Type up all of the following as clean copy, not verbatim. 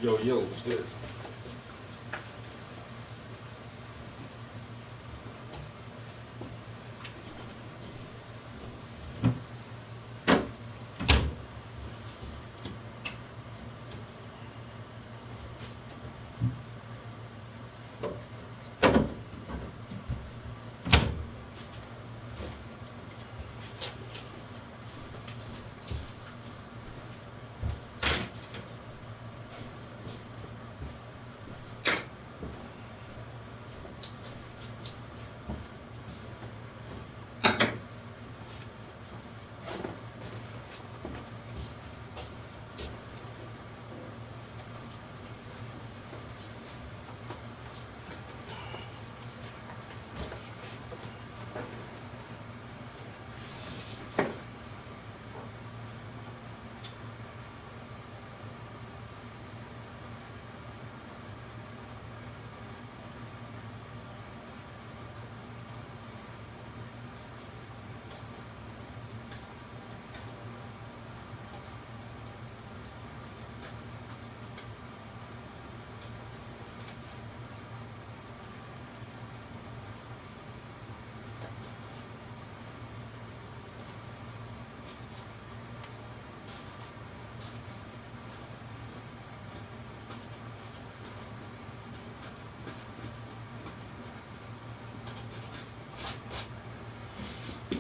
Yo, yo, what's good?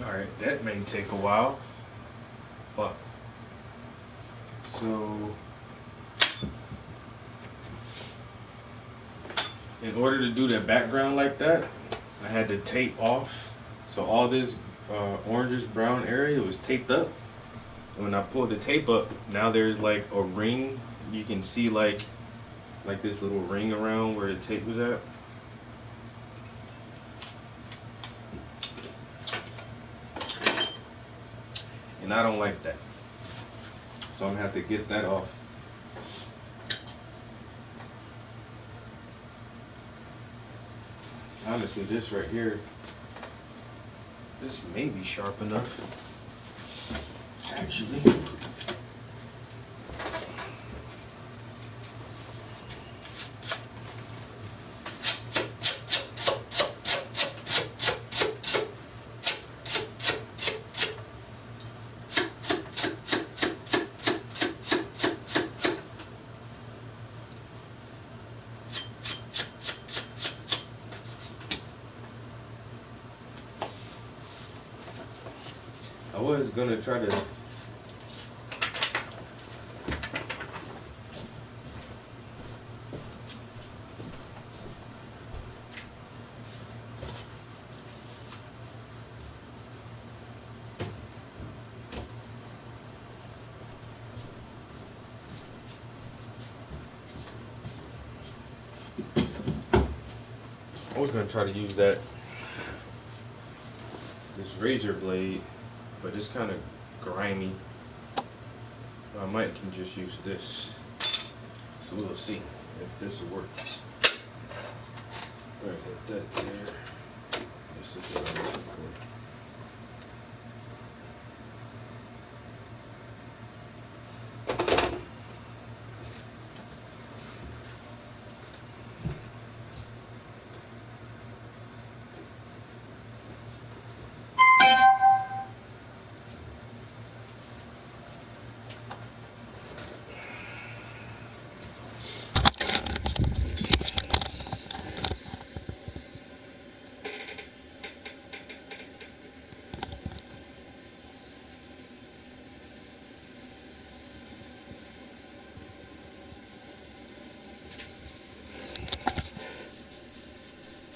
Alright, that may take a while. Fuck. So, in order to do the background like that, I had to tape off. So all this orangish brown area was taped up. And when I pulled the tape up, now there's like a ring. You can see like this little ring around where the tape was at. And I don't like that. So I'm gonna have to get that off. Honestly, this right here, this may be sharp enough. Actually. I was gonna try to use this razor blade, but it's kind of grimy. I might can just use this. So we'll see if this will work. Alright, hit that there. This is what I'm looking for.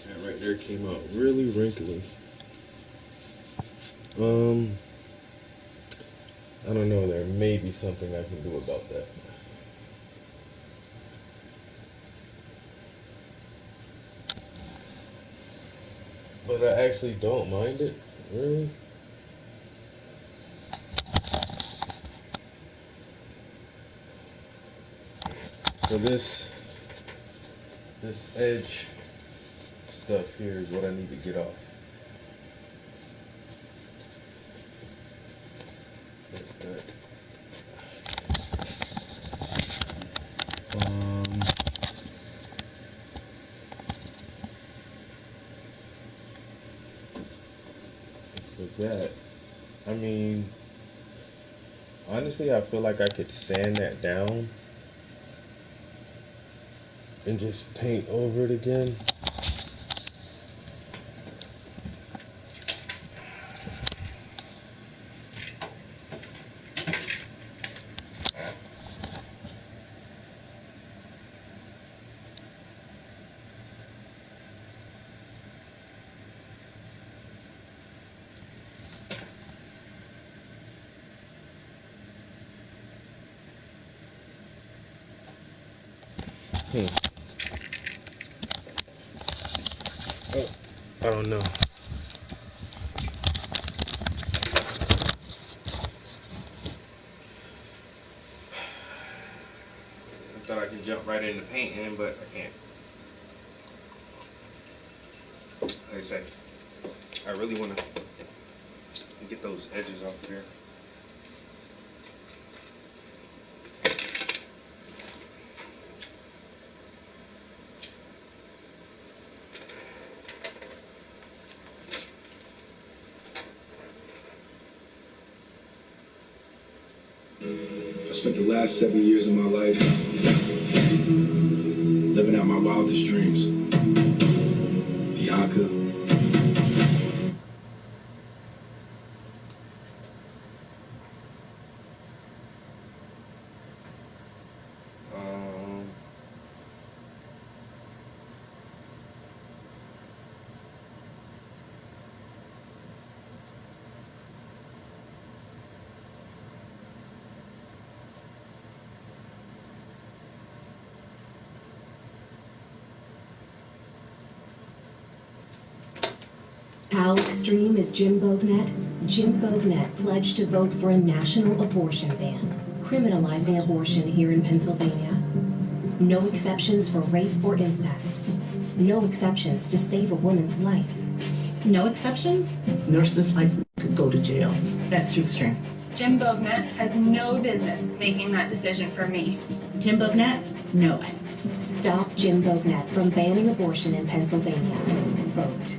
That right there came out really wrinkly. I don't know, there may be something I can do about that. But I actually don't mind it, really. So this edge stuff here is what I need to get off. Like that. that. I mean, honestly, I feel like I could sand that down and just paint over it again. Hmm. Oh, I don't know. I thought I could jump right into painting, but I can't. Like I said, I really want to get those edges off here. I spent the last 7 years of my life living out my wildest dreams. Bianca. How extreme is Jim Bognett? Jim Bognett pledged to vote for a national abortion ban, criminalizing abortion here in Pennsylvania. No exceptions for rape or incest. No exceptions to save a woman's life. No exceptions? Nurses like could go to jail. That's too extreme. Jim Bognett has no business making that decision for me. Jim Bognett? No way. Stop Jim Bognett from banning abortion in Pennsylvania. Vote.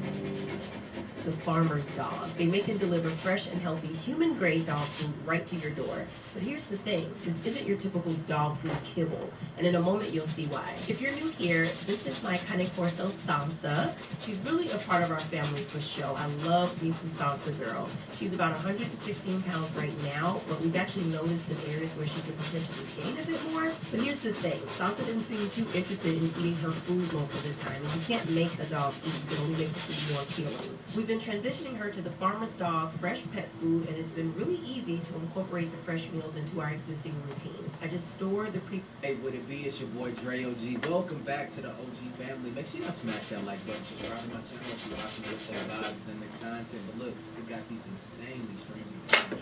The Farmer's Dog. They make and deliver fresh and healthy human-grade dog food right to your door. But here's the thing, this isn't your typical dog food kibble, and in a moment you'll see why. If you're new here, this is my Cane Corso Sansa. She's really a part of our family for show. I love me some Sansa girl. She's about 116 pounds right now, but we've actually noticed some areas where she could potentially gain a bit more. But here's the thing, Sansa didn't seem too interested in eating her food most of the time, and you can't make a dog eat, you can only make the food more appealing. We've been transitioning her to the Farmer's Dog fresh pet food, and it's been really easy to incorporate the fresh meals into our existing routine. I just store the Hey, would it be? It's your boy Dre OG. Welcome back to the OG family. Make sure y'all smash that like button, subscribe to my channel if you're watching with the vibes and the content. But look, we got these insanely strange videos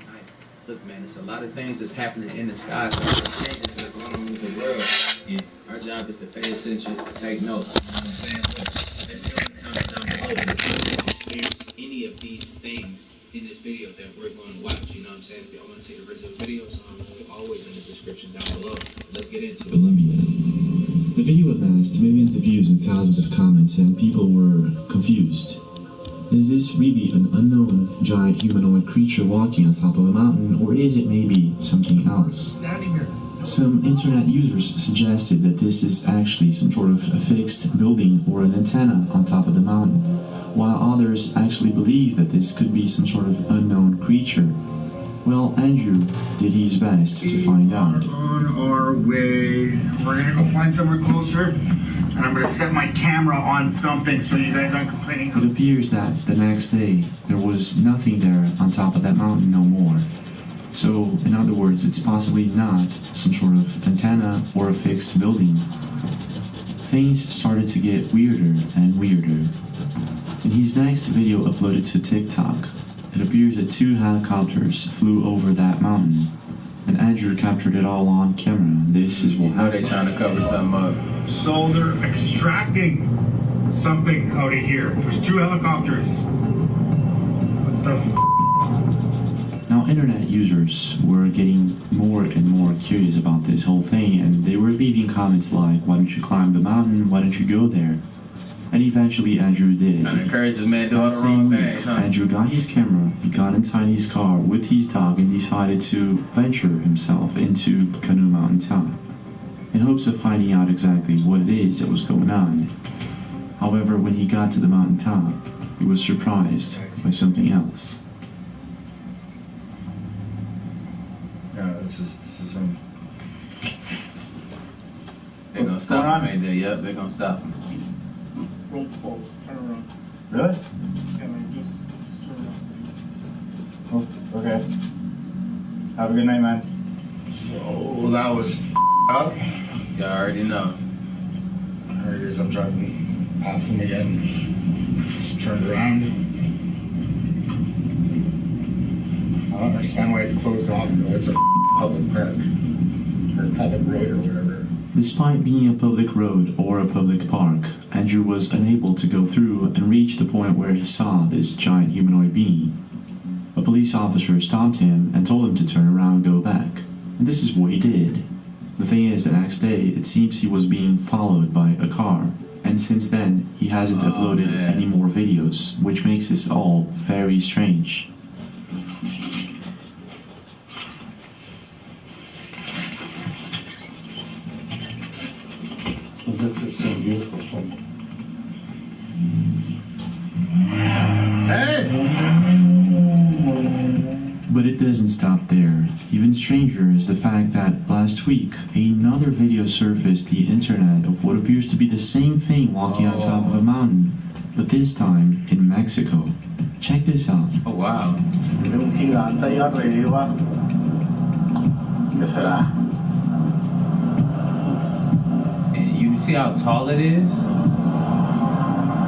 tonight. Look, man, there's a lot of things that's happening in the sky. So changes that are going on with the world. And our job is to pay attention, take note. You know what I'm saying? Look, let me know in the comments down below if you experience any of these things in this video that we're going to watch. You know what I'm saying? If y'all want to see the original videos, they're always in the description down below. Let's get into it. Colombia. The video amassed millions of views and thousands of comments, and people were confused. Is this really an unknown giant humanoid creature walking on top of a mountain, or is it maybe something else? Some internet users suggested that this is actually some sort of a fixed building or an antenna on top of the mountain, while others actually believe that this could be some sort of unknown creature. Well, Andrew did his best to find out. On our way. We're gonna go find somewhere closer, and I'm gonna set my camera on something so you guys aren't complaining. It appears that the next day there was nothing there on top of that mountain no more. So, in other words, it's possibly not some sort of antenna or a fixed building. Things started to get weirder and weirder. In his next video uploaded to TikTok, it appears that 2 helicopters flew over that mountain, and Andrew captured it all on camera. This is what How they trying to cover something up? So they're extracting something out of here. There's 2 helicopters. What the f? Now, internet users were getting more and more curious about this whole thing, and they were leaving comments like, why don't you climb the mountain, why don't you go there? And eventually Andrew did. Trying to encourage this man doing That the same wrong week, thing, huh? Andrew got his camera, he got inside his car with his dog and decided to venture himself into Canoe Mountain Top in hopes of finding out exactly what it is that was going on. However, when he got to the mountain top, he was surprised by something else. Yeah, this is him. They're gonna stop him right there. Yep, they're gonna stop him. Roll close, turn around. Really? Yeah, like just turn around. Oh, okay. Have a good night, man. So that was up. Y'all already know. There it is. I'm driving past him again. Just turned around. I don't understand why it's closed off. It's a public park or public road or whatever. Despite being a public road or a public park, Andrew was unable to go through and reach the point where he saw this giant humanoid being. A police officer stopped him and told him to turn around and go back, and this is what he did. The thing is, the next day, it seems he was being followed by a car, and since then, he hasn't uploaded any more videos, which makes this all very strange. This is so beautiful. Hey! But it doesn't stop there. Even stranger is the fact that last week, another video surfaced the internet of what appears to be the same thing walking on top of a mountain, but this time in Mexico. Check this out. Oh wow. And you see how tall it is?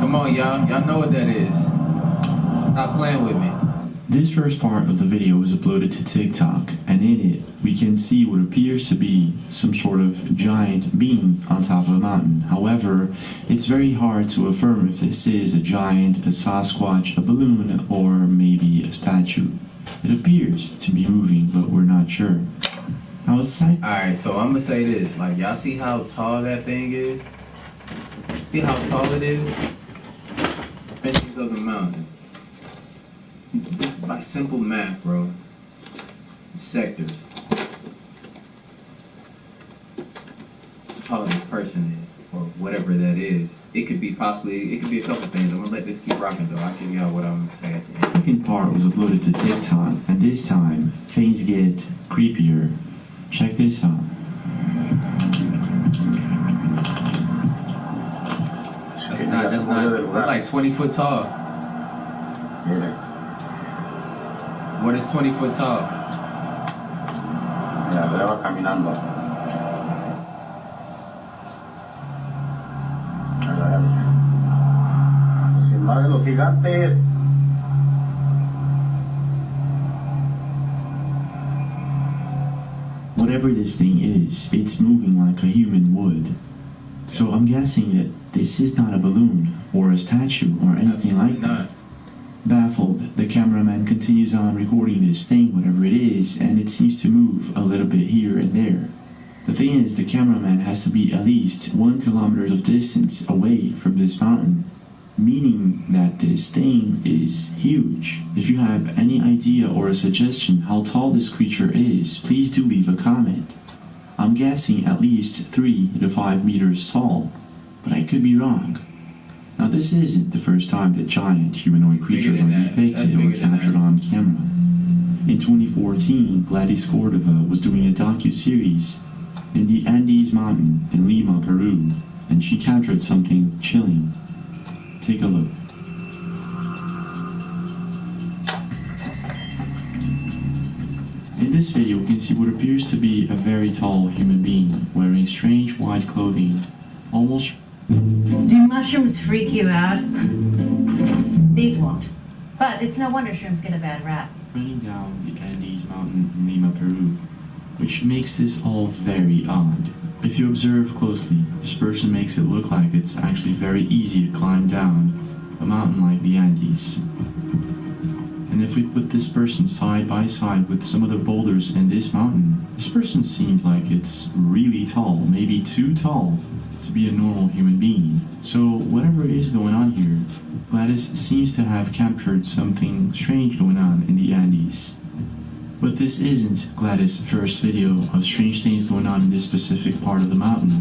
Come on, y'all. Y'all know what that is. Stop playing with me. This first part of the video was uploaded to TikTok, and in it, we can see what appears to be some sort of giant being on top of a mountain. However, it's very hard to affirm if this is a giant, a Sasquatch, a balloon, or maybe a statue. It appears to be moving, but we're not sure. Now, Alright, so I'm gonna say this. Like, y'all see how tall that thing is? See how tall it is? Inches of the mountain. By simple math, bro. Sectors. How tall this person is, or whatever that is. It could be a couple things. I'm gonna let this keep rocking though. I'll give y'all what I'm gonna say at the end. The second part was uploaded to TikTok, and this time, things get creepier. Check this out. That's like 20 foot tall. What is 20 foot tall? Mira, te va caminando. Los invaden los gigantes. Whatever this thing is, it's moving like a human would. So I'm guessing that this is not a balloon, or a statue, or anything like that. Baffled, the cameraman continues on recording this thing, whatever it is, and it seems to move a little bit here and there. The thing is, the cameraman has to be at least 1 kilometer of distance away from this mountain, meaning that this thing is huge. If you have any idea or a suggestion how tall this creature is, please do leave a comment. I'm guessing at least 3 to 5 meters tall, but I could be wrong. Now, this isn't the first time that giant humanoid creatures are depicted or captured on camera. In 2014, Gladys Cordova was doing a docu-series in the Andes Mountain in Lima, Peru, and she captured something chilling. Take a look. In this video, we can see what appears to be a very tall human being wearing strange white clothing, almost... Do mushrooms freak you out? These won't. But it's no wonder shrooms get a bad rap. Running down the Andes Mountain in Lima, Peru, which makes this all very odd. If you observe closely, this person makes it look like it's actually very easy to climb down a mountain like the Andes. And if we put this person side by side with some of the boulders in this mountain, this person seems like it's really tall, maybe too tall. to be a normal human being. So whatever is going on here, Gladys seems to have captured something strange going on in the Andes. But this isn't Gladys' first video of strange things going on in this specific part of the mountain.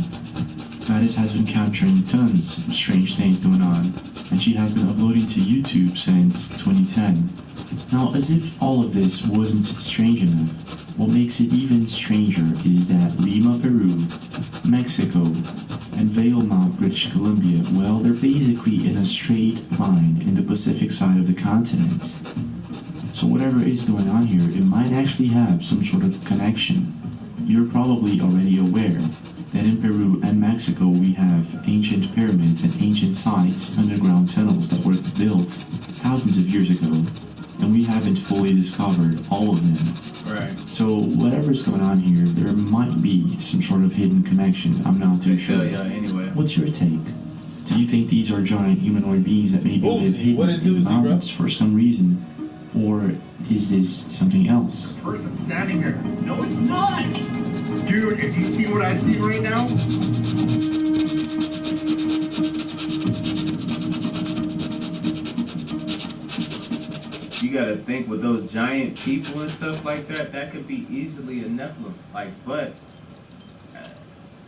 Gladys has been capturing tons of strange things going on, and she has been uploading to YouTube since 2010. Now, as if all of this wasn't strange enough, what makes it even stranger is that Lima, Peru, Mexico, and Valemount, British Columbia, well, they're basically in a straight line in the Pacific side of the continent. So whatever is going on here, it might actually have some sort of connection. You're probably already aware that in Peru and Mexico we have ancient pyramids and ancient sites, underground tunnels that were built thousands of years ago, and we haven't fully discovered all of them. Right. So whatever's going on here, there might be some sort of hidden connection. I'm not too sure. Anyway. What's your take? Do you think these are giant humanoid beings that maybe live hidden in the mountains for some reason? Or is this something else? Person standing here. No, it's not! Dude, if you see what I see right now, you gotta think with those giant people and stuff like that, that could be easily a Nephilim. Like, but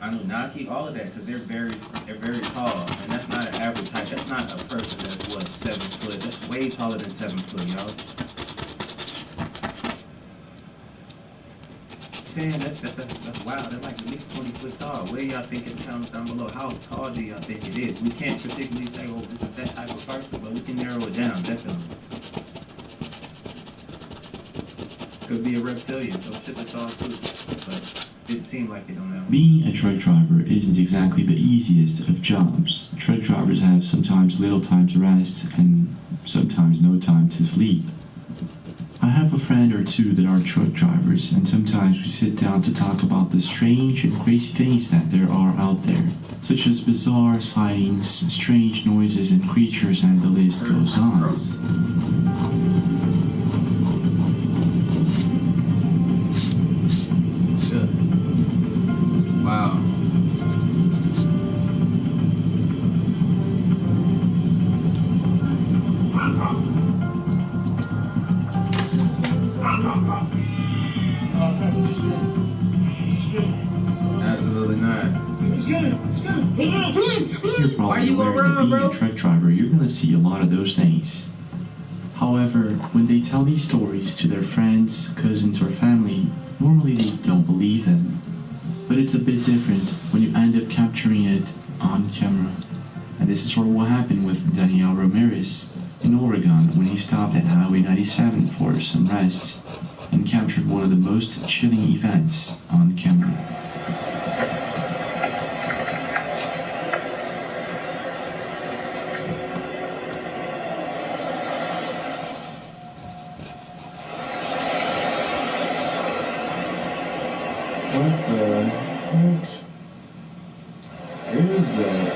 Anunnaki, all of that, because they're very tall, and that's not an average height. That's not a person that's what, 7 foot. That's way taller than 7 foot, y'all. Saying that's wow. They're like at least 20 foot tall. Where y'all think it comes down below? How tall do y'all think it is? We can't particularly say, oh, this is that type of person, but we can narrow it down definitely. Could be a reptilian, so shit that's all too, but it seemed like it on that one. Being a truck driver isn't exactly the easiest of jobs. Truck drivers have sometimes little time to rest and sometimes no time to sleep. I have a friend or two that are truck drivers, and sometimes we sit down to talk about the strange and crazy things that there are out there, such as bizarre sightings, strange noises and creatures, and the list goes on. Wow. Absolutely not. You're probably aware that being a truck driver, you're going to see a lot of those things. However, when they tell these stories to their friends, cousins, or family, normally they don't believe them. But it's a bit different when you end up capturing it on camera. And this is sort of what happened with Daniel Ramirez in Oregon when he stopped at Highway 97 for some rest and captured one of the most chilling events on camera. What the heck is that?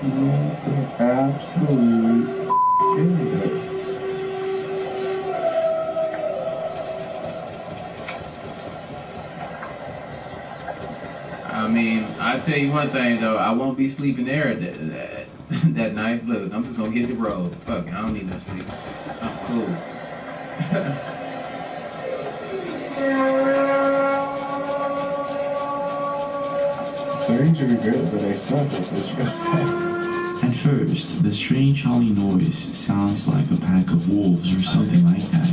What the absolute is it? I mean, I tell you one thing though, I won't be sleeping there that night. Look, I'm just gonna hit the road. Fuck it, I don't need no sleep. I'm cool. Strange or good that I slept with this first time. At first, the strange howling noise sounds like a pack of wolves or something like that.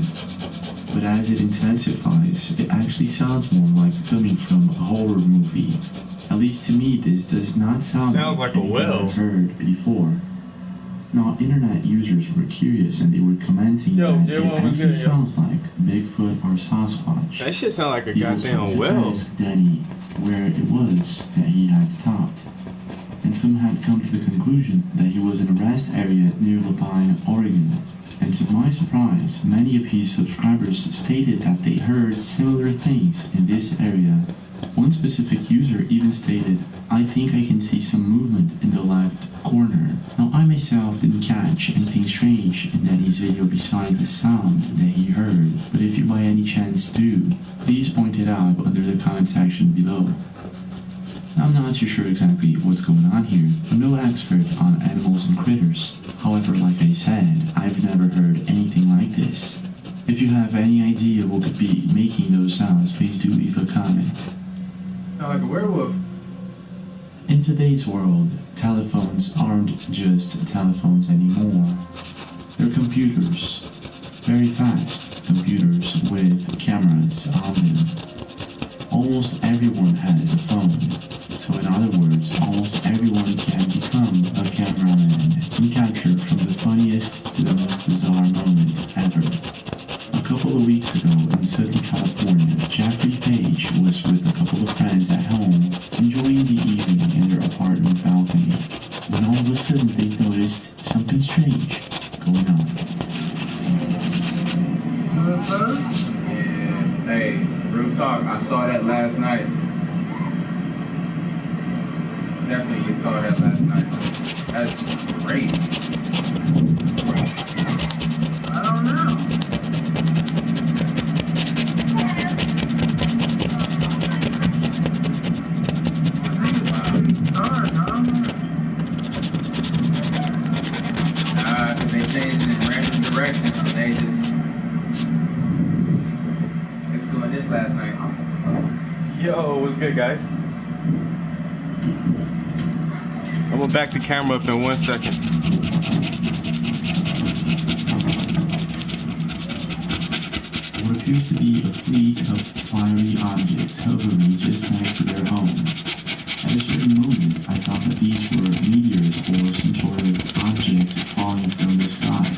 But as it intensifies, it actually sounds more like coming from a horror movie. At least to me, this does not sound like a whale I've heard before. Now, internet users were curious and they were commenting that it actually sounds like Bigfoot or Sasquatch. That shit sound like a People goddamn started to whale. ask Danny where it was that he had stopped, and some had come to the conclusion that he was in a rest area near Lapine, Oregon. And to my surprise, many of his subscribers stated that they heard similar things in this area One specific user even stated, "I think I can see some movement in the left corner." Now, I myself didn't catch anything strange in Danny's video besides the sound that he heard, but if you by any chance do, please point it out under the comment section below. I'm not too sure exactly what's going on here. I'm no expert on animals and critters. However, like I said, I've never heard anything like this. If you have any idea what could be making those sounds, please do leave a comment. Sound like a werewolf. In today's world, telephones aren't just telephones anymore. They're computers. Very fast computers with cameras on them. Almost everyone has a phone. So in other words, almost everyone can become a cameraman and capture from the funniest to the most bizarre moment ever. A couple of weeks ago in Southern California, Jeffrey Page was with a couple of friends at home, enjoying the evening in their apartment balcony, when all of a sudden they noticed something strange going on. Yeah, hey, real talk, I saw that last night. Definitely saw that last night. That's great. I don't know. They changed in random directions and they were doing this last night. Yo, what's good, guys? I'm gonna back the camera up in 1 second. What appears to be a fleet of fiery objects hovering just next to their home. At a certain moment, I thought that these were meteors or some sort of object falling from the sky.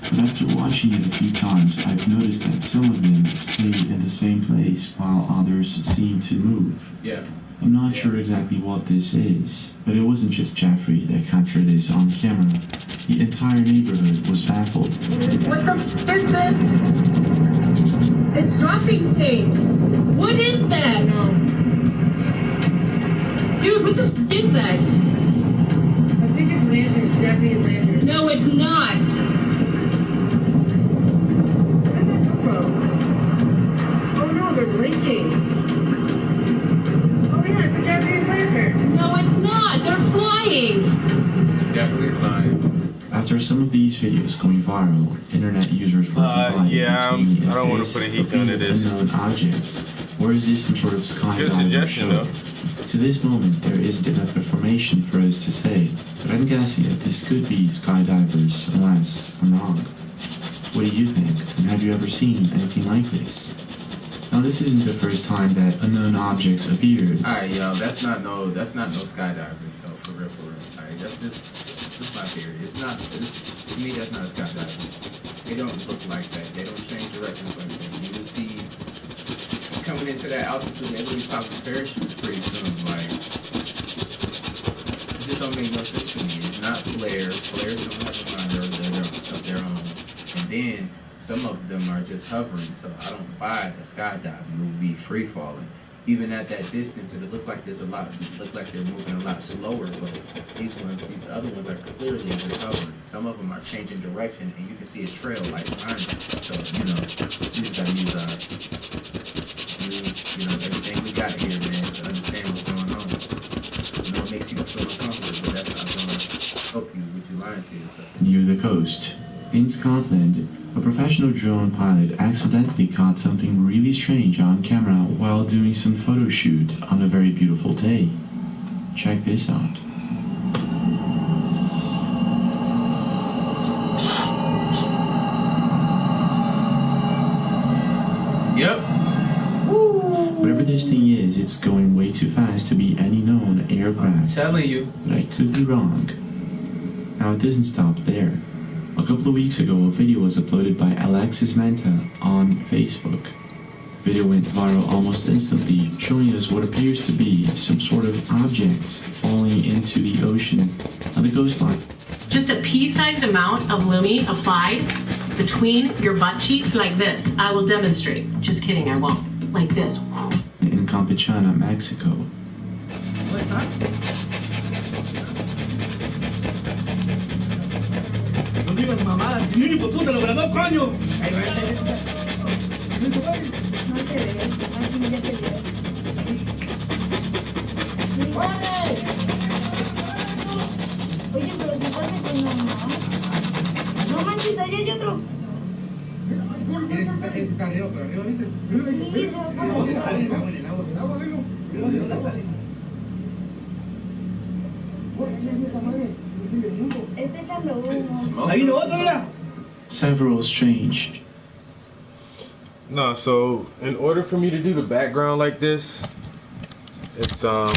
But after watching it a few times, I've noticed that some of them stayed in the same place while others seemed to move. Yeah. I'm not sure exactly what this is, but it wasn't just Jeffrey that captured this on camera. The entire neighborhood was baffled. What the f is this? It's dropping things. What is that? Dude, what the f is that? I think it's lasers, Japanese lasers. No, it's not. Where did that come from? Oh no, they're blinking. Yeah, it's a Japanese laser. No, it's not. They're flying. They're definitely flying. After some of these videos going viral, internet users were divided between I don't want to put a heat gun to this. Unknown objects, or is this some sort of skydiver show? To this moment, there isn't enough information for us to say, but I'm guessing that this could be skydivers, unless I'm wrong. What do you think? And have you ever seen anything like this? Now, this isn't the first time that unknown objects appeared. Alright, yo, that's not no skydiver, so for real. Alright, that's my theory. To me, that's not a skydiver. They don't look like that. They don't change directions like that. You will see, coming into that altitude, they really pop the parachutes pretty soon. Like, it just don't make no sense to me. It's not flares. Flares don't have a mind of their own. And then, some of them are just hovering, so I don't buy that skydiving will be free falling. Even at that distance, it'll look like they're moving a lot slower, but these other ones are clearly just hovering. Some of them are changing direction, and you can see a trail like behind them. So, you just gotta use everything we got here, man, to understand what's going on. It makes people feel uncomfortable, but that's not gonna help you with you lying to yourself. Near the coast, in Scotland, a professional drone pilot accidentally caught something really strange on camera while doing some photo shoot on a very beautiful day. Check this out. Yep. Whatever this thing is, it's going way too fast to be any known aircraft. I'm telling you. But I could be wrong. Now, it doesn't stop there. A couple of weeks ago, a video was uploaded by Alexis Manta on Facebook. The video went viral almost instantly, showing us what appears to be some sort of objects falling into the ocean on the coastline. Just a pea-sized amount of Lumi applied between your butt cheeks like this. I will demonstrate. Just kidding, I won't. Like this. In Campechana, Mexico. No digas mamadas, el único puto logrador, coño. Ahí va. No te ve, aquí ya te veo. Oye, pero te estás metiendo más. No manches, allá hay otro. Está arriba, pero arriba, ¿viste? Está echando humo. Ahí no, todavía. Several strange. No, so in order for me to do the background like this, it's I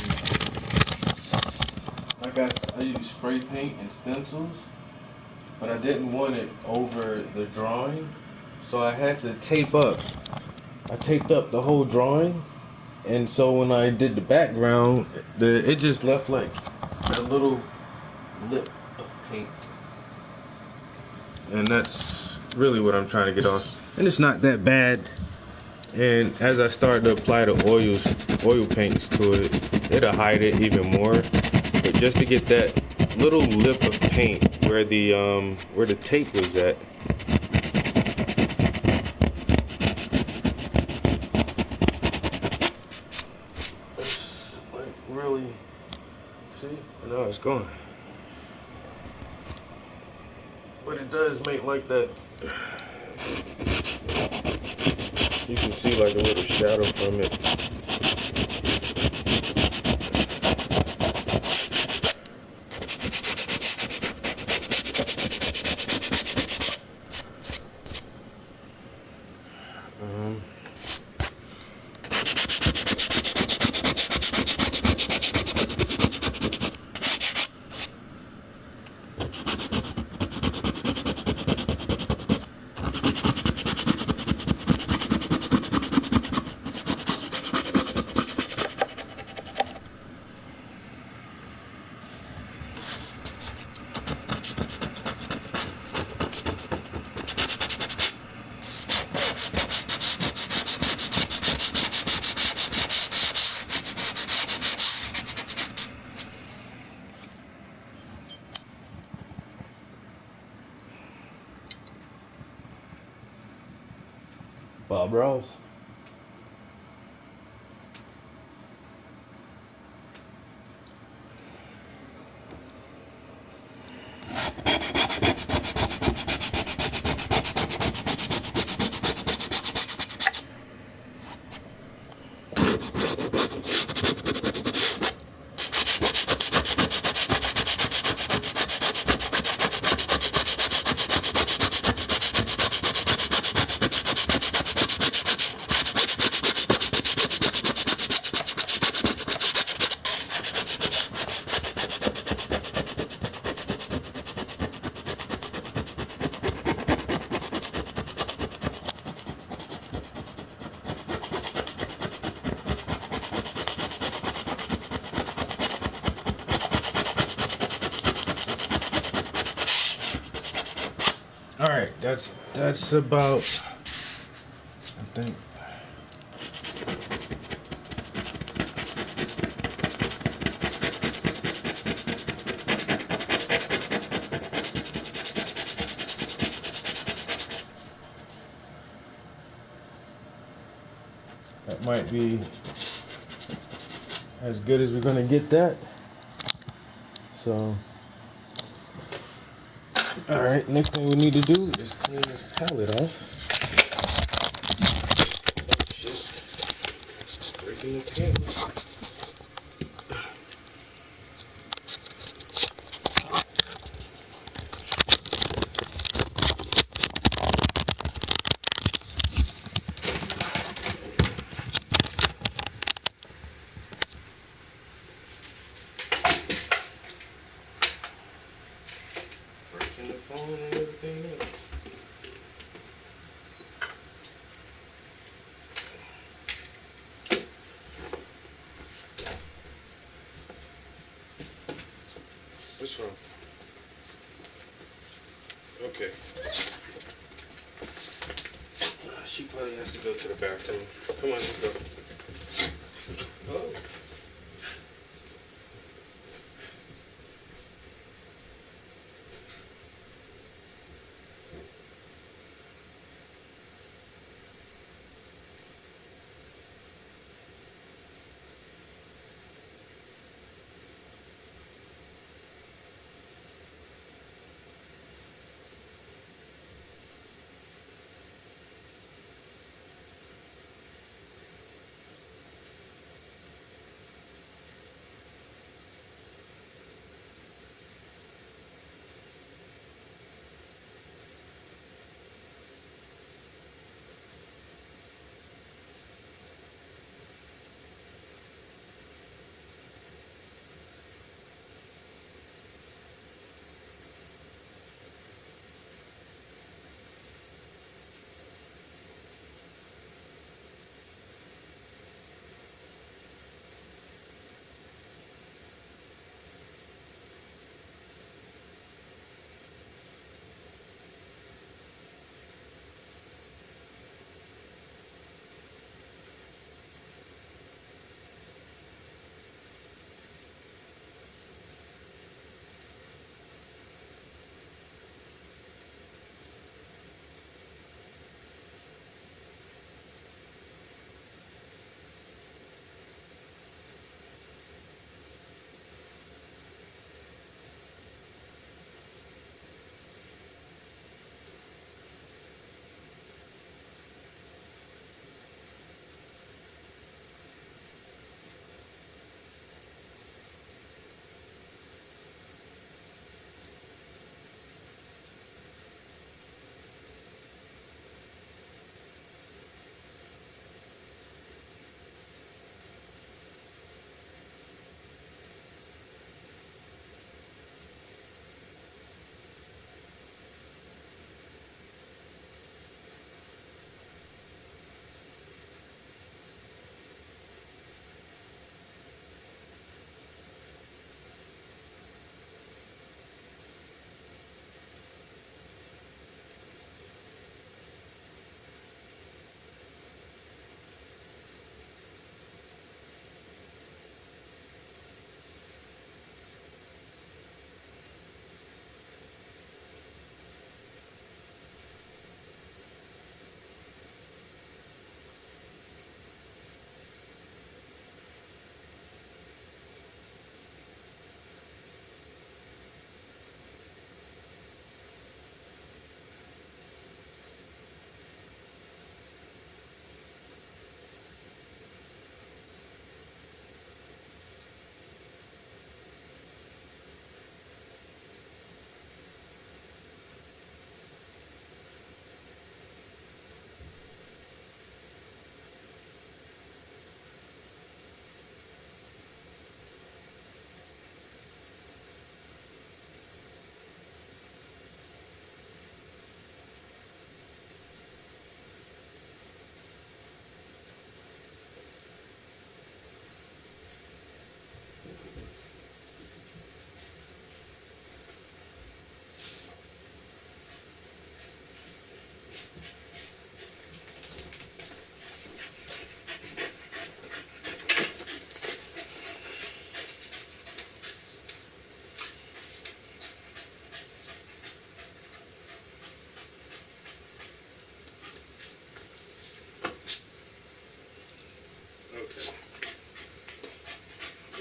use spray paint and stencils, but I didn't want it over the drawing, so I had to tape up. I taped up the whole drawing, and so when I did the background, it just left like a little lip of paint, and that's really what I'm trying to get off. And it's not that bad. And as I start to apply the oil paints to it, it'll hide it even more. But just to get that little lip of paint where the tape was at, it's like really, see, and now it's gone. But it does make like that. You can see like a little shadow from it. Bob Ross. All right, that's about, I think. That might be as good as we're gonna get that. So, all right, next thing we need to do is clean this palette off. Oh shit, breaking the camera. Which one? Okay. She probably has to go to the bathroom. Come on, let's go.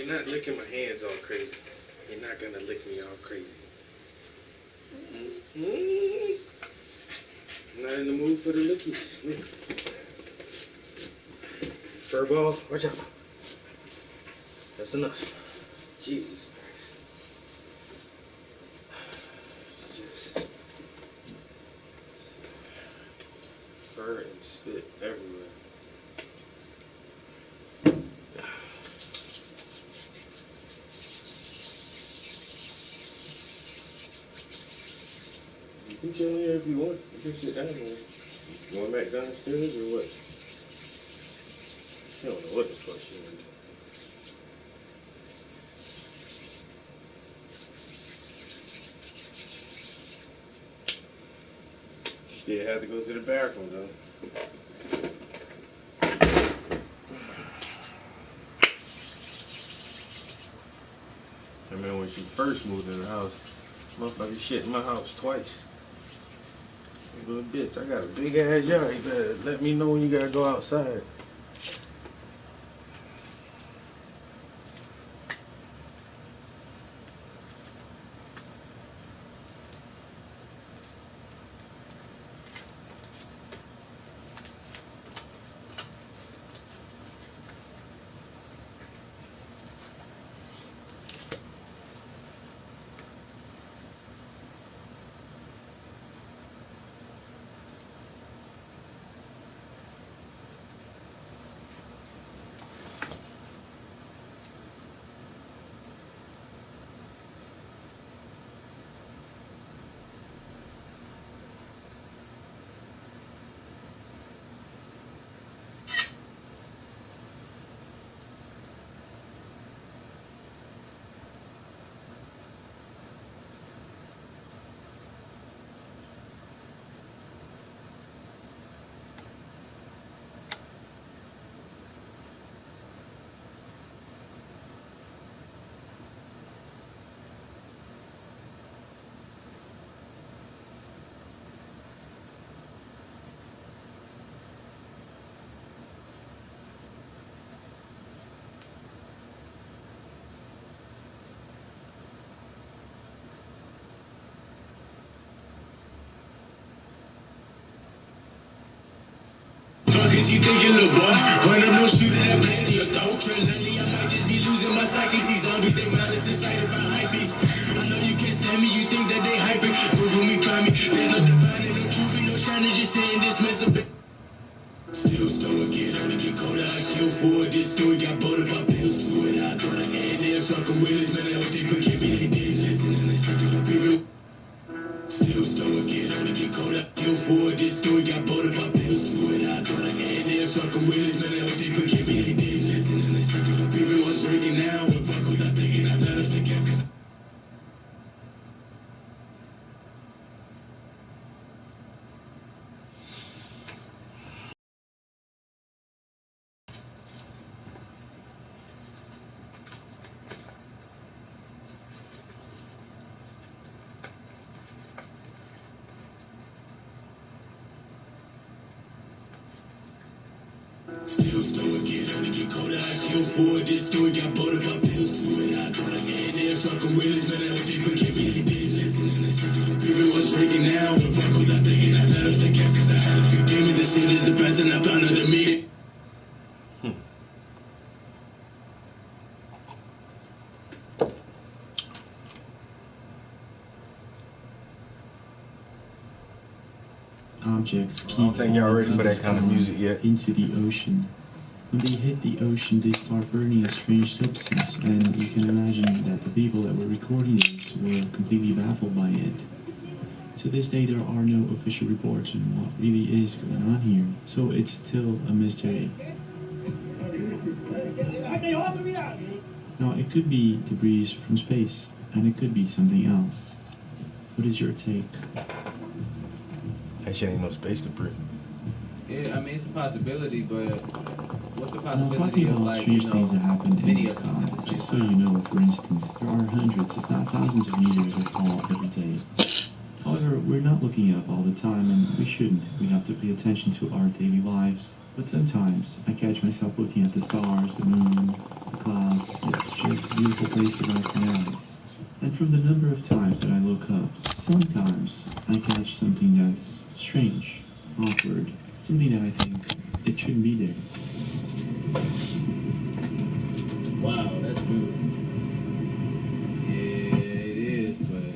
You're not licking my hands all crazy. You're not gonna lick me all crazy. I'm not in the mood for the lickies. Furball, watch out. That's enough. Jesus Christ. Just fur and spit everywhere. You can chill here if you want. You can sit down here. Going back downstairs or what? I don't know what the fuck you want to do. Yeah, had to go to the bathroom though. I remember when she first moved in the house, motherfucker shit in my house twice. Little bitch, I got a big ass yard. You better let me know when you gotta go outside. Cause you thinking, little boy, run up, no shooter, that pain in your throat. Tread lightly, I might just be losing my sight. See zombies, they mindless excited by hype beats. I know you can't stand me, you think that they hyping. Google me, cry me, there's no divining, no juvie, no shining, just saying dismissible. Still stoic, get on to get colder, I kill for it. This story got bold about pills to it. I thought I can and fucking with this, man, I hope they forgive me, they didn't listen and they stripped my people. Still stoic, get on to get colder, I kill for it. This story got bold about pills to it. I thought I can and fucking with this, man, I hope they forgive me, they didn't listen and they stripped my people. Was breaking down, the fuck was I thinking? I let up the gas, cause still stoic, get on to get colder, I kill for it. This story got bold about pills to it. I thought I can and fucking with this, man, I hope they forgive me, they didn't listen and they stripped my people. Was breaking down, the fuck was I thinking? I let up the gas, cause I had a few demons. This shit is the best and I found out the meaning. Objects keep I don't think y'all ready for that kind of music yet. Into the ocean. When they hit the ocean, they start burning a strange substance, and you can imagine that the people that were recording this were completely baffled by it. To this day, there are no official reports on what really is going on here, so it's still a mystery. Now, it could be debris from space, and it could be something else. What is your take? That shit ain't no space debris. Yeah, I mean, it's a possibility, but what's the Now, possibility talking of, about like, strange you things that know, happen in many the of them sky, at the just same so time? you know, for instance, there are hundreds, if not thousands of meteors that fall every day. However, we're not looking up all the time, and we shouldn't. We have to pay attention to our daily lives. But sometimes I catch myself looking at the stars, the moon, the clouds. It's just a beautiful place to rest my eyes. And from the number of times that I look up, sometimes I catch something that's strange, awkward, something that I think it shouldn't be there. Wow, that's good. Yeah, it is, but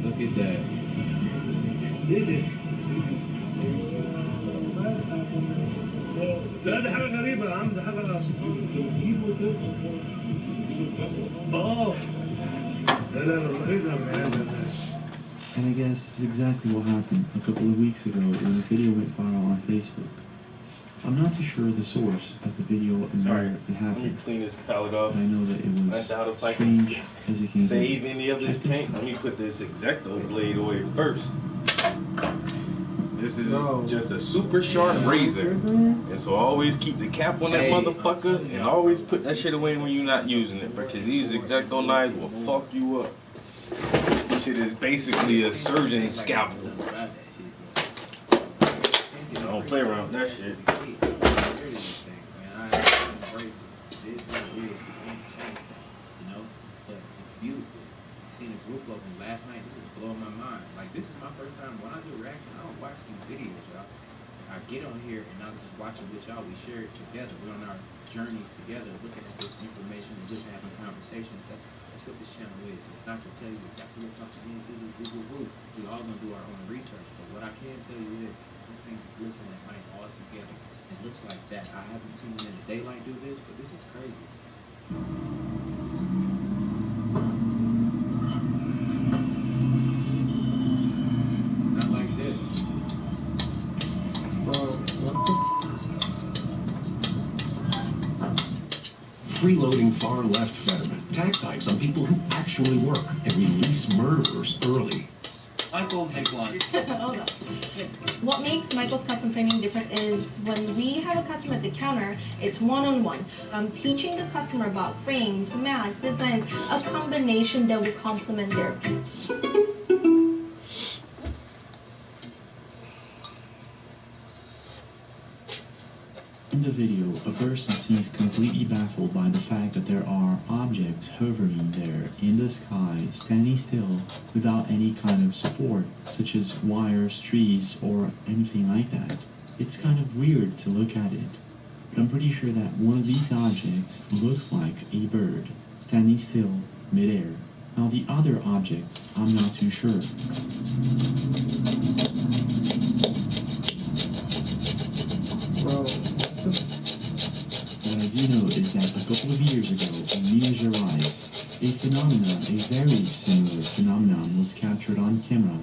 look at that. لا دي حاجة غريبة يا عم، دي حاجة سبحان الله. لا ايه ده؟ And I guess this is exactly what happened a couple of weeks ago when the video went viral on Facebook. I'm not too sure the source of the video and where it happened. Let me clean this palette off. But I know that it was I doubt if I strange can as it can save be. any of this paint. Let me put this X-Acto blade away first. This is just a super sharp razor. And so always keep the cap on that motherfucker and always put that shit away when you're not using it, because these X-Acto knives will fuck you up. This shit is basically a surgeon's scalpel. I don't play around with that shit. Seen a group of them last night. This is blowing my mind. Like, this is my first time when I do reaction. I don't watch these videos, y'all. I get on here and I just watch it with y'all. We share it together. We're on our journeys together, looking at this information and just having conversations. That's what this channel is. It's not to tell you exactly what something is. We all gonna do our own research. But what I can tell you is, these things listen at night all together. It looks like that. I haven't seen them in the daylight do this, but this is crazy. Freeloading far-left Fetterman. Tax hikes on people who actually work and release murderers early. Michael Hegline. Hold on. What makes Michael's custom framing different is when we have a customer at the counter, it's one-on-one. I'm teaching the customer about frames, mats, designs, a combination that will complement their piece. In the video, a person seems completely baffled by the fact that there are objects hovering there in the sky, standing still, without any kind of support, such as wires, trees, or anything like that. It's kind of weird to look at it, but I'm pretty sure that one of these objects looks like a bird, standing still, mid-air. Now the other objects, I'm not too sure. What I do know is that a couple of years ago, in Minas Gerais, a very similar phenomenon was captured on camera.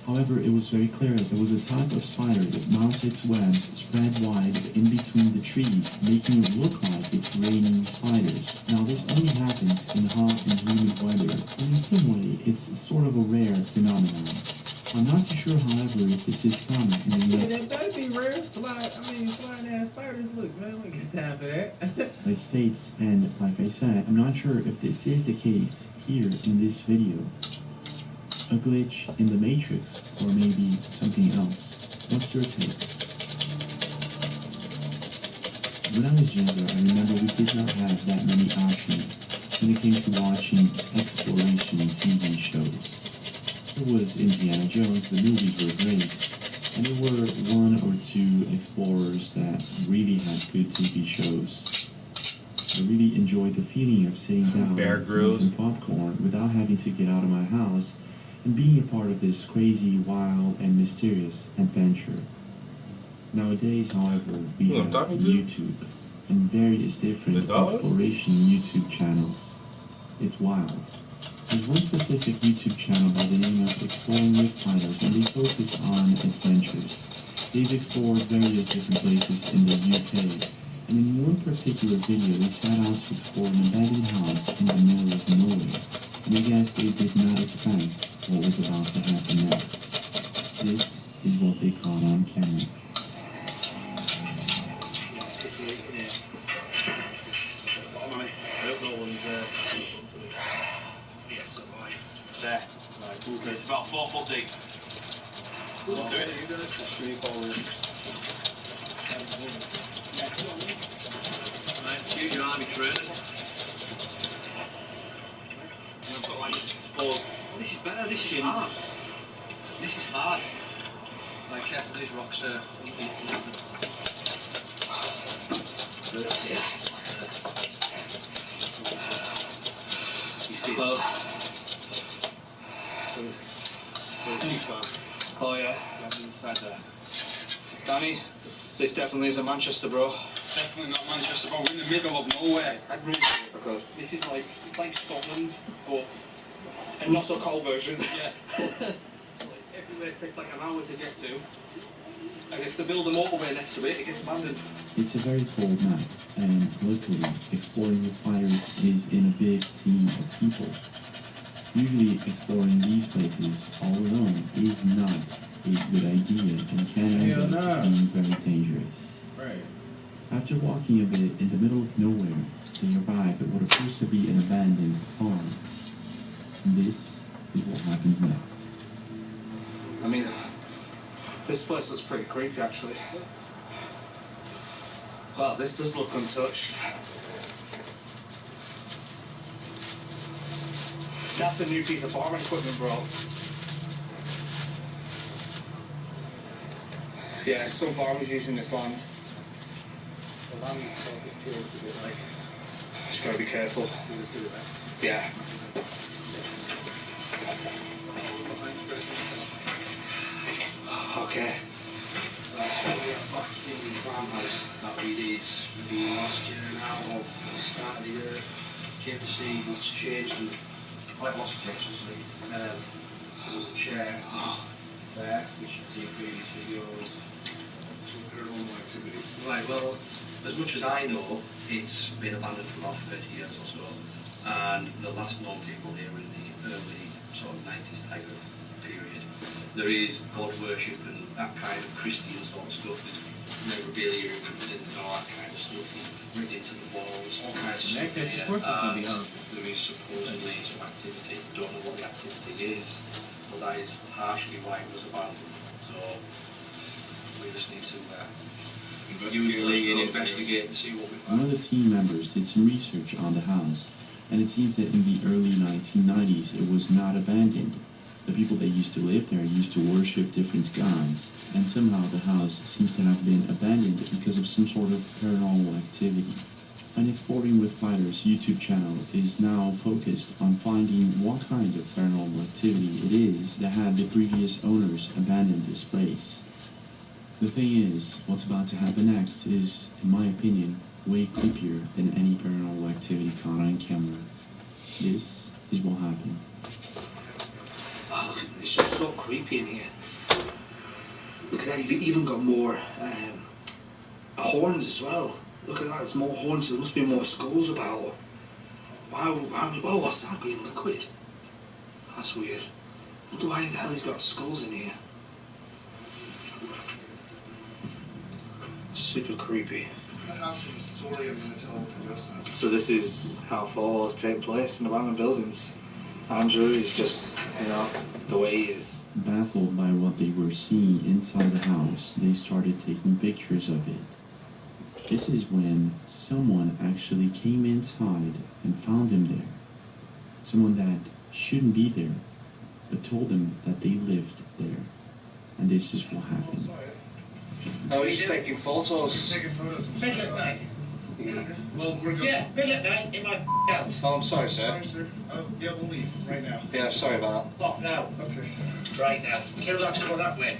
However, it was very clear that there was a type of spider that mounts its webs spread wide in between the trees, making it look like it's raining spiders. Now, this only happens in hot and humid weather, and in some way, it's sort of a rare phenomenon. I'm not too sure, however, if this is common in the Yeah, that better be rare. Flying ass spiders. Look, man, we got time for that. United States, and like I said, I'm not sure if this is the case here in this video. A glitch in the Matrix, or maybe something else. What's your take? When I was younger, I remember we did not have that many options when it came to watching exploration TV shows. There was Indiana Jones, the movies were great, and there were one or two explorers that really had good TV shows. I really enjoyed the feeling of sitting down eating popcorn without having to get out of my house and being a part of this crazy, wild, and mysterious adventure. Nowadays, however, we have YouTube and various different exploration YouTube channels. It's wild. There's one specific YouTube channel by the name of Exploring with Pilots, and they focus on adventures. They've explored various different places in the UK, and in one particular video they set out to explore an abandoned house in the middle of nowhere, and I guess they did not expect what was about to happen next. This is what they caught on camera. That. Like, Okay, it's about 4 foot deep. We'll do it. Right, use your army training. Oh, this is better, this is hard. This is hard. Like, careful, these rocks are... Yeah. You see it? Oh yeah. Inside there. Danny, this definitely is a Manchester, bro. Definitely not Manchester, bro. We're in the middle of nowhere. Okay. This is like Scotland, but a not so cold version. Yeah. Everywhere it takes like an hour to get to. And if they build a motorway next to it, it gets abandoned. It's a very cold map, and luckily, exploring with fighters is in a big team of people. Usually, exploring these places all alone is not a good idea and can end up being very dangerous. Right. After walking a bit in the middle of nowhere, they arrive at what appears to be an abandoned farm. This is what happens next. I mean, this place looks pretty creepy, actually. Well, this does look untouched. That's a new piece of farming equipment, bro. Yeah, some farmers using this land. The land is changed a bit, like. Just gotta be careful. Yeah. Okay. Back in the farmhouse that we did maybe last year now, or the start of the year, came to see what's changed and quite lost it actually. There was a chair there, which you can see in previous videos. Some paranormal activity. Right, well, as much as I know, it's been abandoned for about 30 years or so. And the last known people here were in the early sort of 90s type of period. There is God worship and that kind of Christian sort of stuff. There's memorabilia encrypted and all that kind of stuff written into the walls, all kinds of stuff here. There is supposedly some activity. Don't know what the activity is, but that is partially why it was abandoned. So we just need to investigate and see what we find. One of the team members did some research on the house, and it seems that in the early 1990s it was not abandoned. The people that used to live there used to worship different gods, and somehow the house seems to have been abandoned because of some sort of paranormal activity. An Exploring with Fighters YouTube channel is now focused on finding what kind of paranormal activity it is that had the previous owners abandon this place. The thing is, what's about to happen next is, in my opinion, way creepier than any paranormal activity caught on camera. This is what happened. Oh, it's just so creepy in here. Look at that, you've even got more horns as well. Look at that, there's more horns, there must be more skulls about. Oh, what's that green liquid? That's weird. I wonder why the hell he's got skulls in here. Super creepy. So this is how falls take place in abandoned buildings. Andrew is just, the way he is. Baffled by what they were seeing inside the house, they started taking pictures of it. This is when someone actually came inside and found him there. Someone that shouldn't be there, but told them that they lived there. And this is what happened. I was just taking photos. Taking photos. Middle at night. Well, we're going. Yeah, middle at night in my house. Oh, I'm sorry, sir. Sorry, sir. Yeah, we'll leave right now. Yeah, sorry about that. Off now. Okay. Right now. You're allowed to go that way.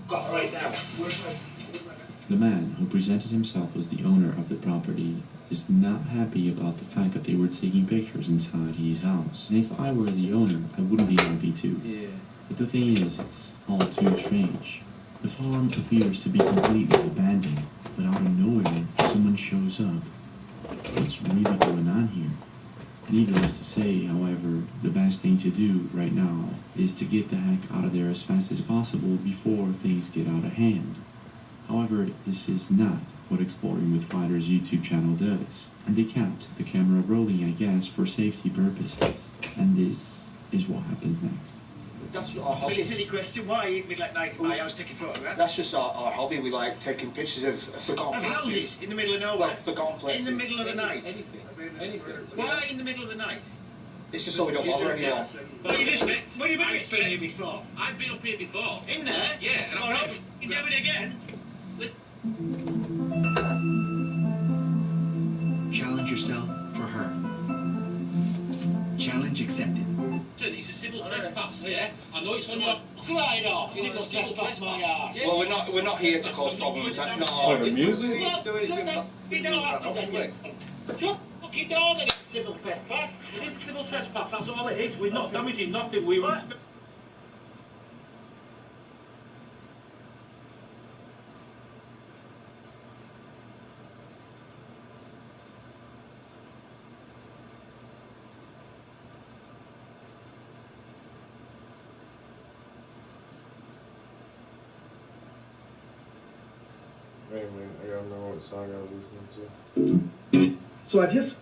Got right now. Where's my... The man who presented himself as the owner of the property is not happy about the fact that they were taking pictures inside his house. And if I were the owner, I wouldn't be happy too. Yeah. But the thing is, it's all too strange. The farm appears to be completely abandoned, but out of nowhere, someone shows up. What's really going on here? Needless to say, however, the best thing to do right now is to get the heck out of there as fast as possible before things get out of hand. However, this is not what Exploring with Fighters YouTube channel does, and they kept the camera rolling, I guess, for safety purposes. And this is what happens next. That's our hobby. Really silly question. Why are you like naked in my house taking photographs? That's just our hobby. We like taking pictures of forgotten Of places. houses in the middle of nowhere. Well, forgotten places. In the middle of the night. Anything. Why in the middle of the night? It's just so we don't bother anyone. Well, you respect. Well, you've been here before. I've been up here before. In there? Yeah. And All right. You can do it again. Challenge yourself for her. Challenge accepted. It's a civil trespass, yeah? I know it's on your... Right off. You didn't trespass my arse. Well, we're not here to cause problems. That's not our... the music? Shut the fucking door then, it's civil trespass. It's civil trespass, that's all it is. We're not damaging nothing. We were... Wait a minute, I gotta remember what song I was listening to. So I just.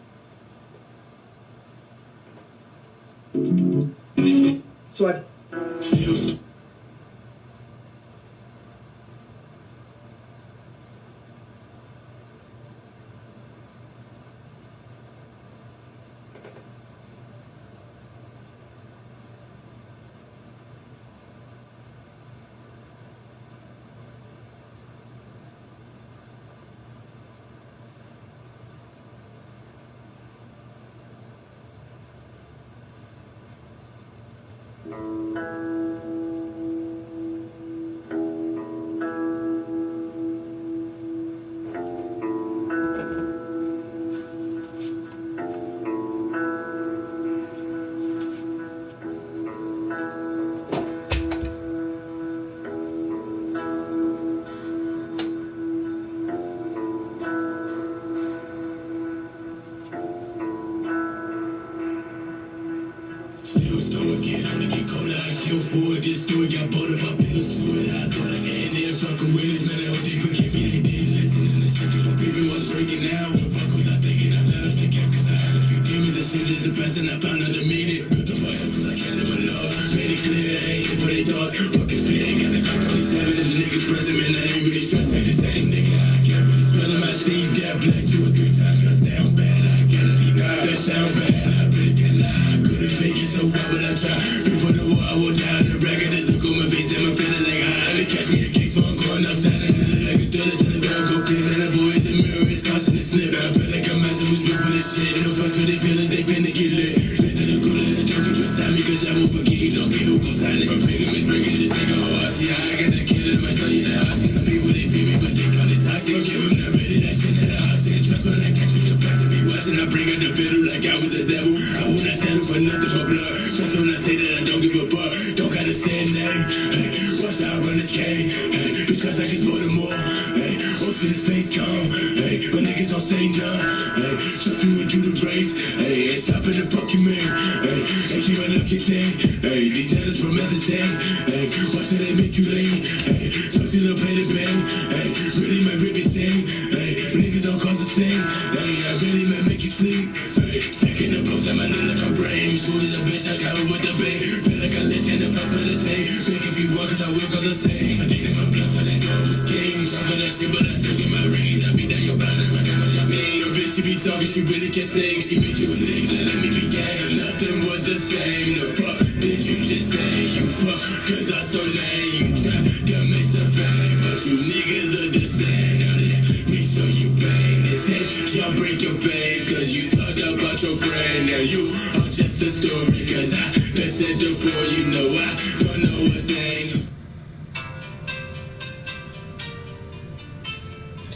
Forward this story got bored of my pillows to it. I thought I could end it. Fucking with this man, I hope they forgive me. They didn't listen in the chicken. My baby was breaking down. What the fuck was I thinking? I let up the gas cause I had a few demons. That shit is the best and I found out the meaning. Built on my ass cause I can't live alone. Made it clear, I ain't here for they thoughts. Fucking spit, ain't got the clock 27 and the niggas present, man. I ain't really stressed. Like the same nigga, I can't really spell in my sleeve. That black 2 or 3 times, cause down bad. I cannot deny. That sound bad, I really can't lie. I couldn't fake it so well, but I tried. Before the war, I wore down the record. This look on my face, then I'm feeling like I had to catch me a case while I'm going outside. And I look like a thriller to the barrel, cocaine. And the boys in mirrors, constant to snip. I feel like I'm asking who's built for this shit. No fuss with they feelings, they finna get lit. Lit to the cooler, and don't get beside me, cause I won't forget you. Don't care who gon' sign it. From bigger, bringing just think I'm hard. See, I got that kid in my son, you know. I see some people, they feel me, but they call it toxic. Don't give them that ready, that shit that I say. Trust when I catch you, the best of me watching. I bring out the fiddle like I was the devil. I will not settle for nothing but blood. Trust when I say that I don't give a fuck. Don't gotta say a name. Hey, watch how I run this game. Hey, because like it's Baltimore. Hey, most of this face calm. Hey, but niggas don't say none. Hey, trust me when you the race. Hey, ain't stopping the fuck you man. Hey, ain't keep my luck contained. Hey, these niggas from the same. Hey, watch till they make you late. Hey, so till they play the bang. Hey, really might rip it same. Hey, but niggas don't cause the same. Hey, I really might make you sleep. Hey, taking the blows that might look like a brain. Smooth as a bitch, I cover with the bang. Feel like a legend if I meditate. Think if you want, cause I will, cause I say. I think that my blood, so they know it's king. Some of that shit, but I still get my range. I beat down your body, my damage, I mean. The bitch, she be talking, she really can sing. She made you a lick, now let me be gang. Nothing was the same. The fuck did you just say? You fuck, cause I so lame. You try to make some fame, but you niggas look the same. Now let me show you pain. This ain't y'all break your face, cause you talked about your brain. Now you are just a story, cause I done said before, you know I don't know a thing.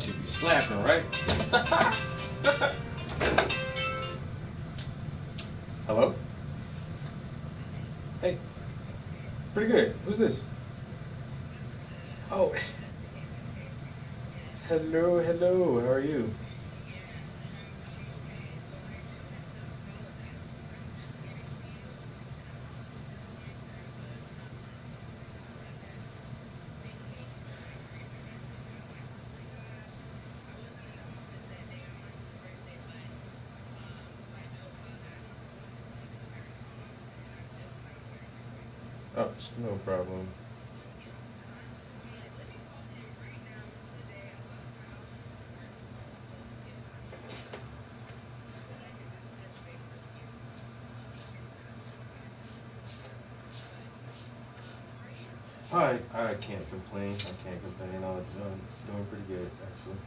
Should be slapping, right? Hello? Hey. Pretty good. Who's this? Oh. Hello, hello. How are you? Oh, it's no problem. I can't complain. I can't complain. I'm doing pretty good actually.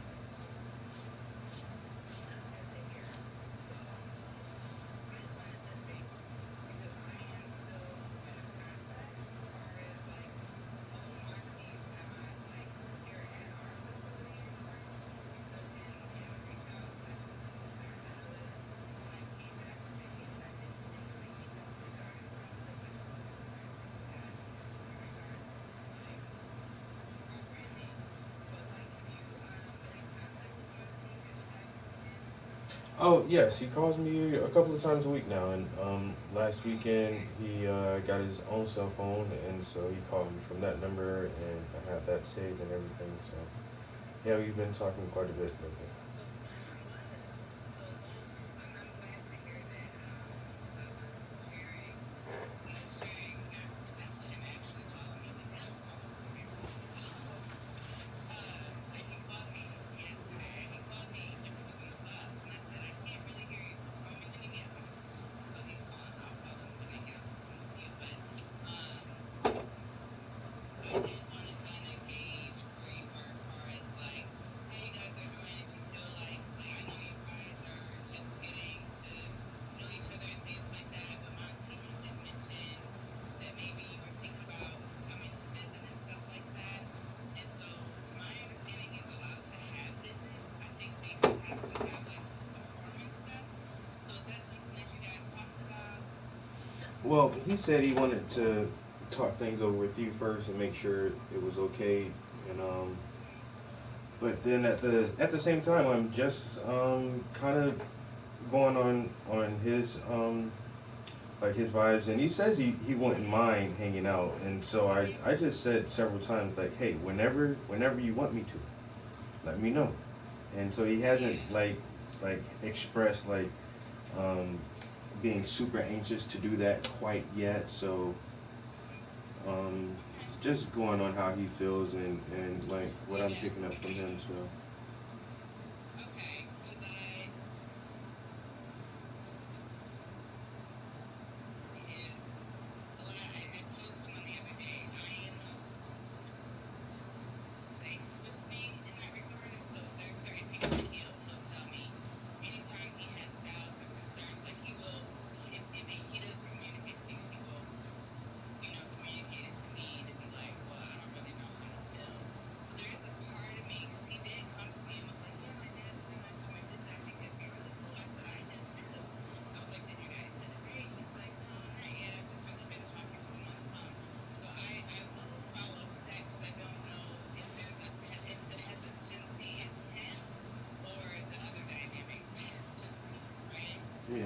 Oh yes, he calls me a couple of times a week now, and last weekend he got his own cell phone, and so he called me from that number, and I have that saved and everything. So yeah, we've been talking quite a bit lately. Well, he said he wanted to talk things over with you first and make sure it was okay, and but then at the same time, I'm just kind of going on his like his vibes, and he says he wouldn't mind hanging out, and so I just said several times like, hey, whenever you want me to, let me know, and so he hasn't like expressed like um being super anxious to do that quite yet, so um just going on how he feels and like what I'm picking up from him, so. Yeah.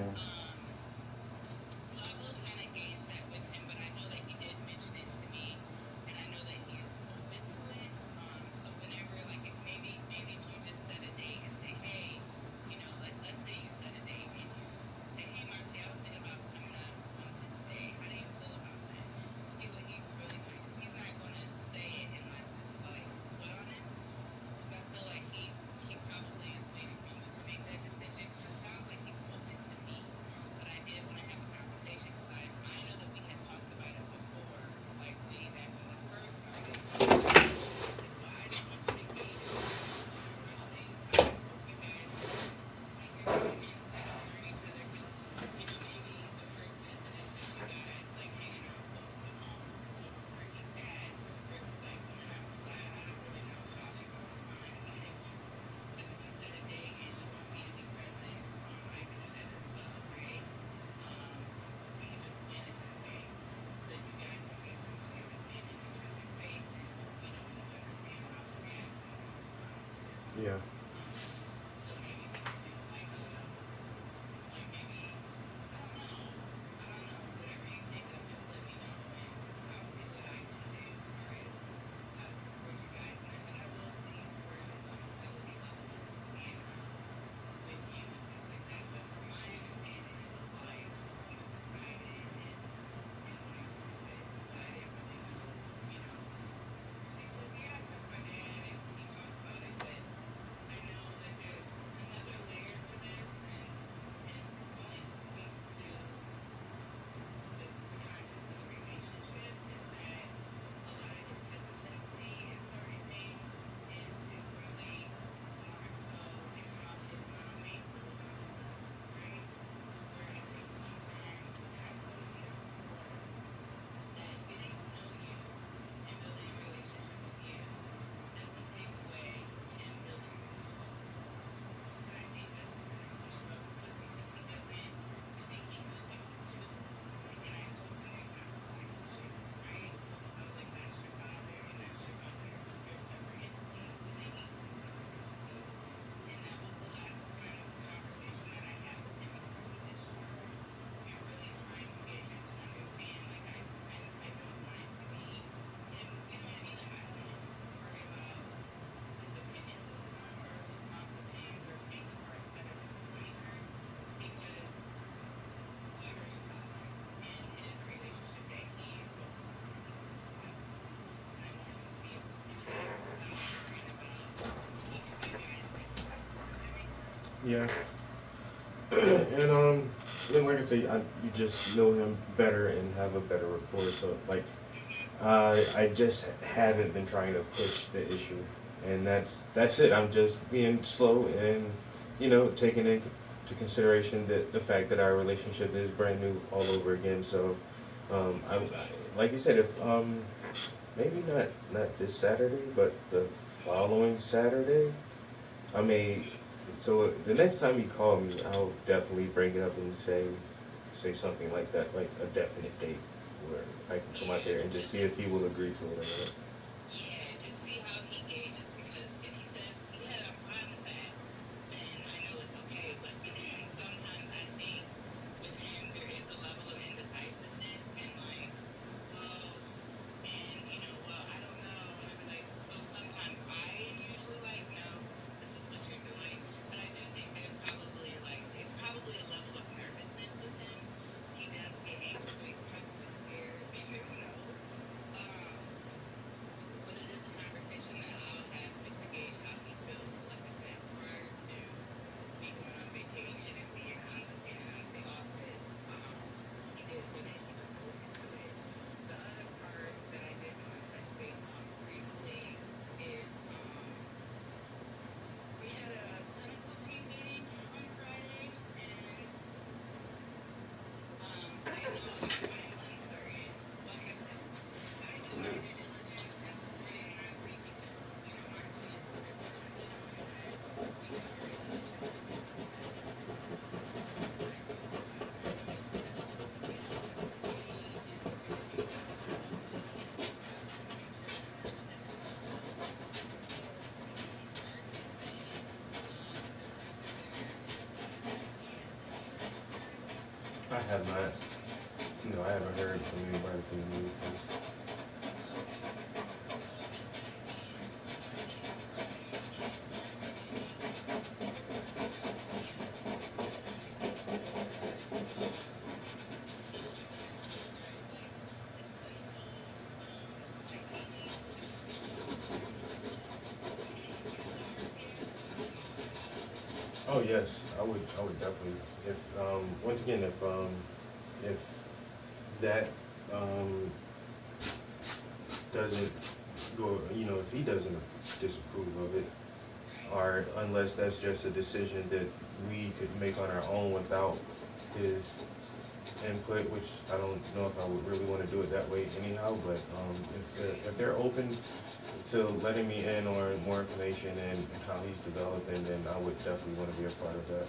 Yeah. Yeah. and like I say, you just know him better and have a better rapport. So like, I just haven't been trying to push the issue, and that's it. I'm just being slow and taking into consideration the fact that our relationship is brand new all over again. So, like you said, if maybe not this Saturday, but the following Saturday, I may. So the next time you call me, I'll definitely bring it up and say something like that, like a definite date where I can come out there and just see if he will agree to it or not. I have not. I haven't heard from anybody from the news. Oh yes, I would. I would definitely. If once again, if that um, doesn't go, if he doesn't disapprove of it, or unless that's just a decision that we could make on our own without his input, which I don't know if I would really want to do it that way anyhow. But if they're open to letting me in on more information and how he's developing, then I would definitely want to be a part of that.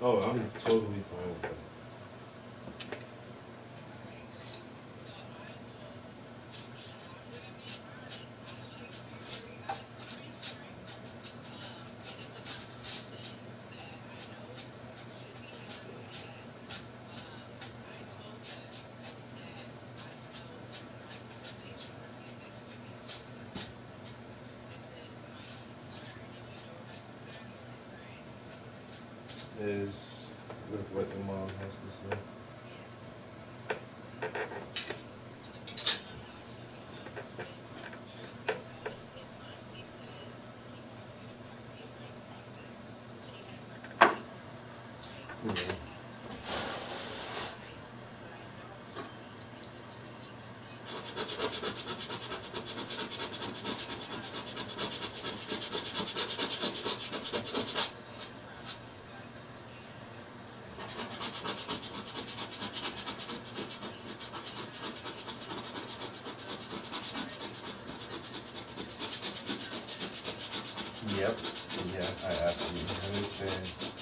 Oh, I'm totally fine with that. Is with what the mom has to say. Yeah. Yep. Yeah, I absolutely understand.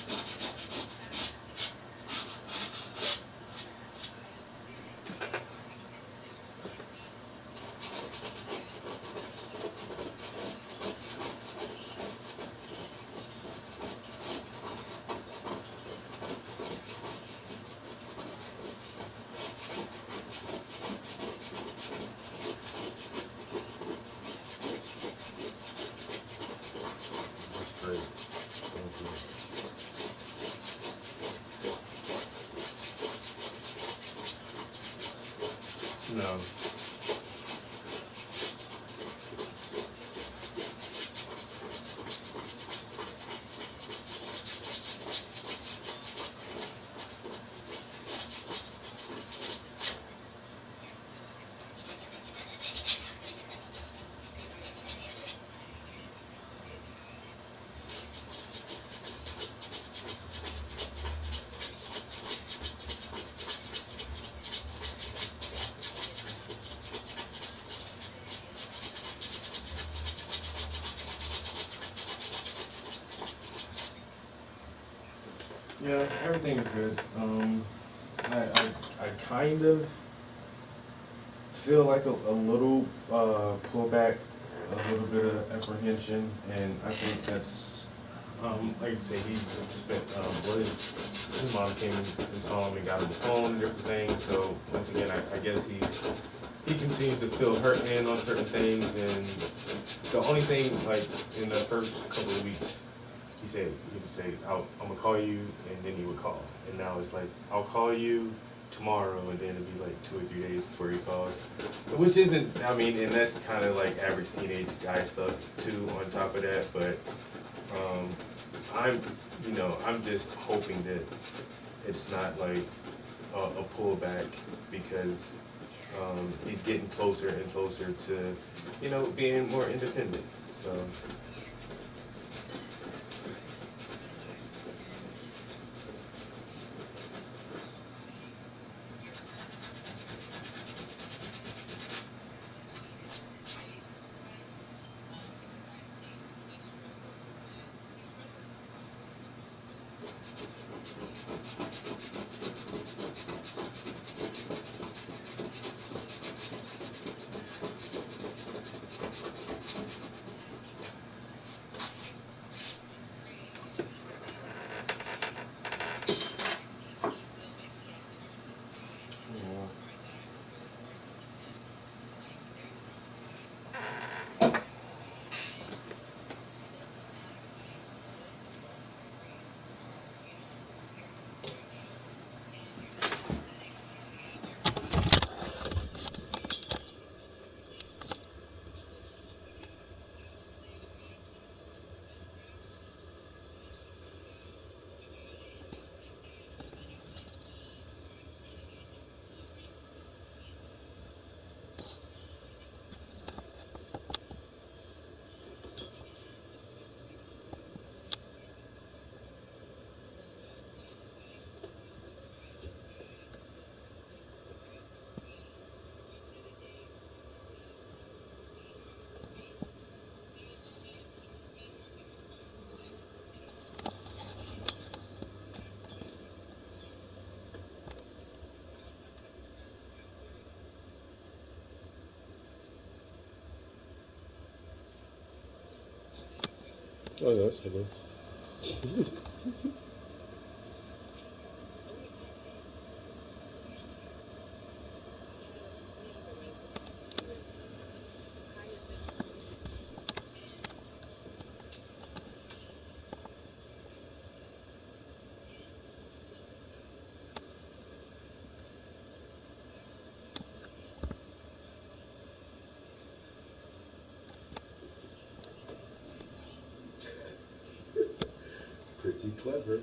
No. Yeah, everything is good. I kind of feel like a little pullback, a little bit of apprehension, and I think that's like I say, he spent well, his mom came and saw him and got him a phone and different things. So once again, I guess he continues to fill her in on certain things, and the only thing like in the first couple of weeks. He would say, I'm gonna call you, and then he would call. And now it's like, I'll call you tomorrow, and then it'll be like 2 or 3 days before he calls. Which isn't, I mean, and that's kind of like average teenage guy stuff too on top of that. But I'm just hoping that it's not like a pullback because he's getting closer and closer to, being more independent. So. Oh, that's good. Pretty clever.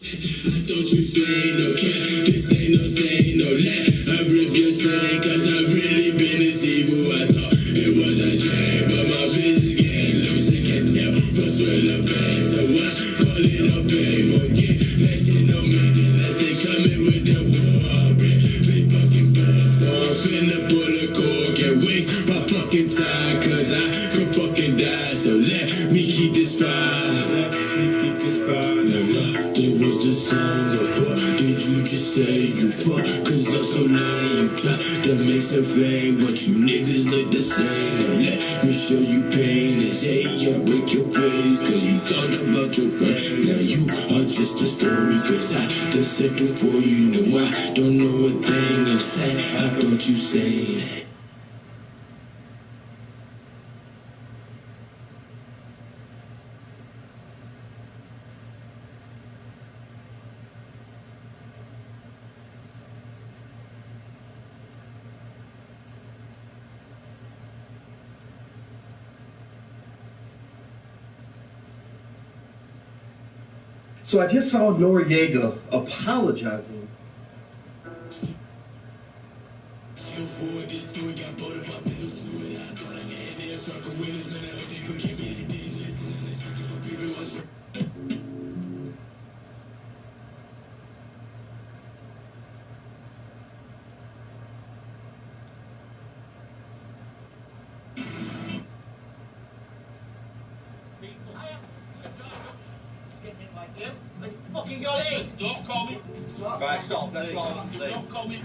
Don't you say no cat, this ain't no thing, no let. I rip your slang, cause I really been this evil. I thought it was a dream, but my vision's getting loose. I can tell what's real the pain, so I call it a pain. Okay, that shit no meaning unless they coming with the war. Big fucking buzz, so I'm finna pull a cord. Can't waste my fucking time, cause I could fucking die. So let me keep this fire. Let me keep this fire. Nothing was the same, no fuck. Did you just say you fuck? Cause I'm so lame. You try to make some fame, but you niggas look the same. Now let me show you pain and say you break your face. Cause you talked about your friend. Now you are just a story. Cause I just said before you know I don't know a thing I'm saying. I thought you saying. So I just saw Noriega apologizing. Fucking got it! Don't call me. Right, stop. That's not. Don't call me.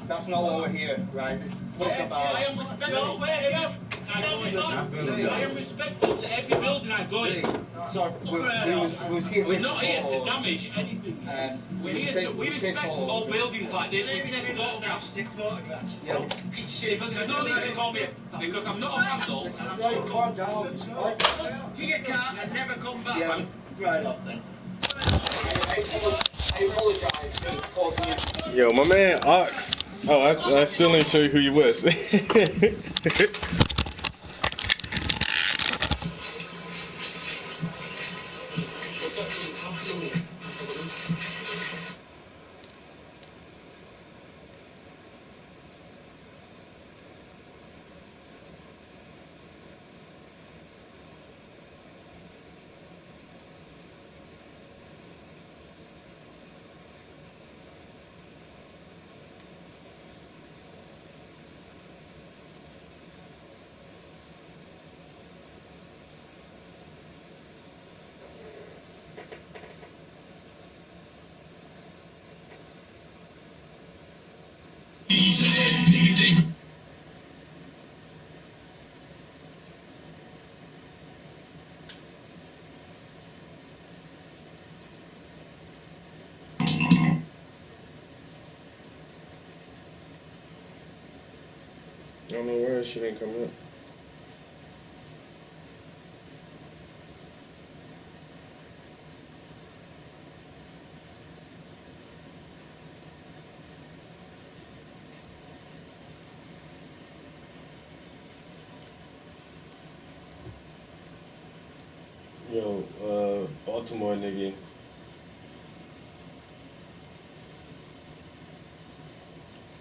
That's not what we're here, right? What's about? I am respectful. I am respectful to every building I go in. Sorry, we was here to. We're not here to damage anything. We respect all buildings like this. We take photographs. Yeah. There's no need to call me because I'm not a vandal. Right, calm down. To your car and never come back. Yeah, right off then. I apologize for causing you. Yo, my man Ox. Oh, I still ain't show you who you was. I don't know where she didn't come up. Yo, Baltimore nigga.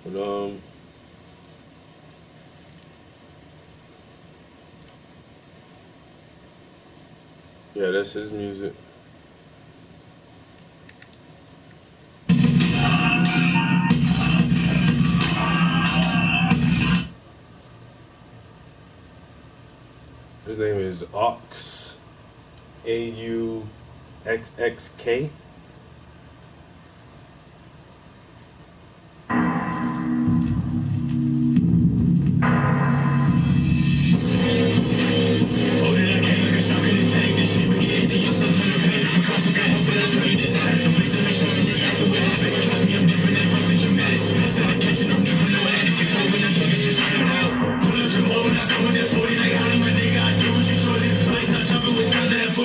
But yeah, that's his music. His name is Auxxk. AUXXK.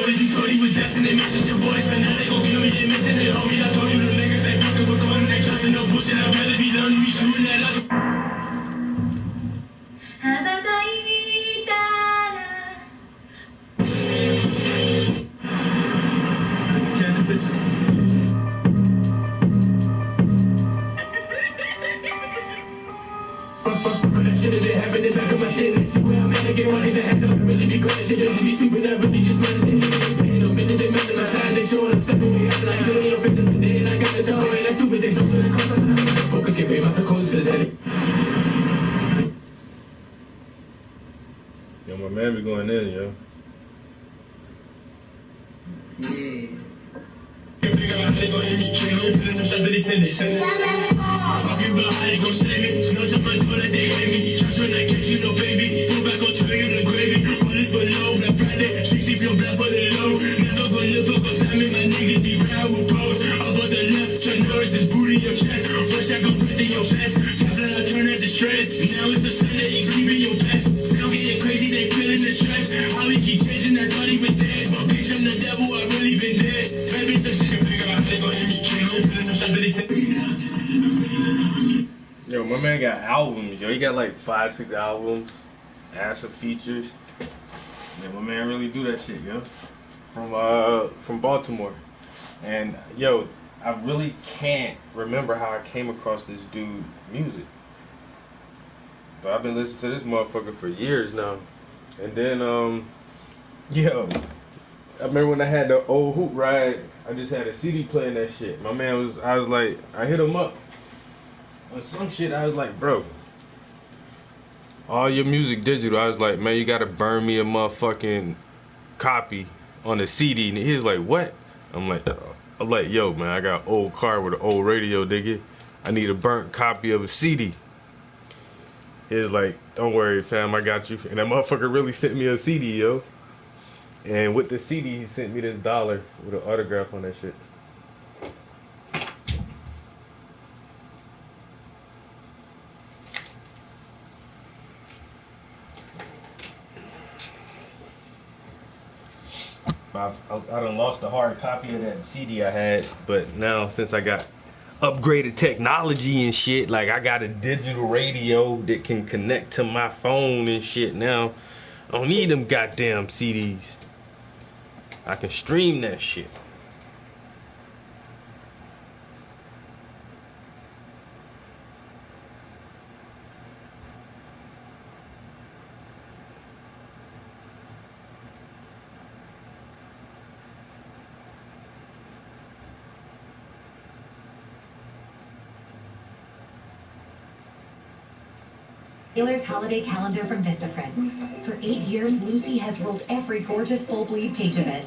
You thought he was destined, matches your voice, and now they gon' kill me. Should have been having the back of my shit. See where I'm at, I get money to handle. Really be glad shit. To be stupid, I really just minus it. Ain't no minute, they messing my time. They showing up, stepping me out like really up in the day. And I got the time, and I'm stupid, they so good. Focus, get paid my circles, cause that. Yo, my man be going in, yo. Talking about how they gon' save me. Know someone know that they hate me. Trust when I catch you, no baby. Go back on to you, the gravy. All this for low, black private. 60 pure black for the low. Never gonna live up on time in my niggas be round with pros. Up on the left, try nourish this booty in your chest. First I go breathe in your chest. After I turn at the stress. Now it's the Sunday, you keeping your best. Sound getting crazy, they feeling the stress. How we keep changing, I thought he was dead. But bitch, I'm the devil, I really been dead. Baby, some shit. Yo, my man got albums, yo. He got like 5-6 albums, add some features. Yeah, my man really do that shit, yo. From Baltimore. And yo, I really can't remember how I came across this dude music. But I've been listening to this motherfucker for years now. And then yo, I remember when I had the old Hoop Ride, I just had a CD playing that shit. My man was, I was like, I hit him up on some shit. I was like, bro, all your music digital. I was like, man, you gotta burn me a motherfucking copy on the CD. And he was like, what? I'm like, yo, man, I got an old car with an old radio, digga. I need a burnt copy of a CD. He was like, don't worry, fam, I got you. And that motherfucker really sent me a CD, yo. And with the CD, he sent me this $1 with an autograph on that shit. I done lost the hard copy of that CD I had, but now since I got upgraded technology and shit, like I got a digital radio that can connect to my phone and shit now, I don't need them goddamn CDs. I can stream that shit. Taylor's holiday calendar from Vistaprint. For 8 years, Lucy has ruled every gorgeous full bleed page of it,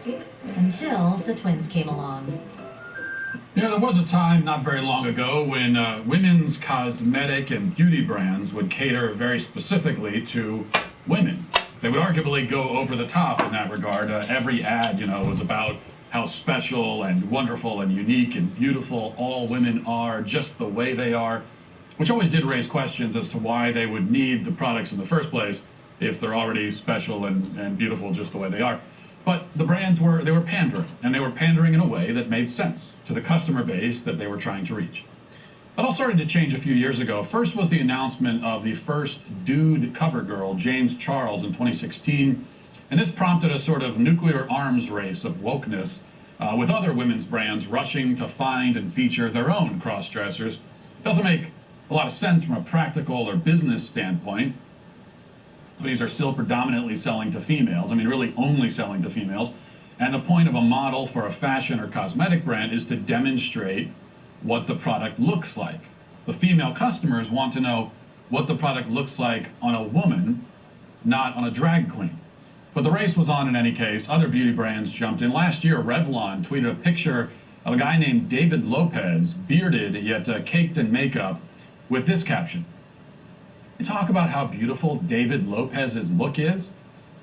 until the twins came along. You know, there was a time not very long ago when women's cosmetic and beauty brands would cater very specifically to women. They would arguably go over the top in that regard. Every ad, you know, was about how special and wonderful and unique and beautiful all women are, just the way they are, which always did raise questions as to why they would need the products in the first place if they're already special and beautiful just the way they are. But the brands were pandering, and they were pandering in a way that made sense to the customer base that they were trying to reach. That all started to change a few years ago. First was the announcement of the first dude cover girl, James Charles, in 2016. And this prompted a sort of nuclear arms race of wokeness, with other women's brands rushing to find and feature their own cross-dressers. It doesn't make a lot of sense from a practical or business standpoint. Companies are still predominantly selling to females. I mean, really only selling to females. And the point of a model for a fashion or cosmetic brand is to demonstrate what the product looks like. The female customers want to know what the product looks like on a woman, not on a drag queen. But the race was on in any case. Other beauty brands jumped in. Last year, Revlon tweeted a picture of a guy named David Lopez, bearded yet caked in makeup, with this caption. Talk about how beautiful David Lopez's look is.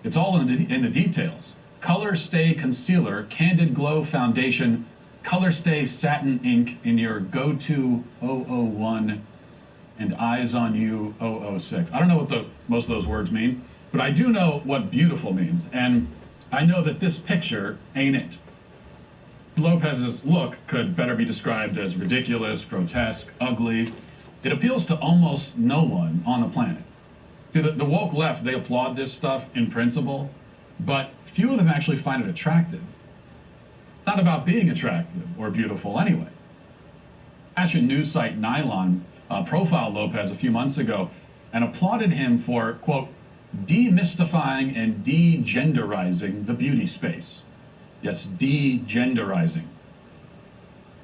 It's all in the details. Color Stay Concealer, Candid Glow Foundation, Color Stay Satin Ink in your go-to 001 and Eyes on You 006. I don't know what most of those words mean, but I do know what beautiful means, and I know that this picture ain't it. Lopez's look could better be described as ridiculous, grotesque, ugly. It appeals to almost no one on the planet. See, the woke left, they applaud this stuff in principle, but few of them actually find it attractive. Not about being attractive or beautiful anyway. Fashion news site Nylon profiled Lopez a few months ago, and applauded him for, quote, demystifying and de-genderizing the beauty space. Yes, de-genderizing.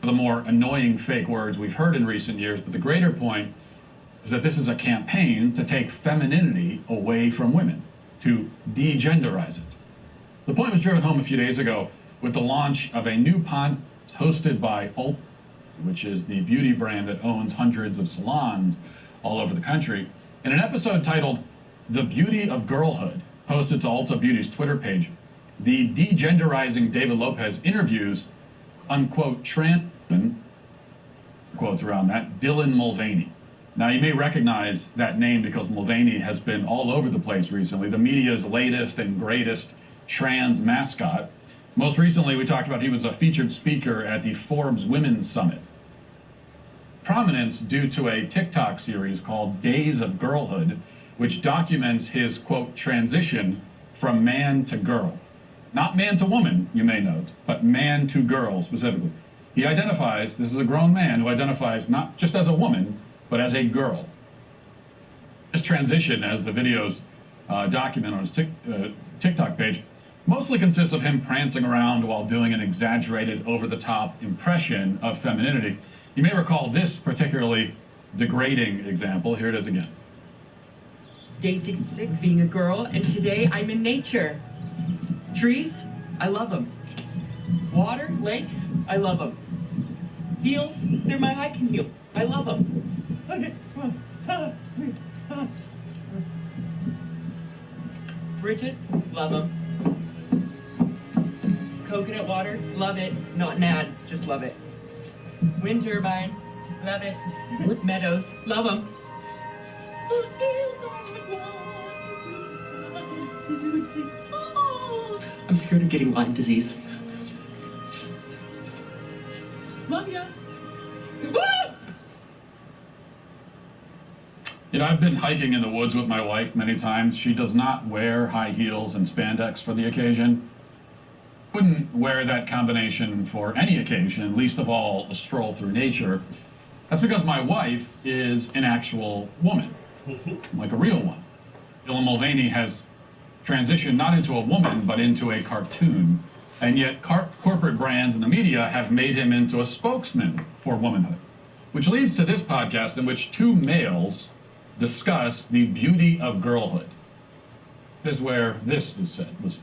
The more annoying fake words we've heard in recent years, but the greater point is that this is a campaign to take femininity away from women, to de-genderize it. The point was driven home a few days ago with the launch of a new podcast hosted by Ulta, which is the beauty brand that owns hundreds of salons all over the country. In an episode titled The Beauty of Girlhood, posted to Ulta Beauty's Twitter page, the de-genderizing David Lopez interviews, unquote, trans, quotes around that, Dylan Mulvaney. Now, you may recognize that name because Mulvaney has been all over the place recently, the media's latest and greatest trans mascot. Most recently, we talked about he was a featured speaker at the Forbes Women's Summit. Prominence due to a TikTok series called Days of Girlhood, which documents his, quote, transition from man to girl. Not man to woman, you may note, but man to girl specifically. He identifies, this is a grown man who identifies not just as a woman, but as a girl. This transition, as the videos document on his TikTok page, mostly consists of him prancing around while doing an exaggerated, over-the-top impression of femininity. You may recall this particularly degrading example. Here it is again. Day 66, being a girl, and today I'm in nature. Trees, I love them. Water, lakes, I love them. Heels, they're my hiking heels. I love them. Bridges, love them. Coconut water, love it. Not mad, just love it. Wind turbine, love it. Meadows, love them. I'm scared of getting Lyme disease. Love ya. You know, I've been hiking in the woods with my wife many times. She does not wear high heels and spandex for the occasion. Wouldn't wear that combination for any occasion, least of all a stroll through nature. That's because my wife is an actual woman, like a real one. Dylan Mulvaney has transitioned not into a woman, but into a cartoon. And yet corporate brands and the media have made him into a spokesman for womanhood. Which leads to this podcast in which two males discuss the beauty of girlhood. This is where this is said. Listen.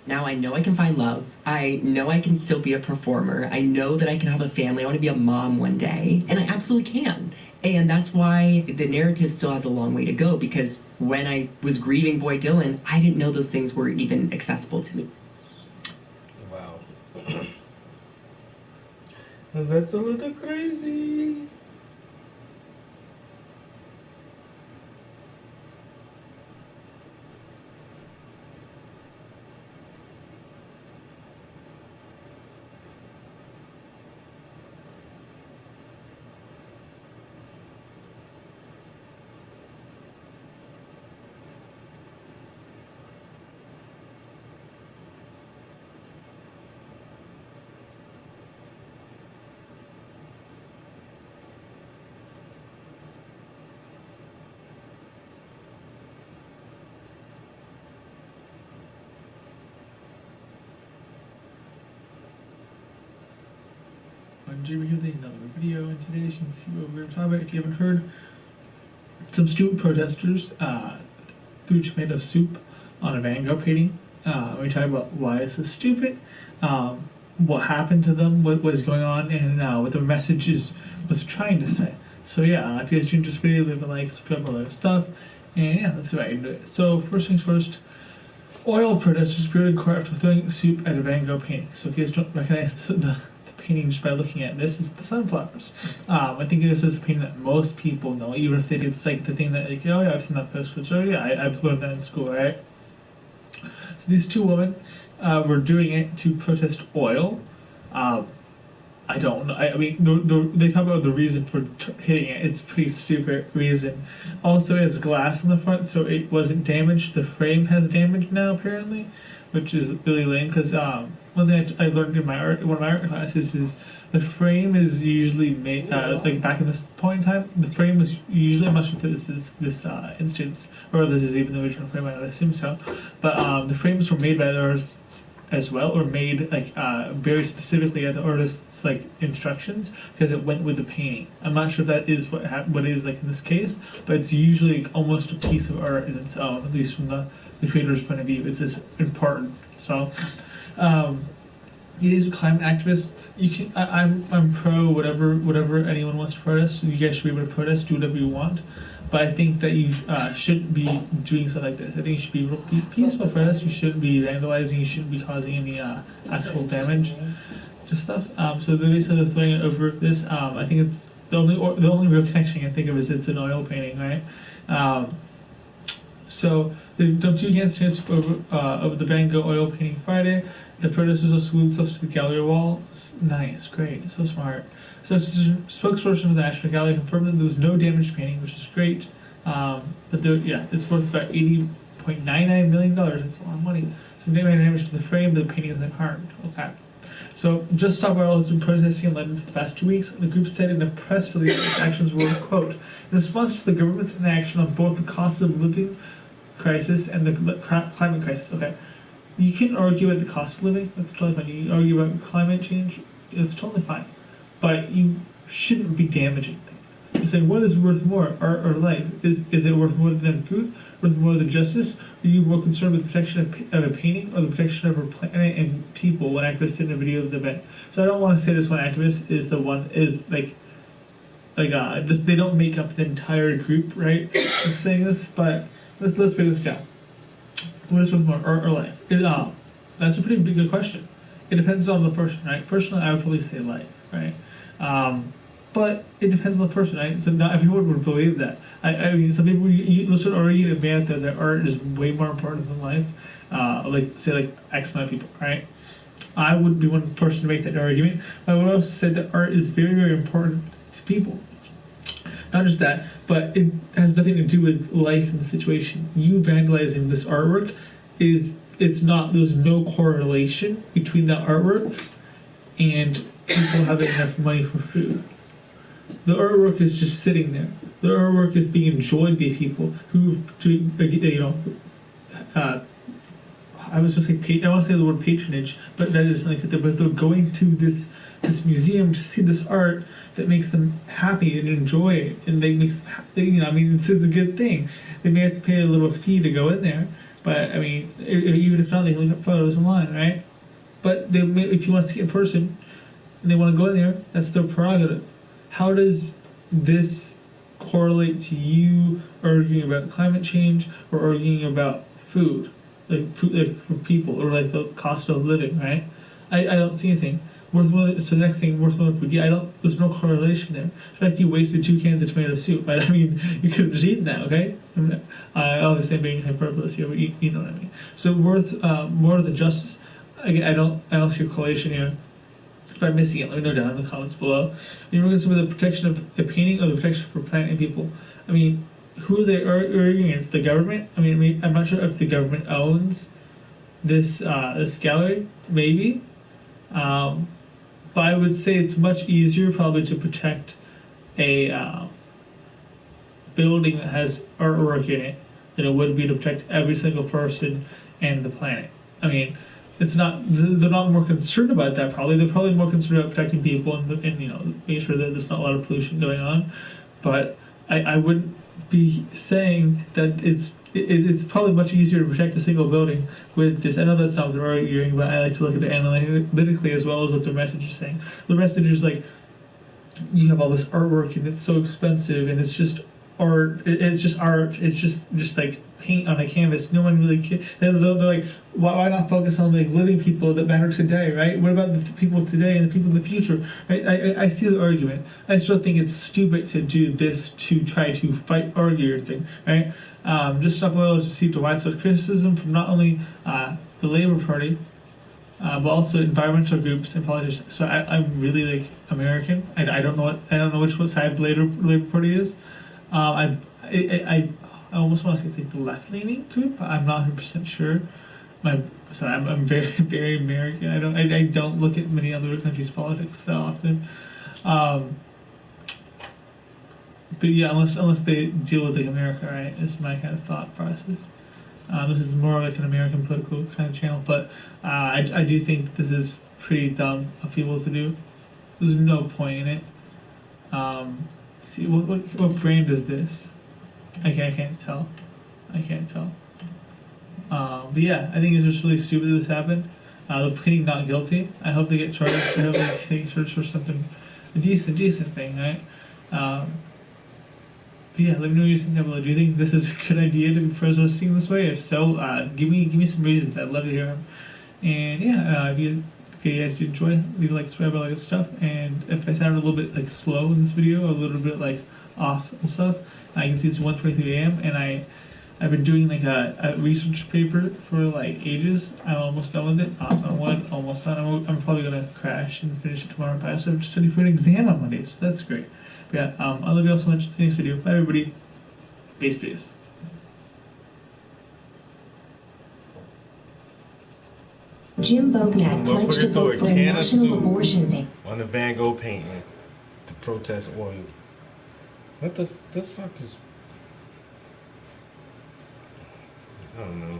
Now I know I can find love. I know I can still be a performer. I know that I can have a family. I want to be a mom one day. And I absolutely can. And that's why the narrative still has a long way to go, because when I was grieving Boy Dylan, I didn't know those things were even accessible to me. Wow. That's a little crazy. Jimmy here with another video, and today you can see what we're going to talk about. If you haven't heard, some student protesters threw tomato soup on a Van Gogh painting. We talk about why this is stupid, what happened to them, what is going on, and what the message was trying to say. So yeah, if you guys enjoyed this video, leave a like, subscribe, all that stuff, and yeah, that's what I can do it. So first things first, oil protesters appeared in court after throwing soup at a Van Gogh painting. So if you guys don't recognize the painting just by looking at this, is the sunflowers. I think this is a painting that most people know, even if it's like the thing that, like, oh yeah, I've seen that post, so yeah, I've learned that in school, right? So these two women were doing it to protest oil. I don't know. I mean, they talk about the reason for hitting it. It's a pretty stupid reason. Also, it's glass in the front, so it wasn't damaged. The frame has damage now, apparently, which is really lame. Because one thing I learned in one of my art classes is the frame is usually made like back in this point in time. The frame was usually, I'm not sure if this instance or this is even the original frame. I would assume so, but the frames were made by the artists as well, or made like very specifically at the artist's like instructions, because it went with the painting. I'm not sure if that is what it is like in this case, but it's usually almost a piece of art in its own, at least from the creator's point of view. It's just important. So these climate activists, you can. I'm pro whatever anyone wants to protest. You guys should be able to protest, do whatever you want. But I think that you shouldn't be doing stuff like this. I think you should be peaceful protest. You shouldn't be vandalizing. You shouldn't be causing any actual damage to stuff. So they're basically throwing it over this. I think it's the only real connection I can think of is it's an oil painting, right? So they dumped 2 cans of the Van Gogh oil painting Friday. The protesters also glued stuff to the gallery wall. Nice, great, so smart. So, spokesperson of the National Gallery confirmed that there was no damage to painting, which is great. But it's worth about $80.99 million. That's a lot of money. So no damage to the frame, but the painting isn't harmed. Okay. So Just Stop Oil has been protesting in London for the past 2 weeks. The group said in a press release that its actions were, quote, in response to the government's inaction on both the cost of living crisis and the climate crisis. Okay. You can argue about the cost of living. That's totally fine. You can argue about climate change. It's totally fine. But you shouldn't be damaging things. You're saying, what is worth more, art or life? Is it worth more than food? Worth more than justice? Are you more concerned with the protection of a painting or the protection of our planet and people? When activists did a video of the event. So I don't want to say this one activist is the one is just they don't make up the entire group, right? Just saying this, but let's break this down. What is worth more, art or life? That's a pretty big question. It depends on the person, right? Personally, I would probably say life, right? But it depends on the person, right? So not everyone would believe that. I mean, some people should already admit that art is way more important than life. Like X amount of people, right? I would be one person to make that argument. I would also say that art is very, very important to people. Not just that, but it has nothing to do with life and the situation. You vandalizing this artwork there's no correlation between that artwork and people having enough money for food. The artwork is just sitting there. The artwork is being enjoyed by people who, I was just like, I want to say the word patronage, but that is like, but they're going to this museum to see this art that makes them happy and enjoy it, and it's a good thing. They may have to pay a little fee to go in there, but I mean, even if not, they can look up photos online, right? But if you want to see a person and they want to go in there, that's their prerogative. How does this correlate to you arguing about climate change or arguing about food, like for people, or like the cost of living, right? I don't see anything. So next thing, worth more food. There's no correlation there. In fact, you wasted 2 cans of tomato soup. I mean, you could have just eaten that, okay? Obviously I'm being hyperbole here, but you know what I mean. So worth more than justice. Again, I don't see a correlation here. If I'm missing it, let me know down in the comments below. You're looking for the protection of a painting or the protection for planet and people. I mean, who are they arguing against? The government? I mean, I'm not sure if the government owns this gallery. Maybe. But I would say it's much easier probably to protect a building that has artwork in it than it would be to protect every single person and the planet. I mean, they're not more concerned about that probably. They're probably more concerned about protecting people and making sure that there's not a lot of pollution going on. But I wouldn't be saying that it's probably much easier to protect a single building with this. I know that's not what they're arguing, but I like to look at it analytically as well as what their message is saying. The message is like, you have all this artwork and it's so expensive and it's just art. It's just art. It's just like paint on a canvas. No one really cares. They're like, why not focus on like living people that matter today, right? What about the people today and the people in the future? Right? I see the argument. I still think it's stupid to do this to try to argue your thing, right? Just Stop Oil has received a widespread criticism from not only the Labour Party, but also environmental groups and politicians. So I'm really like American. I don't know what side of the Labor Party is. I almost want to say it's like the left-leaning group. I'm not 100% sure. I'm very very American. I don't look at many other countries' politics that often. But yeah, unless they deal with like America, right? Is my kind of thought process. This is more like an American political kind of channel, but I do think this is pretty dumb of people to do. There's no point in it. See, what brand is this? I can't tell. But yeah, I think it's just really stupid that this happened. They're pleading not guilty. I hope they get charged. I hope they get charged for something, a decent thing, right? But yeah, let me know what you think down below. Do you think this is a good idea to be protesting this way? If so, give me some reasons. I'd love to hear them. And yeah, if you guys do enjoy, leave a like, subscribe, all that good stuff. And if I sound a little bit like slow in this video, a little bit like off and stuff, I can see it's 1:23 a.m. and I've been doing like a research paper for like ages. I'm almost done with it. Almost done. I'm probably gonna crash and finish it tomorrow. But I also have to study for an exam on Monday, so that's great. But yeah, I love you all so much. See you next video. Bye everybody. Peace. Jim Bognat pledged to vote for a national abortion ban on the Van Gogh painting to protest oil. What the fuck is? I don't know.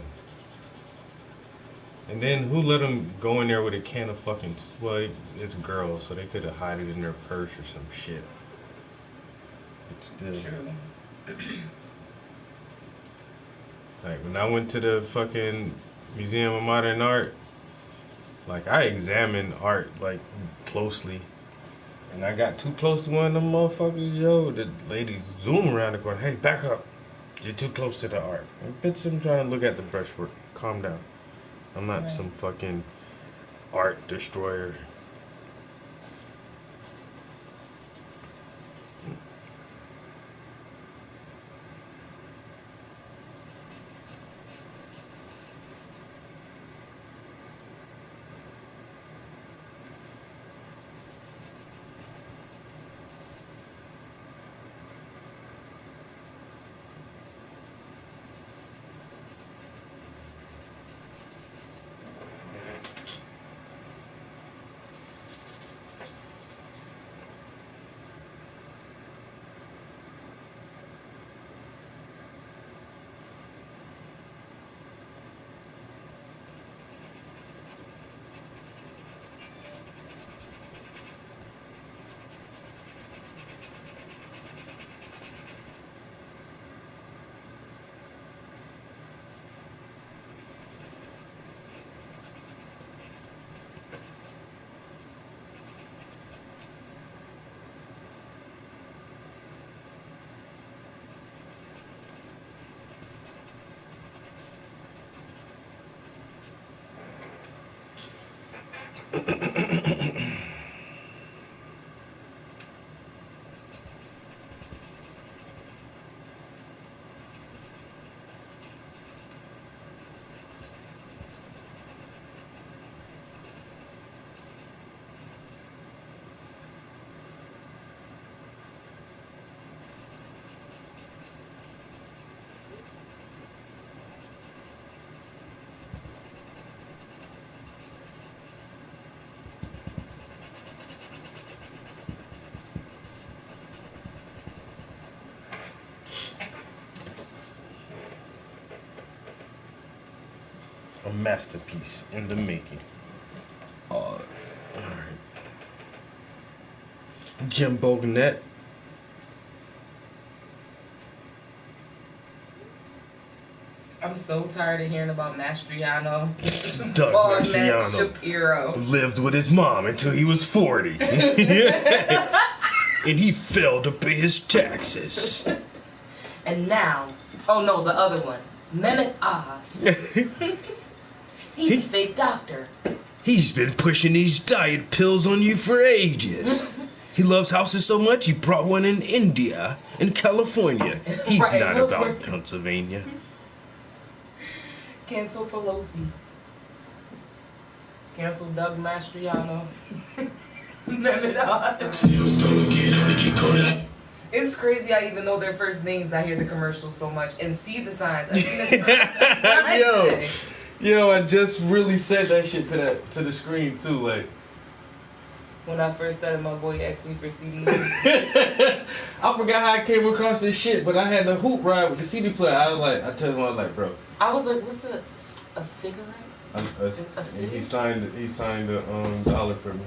And then who let them go in there with a can of fucking? Well, it's girls, so they could have hid it in their purse or some shit. But still. Like when I went to the fucking Museum of Modern Art, like I examined art like closely, and I got too close to one of them motherfuckers. Yo, the lady zoomed around the corner. Hey, back up! You're too close to the art. And bitch, I'm trying to look at the brushwork. Calm down. I'm not some fucking art destroyer. A masterpiece in the making. Alright. Jim Bognat. I'm so tired of hearing about Mastriano. Doug Mastriano Shapiro lived with his mom until he was 40. And he failed to pay his taxes. And now, oh no, the other one, Mehmet Oz. He's a fake doctor. He's been pushing these diet pills on you for ages. He loves houses so much he brought one in India and California. He's Right, not about Pennsylvania. Cancel Pelosi. Cancel Doug Mastriano. Mehmet Oz. It's crazy how even though their first names, I hear the commercials so much and see the signs. I've seen the signs today. Yo, I just really said that shit to the screen too, like. When I first started, my boy asked me for CDs. I forgot how I came across this shit, but I had the hoop ride with the CD player. I told him, I was like, bro. I was like, what's a cigarette? A CD? He signed a dollar for me.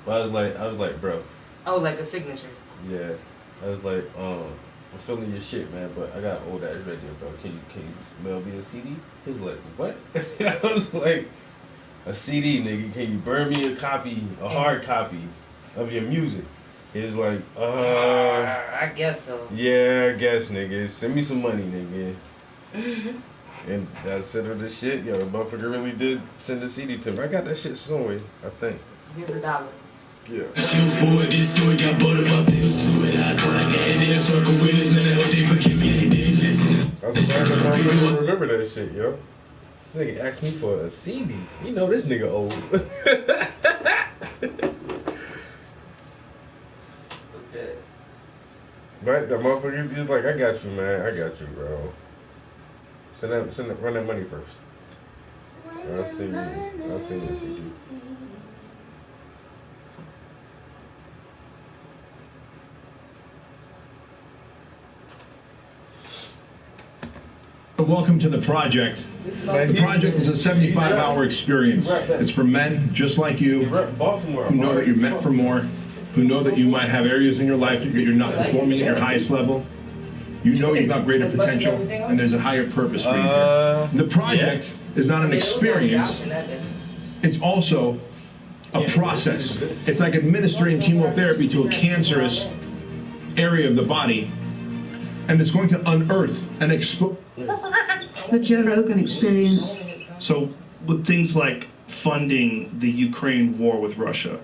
But I was like, bro. Oh, like a signature. Yeah. I was like, I'm feeling your shit, man, but I got old ass radio, bro. Can you mail me a CD? He was like, what? I was like, a CD, nigga. Can you burn me a hard copy of your music? He was like, I guess so. Yeah, I guess, nigga. Send me some money, nigga. And I said her this shit. Yo, the motherfucker really did send a CD to me. I got that shit somewhere, I think. Here's $1. Yeah. For this story got bought up bills to it. I thought I could end it. Fuck with this man. I hope they forgive me. They didn't listen. I was surprised I don't remember that shit, yo. This nigga asked me for a CD. You know this nigga old. Okay. Right? The motherfucker just like, I got you, man. I got you, bro. Run that money first. I'll see you, CD. Welcome to the project. The project is a 75-hour experience. It's for men just like you who know that you're meant for more, who know that you might have areas in your life that you're not performing at your highest level. You know you've got greater potential, and there's a higher purpose for you here. The project is not an experience. It's also a process. It's like administering chemotherapy to a cancerous area of the body, and it's going to unearth and expose. The Joe Rogan Experience. So, with things like funding the Ukraine war with Russia,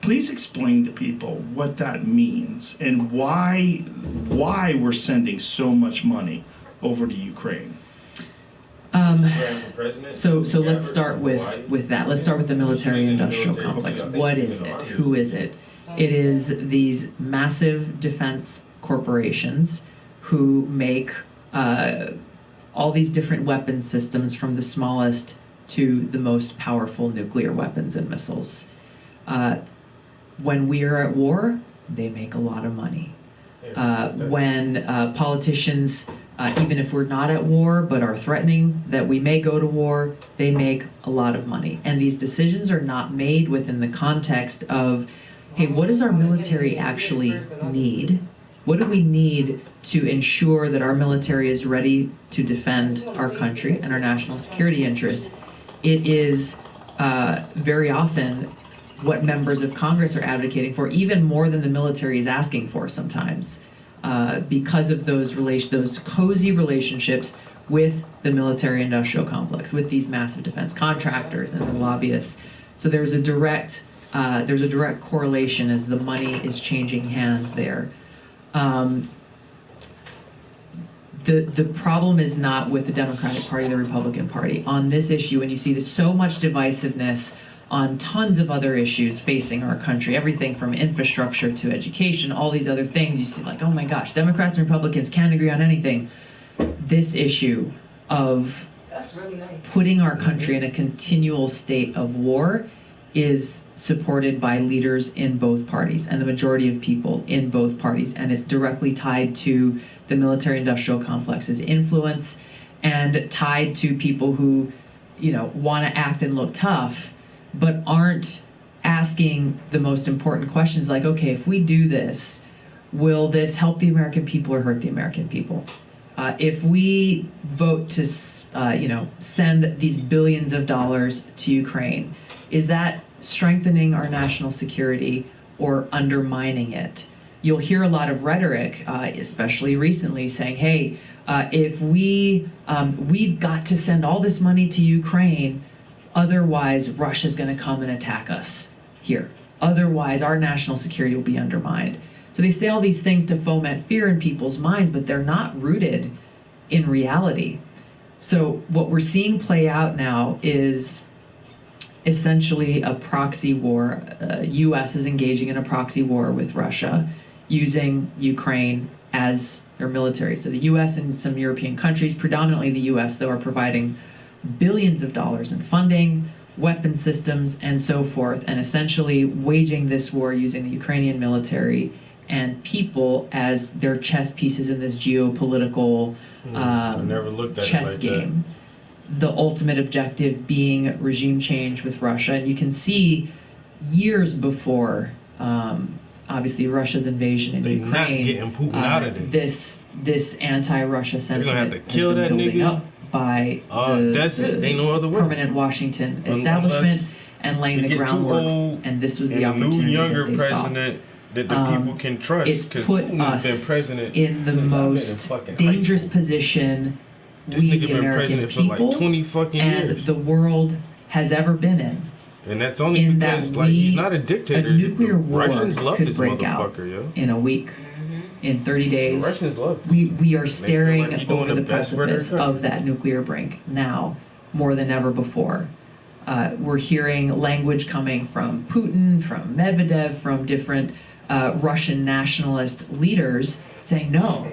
please explain to people what that means and why we're sending so much money over to Ukraine. So let's start with that. Let's start with the military-industrial complex. What is it? Who is it? It is these massive defense corporations who make all these different weapon systems, from the smallest to the most powerful nuclear weapons and missiles. When we are at war, they make a lot of money. When politicians, even if we're not at war but are threatening that we may go to war, they make a lot of money. And these decisions are not made within the context of, hey, what does our military actually need? What do we need to ensure that our military is ready to defend our country and our national security interests? It is very often what members of Congress are advocating for, even more than the military is asking for sometimes, because of those cozy relationships with the military-industrial complex, with these massive defense contractors and the lobbyists. So there's a direct correlation as the money is changing hands there. The problem is not with the Democratic Party or the Republican Party. On this issue, and you see there's so much divisiveness on tons of other issues facing our country, everything from infrastructure to education, all these other things, you see like, oh my gosh, Democrats and Republicans can't agree on anything. This issue of That's really nice. Putting our country in a continual state of war is supported by leaders in both parties and the majority of people in both parties, and it's directly tied to the military-industrial complex's influence and tied to people who, want to act and look tough, but aren't asking the most important questions like, okay, if we do this, will this help the American people or hurt the American people? If we vote to, send these billions of dollars to Ukraine, is that strengthening our national security or undermining it? You'll hear a lot of rhetoric, especially recently, saying, hey, if we've got to send all this money to Ukraine, otherwise Russia's going to come and attack us here. Otherwise, our national security will be undermined. So they say all these things to foment fear in people's minds, but they're not rooted in reality. So what we're seeing play out now is essentially a proxy war. U.S. is engaging in a proxy war with Russia, using Ukraine as their military. So the U.S. and some European countries, predominantly the U.S., though, are providing billions of dollars in funding, weapon systems, and so forth, and essentially waging this war using the Ukrainian military and people as their chess pieces in this geopolitical I never looked at chess it like game. The ultimate objective being regime change with Russia. And you can see years before, obviously, Russia's invasion in Ukraine, not getting Putin out of there. This anti-Russia sentiment They're gonna have to kill has been that building nigga. up by That's it. Ain't no other way. permanent Washington establishment and laying the groundwork. And this was the and a opportunity new younger that they saw. president that the people can trust. It's Because put Putin has us been president in the since I've been in most fucking high dangerous school. position This we, nigga the been American president for people, like 20 fucking and years. the world has ever been in. And that's only in because that like he's we- not a dictator. A nuclear war Russians love could this break out motherfucker, yo. in a week, in 30 days. The Russians love We are staring like he doing over the the best for their precipice country. of that nuclear brink now, more than ever before. We're hearing language coming from Putin, from Medvedev, from different Russian nationalist leaders saying, no,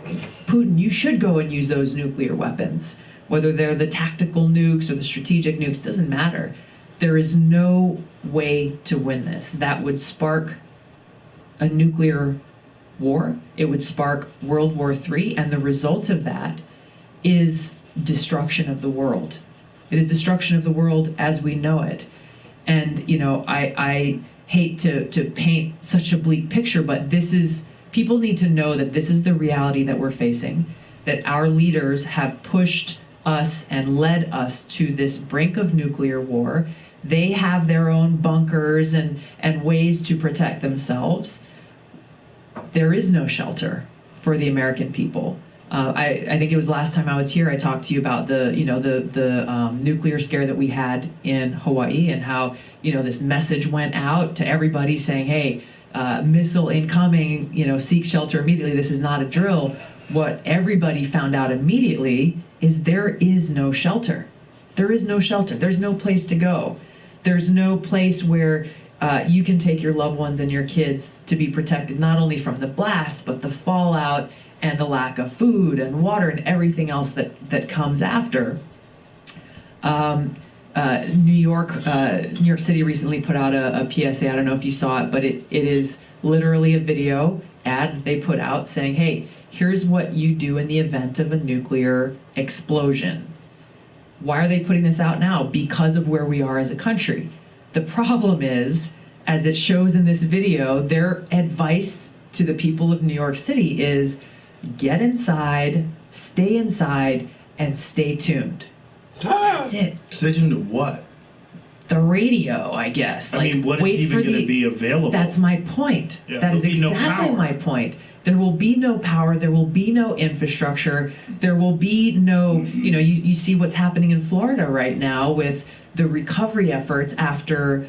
Putin, you should go and use those nuclear weapons. Whether they're the tactical nukes or the strategic nukes, doesn't matter. There is no way to win this. That would spark a nuclear war. It would spark World War III, and the result of that is destruction of the world. It is destruction of the world as we know it. And, you know, I hate to paint such a bleak picture, but people need to know that this is the reality that we're facing, that our leaders have pushed us and led us to this brink of nuclear war. They have their own bunkers and ways to protect themselves. There is no shelter for the American people. I think it was last time I was here, I talked to you about the nuclear scare that we had in Hawaii and how, you know, this message went out to everybody saying, hey, missile incoming, you know, seek shelter immediately. This is not a drill. What everybody found out immediately is there is no shelter. There is no shelter. There's no place to go. There's no place where you can take your loved ones and your kids to be protected, not only from the blast, but the fallout and the lack of food and water and everything else that comes after. New York City recently put out a PSA. I don't know if you saw it, but it is literally a video ad they put out saying, hey, here's what you do in the event of a nuclear explosion. Why are they putting this out now? Because of where we are as a country. The problem is, as it shows in this video, their advice to the people of New York City is get inside, and stay tuned. That's it. Stay tuned to what? The radio, I guess. I mean, what is even going to be available? That's my point. Yeah, that is there'll be no exactly power. my point. There will be no power. There will be no infrastructure. There will be no, you know, you see what's happening in Florida right now with the recovery efforts after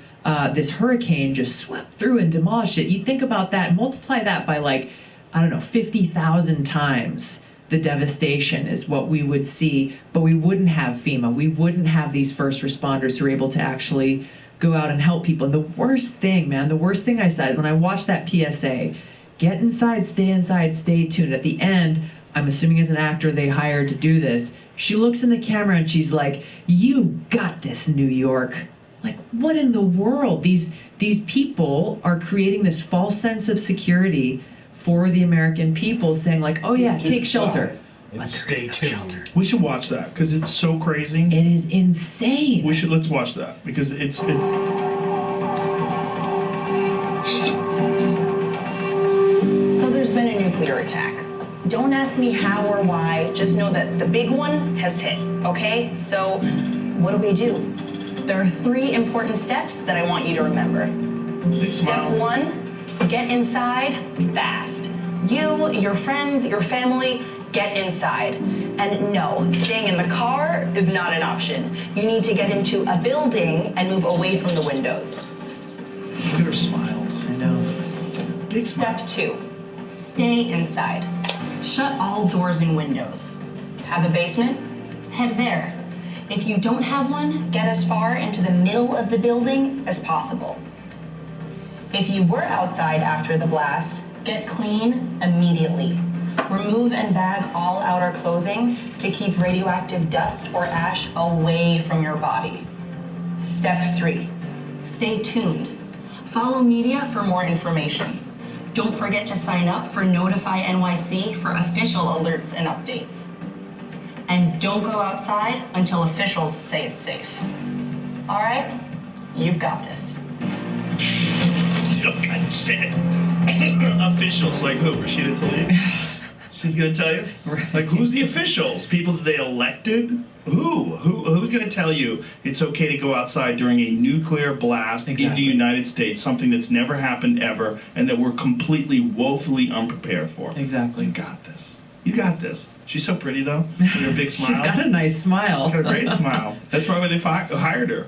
this hurricane just swept through and demolished it. You think about that, multiply that by like, I don't know, 50,000 times the devastation is what we would see, but we wouldn't have FEMA. We wouldn't have these first responders who are able to actually go out and help people. And the worst thing, man, the worst thing I said when I watched that PSA, get inside, stay tuned. At the end, I'm assuming as an actor they hired to do this, she looks in the camera and she's like, you got this, New York. Like, what in the world? These people are creating this false sense of security for the American people, saying like, oh yeah, take shelter. And stay tuned. We should watch that because it's so crazy. It is insane. Let's watch that because it's. So there's been a nuclear attack. Don't ask me how or why, just know that the big one has hit, okay? So what do we do? There are 3 important steps that I want you to remember. Step 1, get inside fast. You, your friends, your family, get inside. And no, staying in the car is not an option. You need to get into a building and move away from the windows. Look at her smiles. I know. Step 2, stay inside. Shut all doors and windows. Have a basement? Head there. If you don't have one, get as far into the middle of the building as possible. If you were outside after the blast, get clean immediately. Remove and bag all outer clothing to keep radioactive dust or ash away from your body. Step 3, stay tuned. Follow media for more information. Don't forget to sign up for Notify NYC for official alerts and updates. And don't go outside until officials say it's safe. All right? You've got this. What kind of shit? Officials, like who? Rashida Tlaib? She's gonna tell you? Like, who's the officials? People that they elected? Who's gonna tell you it's okay to go outside during a nuclear blast in the United States, something that's never happened ever, and that we're completely woefully unprepared for? Exactly. You got this. You got this. She's so pretty, though, with her big smile. She's got a nice smile. She's got a great smile. That's probably why they hired her.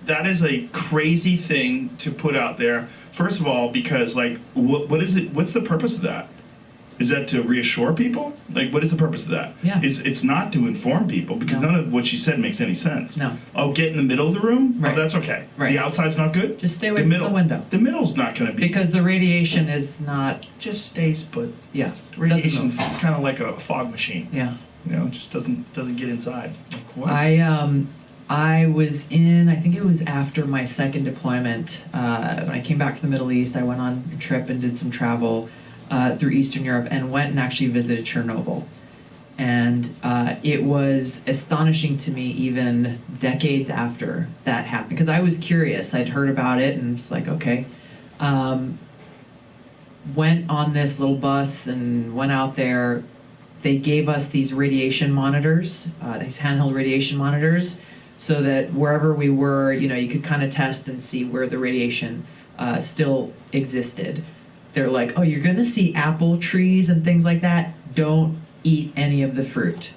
That is a crazy thing to put out there. First of all, because, like, what is it? What's the purpose of that? Is that to reassure people? Like, what is the purpose of that? Yeah. It's not to inform people, because none of what she said makes any sense. No. Oh, get in the middle of the room? Right. Oh, that's okay. Right. The outside's not good? Just stay away from the window. The middle's not going to be. Because the radiation is not... Just stays put. Yeah. Radiation's it's kind of like a fog machine. Yeah. You know, it just doesn't get inside. Like, what? I was in, I think it was after my second deployment, when I came back from the Middle East, I went on a trip and did some travel through Eastern Europe and went and actually visited Chernobyl. And it was astonishing to me even decades after that happened, because I was curious. I'd heard about it and it's like, okay. Went on this little bus and went out there. They gave us these radiation monitors, these handheld radiation monitors, so that wherever we were, you could kind of test and see where the radiation still existed. They're like, oh, you're going to see apple trees and things like that. Don't eat any of the fruit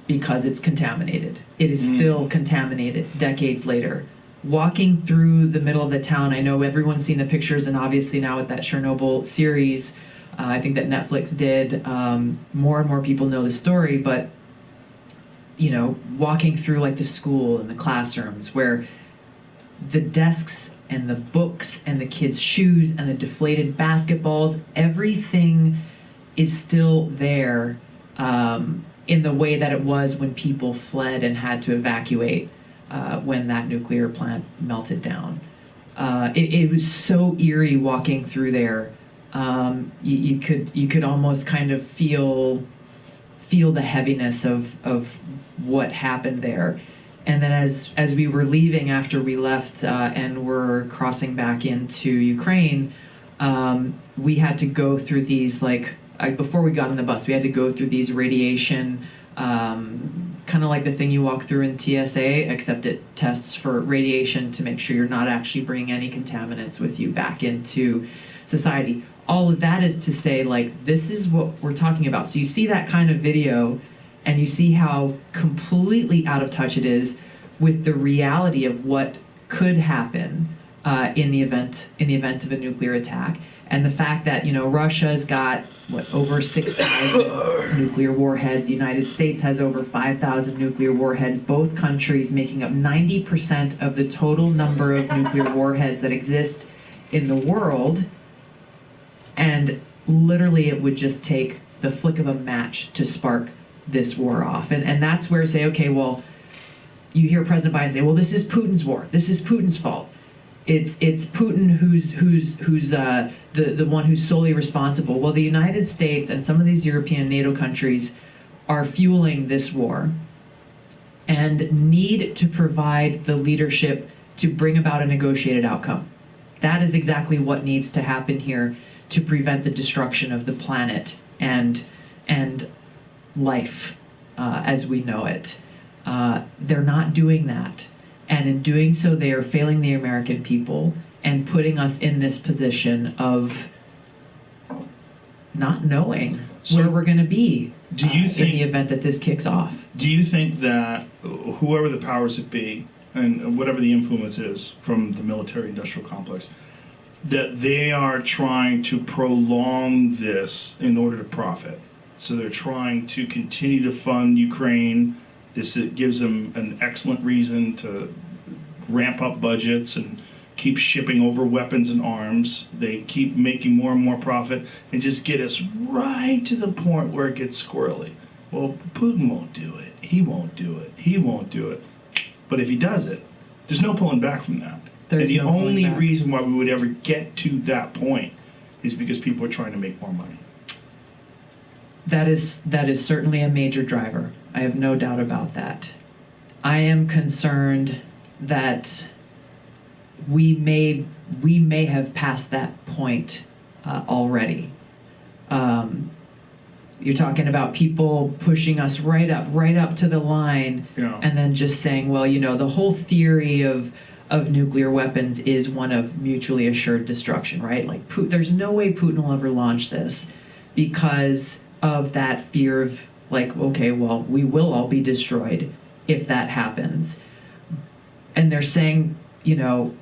because it's contaminated. It is still contaminated decades later. Walking through the middle of the town, I know everyone's seen the pictures, and obviously now with that Chernobyl series, I think that Netflix did, more and more people know the story, but walking through like the school and the classrooms where the desks and the books and the kids' shoes and the deflated basketballs, everything is still there in the way that it was when people fled and had to evacuate when that nuclear plant melted down. It was so eerie walking through there. You could almost kind of feel the heaviness of what happened there. And then as we were leaving after we left and were crossing back into Ukraine, we had to go through these, before we got on the bus, we had to go through these radiation, kind of like the thing you walk through in TSA, except it tests for radiation to make sure you're not actually bringing any contaminants with you back into society. All of that is to say, this is what we're talking about. So you see that kind of video, and you see how completely out of touch it is with the reality of what could happen in the event of a nuclear attack. And the fact that, Russia's got, over 6,000 nuclear warheads. The United States has over 5,000 nuclear warheads, both countries making up 90% of the total number of nuclear warheads that exist in the world. And literally it would just take the flick of a match to spark this war off. And that's where say, okay, well, you hear President Biden say, well, this is Putin's war. This is Putin's fault. It's Putin who's the one who's solely responsible. Well, the United States and some of these European NATO countries are fueling this war and need to provide the leadership to bring about a negotiated outcome. That is exactly what needs to happen here to prevent the destruction of the planet and life as we know it. They're not doing that. And in doing so, they are failing the American people and putting us in this position of not knowing where we're going to be in the event that this kicks off. Do you think that whoever the powers that be, and whatever the influence is from the military-industrial complex, that they are trying to prolong this in order to profit? So they're trying to continue to fund Ukraine This gives them an excellent reason to ramp up budgets and keep shipping over weapons and arms. They keep making more and more profit and just get us right to the point where it gets squirrely. Well, Putin won't do it. He won't do it. He won't do it. But if he does it, there's no pulling back from that. And the only reason why we would ever get to that point is because people are trying to make more money. That is certainly a major driver. I have no doubt about that. I am concerned that we may have passed that point already. You're talking about people pushing us right up to the line, and then just saying, well, you know, the whole theory of nuclear weapons is one of mutually assured destruction, right? Like, there's no way Putin will ever launch this because of that fear of, like, okay, well, we will all be destroyed if that happens. And they're saying, you know,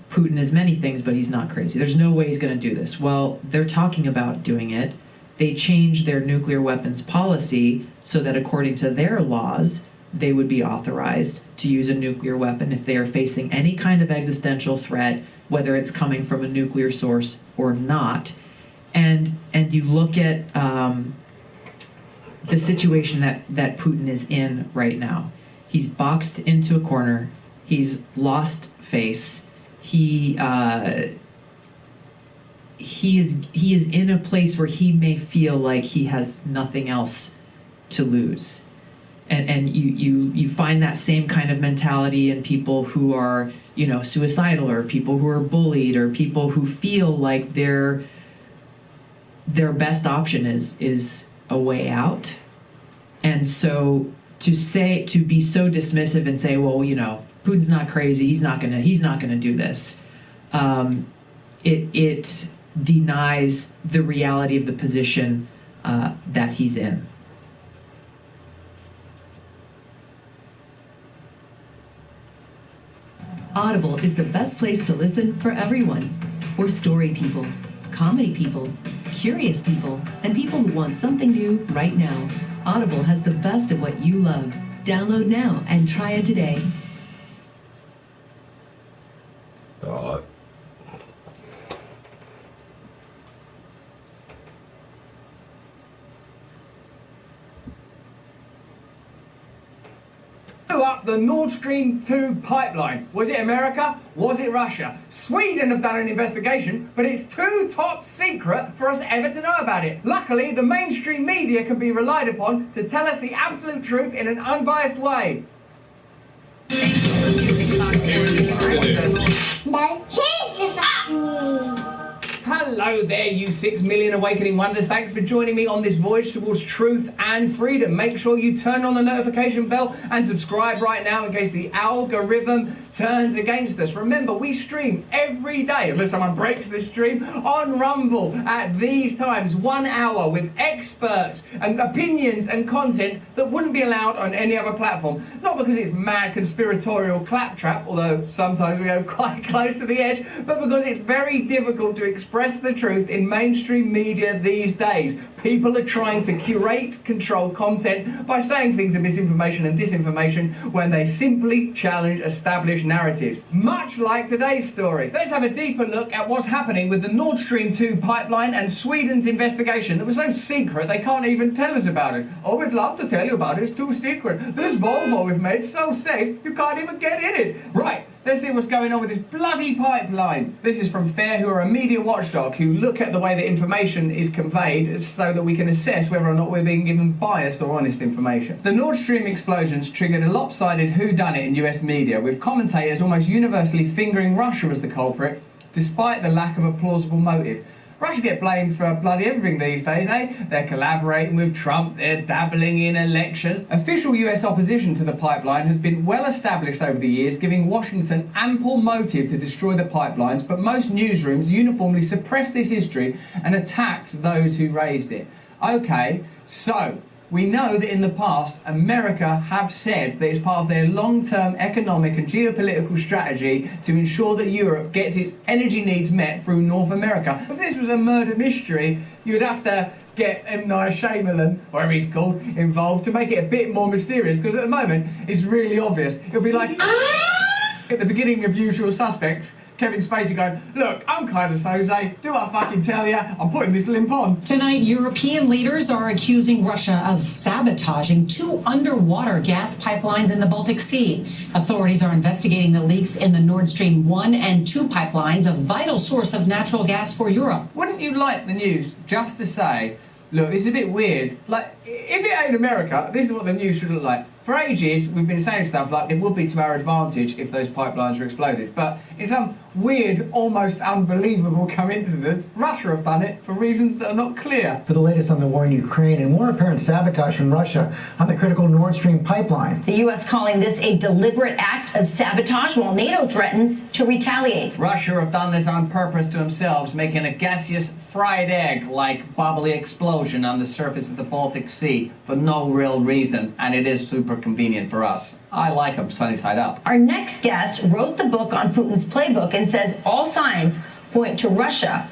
Putin is many things, but he's not crazy. There's no way he's going to do this. Well, they're talking about doing it. They changed their nuclear weapons policy so that according to their laws, they would be authorized to use a nuclear weapon if they are facing any kind of existential threat, whether it's coming from a nuclear source or not. And you look at the situation that Putin is in right now. He's boxed into a corner. He's lost face. He is in a place where he may feel like he has nothing else to lose. And you find that same kind of mentality in people who are, you know, suicidal, or people who are bullied, or people who feel like their best option is a way out. And so to be so dismissive and say, well, you know, Putin's not crazy, he's not gonna do this. It denies the reality of the position that he's in. Audible is the best place to listen for everyone. For story people, comedy people, curious people, and people who want something new right now. Audible has the best of what you love. Download now and try it today. Up the Nord Stream 2 pipeline. Was it America? Was it Russia? Sweden have done an investigation, but it's too top secret for us ever to know about it. Luckily, the mainstream media can be relied upon to tell us the absolute truth in an unbiased way. Now, here's the bad news. Hello there, you 6 million awakening wonders. Thanks for joining me on this voyage towards truth and freedom. Make sure you turn on the notification bell and subscribe right now in case the algorithm turns against us. Remember, we stream every day, unless someone breaks the stream, on Rumble at these times, 1 hour with experts and opinions and content that wouldn't be allowed on any other platform. Not because it's mad conspiratorial claptrap, although sometimes we go quite close to the edge, but because it's very difficult to express the truth in mainstream media these days. People are trying to curate, control content by saying things of misinformation and disinformation when they simply challenge established narratives. Much like today's story. Let's have a deeper look at what's happening with the Nord Stream 2 pipeline and Sweden's investigation that was so secret they can't even tell us about it. Oh, we'd love to tell you about it, it's too secret. This Volvo we've made is so safe you can't even get in it. Right. Let's see what's going on with this bloody pipeline. This is from FAIR, who are a media watchdog who look at the way that information is conveyed so that we can assess whether or not we're being given biased or honest information. The Nord Stream explosions triggered a lopsided whodunit in US media, with commentators almost universally fingering Russia as the culprit, despite the lack of a plausible motive. Russia get blamed for bloody everything these days, eh? They're collaborating with Trump, they're dabbling in elections. Official US opposition to the pipeline has been well established over the years, giving Washington ample motive to destroy the pipelines, but most newsrooms uniformly suppressed this history and attacked those who raised it. Okay, so we know that in the past, America have said that it's part of their long-term economic and geopolitical strategy to ensure that Europe gets its energy needs met through North America. If this was a murder mystery, you'd have to get M. Night Shyamalan, whatever he's called, involved to make it a bit more mysterious, because at the moment, it's really obvious. It'll be like, at the beginning of Usual Suspects, Kevin Spacey going, look, I'm Kaiser Soze, do I fucking tell ya? I'm putting this limp on. Tonight, European leaders are accusing Russia of sabotaging 2 underwater gas pipelines in the Baltic Sea. Authorities are investigating the leaks in the Nord Stream 1 and 2 pipelines, a vital source of natural gas for Europe. Wouldn't you like the news just to say, look, it's a bit weird. Like, if it ain't America, this is what the news should look like. For ages, we've been saying stuff like it would be to our advantage if those pipelines were exploded. But in some weird, almost unbelievable coincidence, Russia have done it for reasons that are not clear. For the latest on the war in Ukraine and more apparent sabotage from Russia on the critical Nord Stream pipeline. The U.S. calling this a deliberate act of sabotage while NATO threatens to retaliate. Russia have done this on purpose to themselves, making a gaseous fried egg-like bubbly explosion on the surface of the Baltic Sea for no real reason, and it is super convenient for us. I like them sunny side up. Our next guest wrote the book on Putin's playbook and says all signs point to Russia.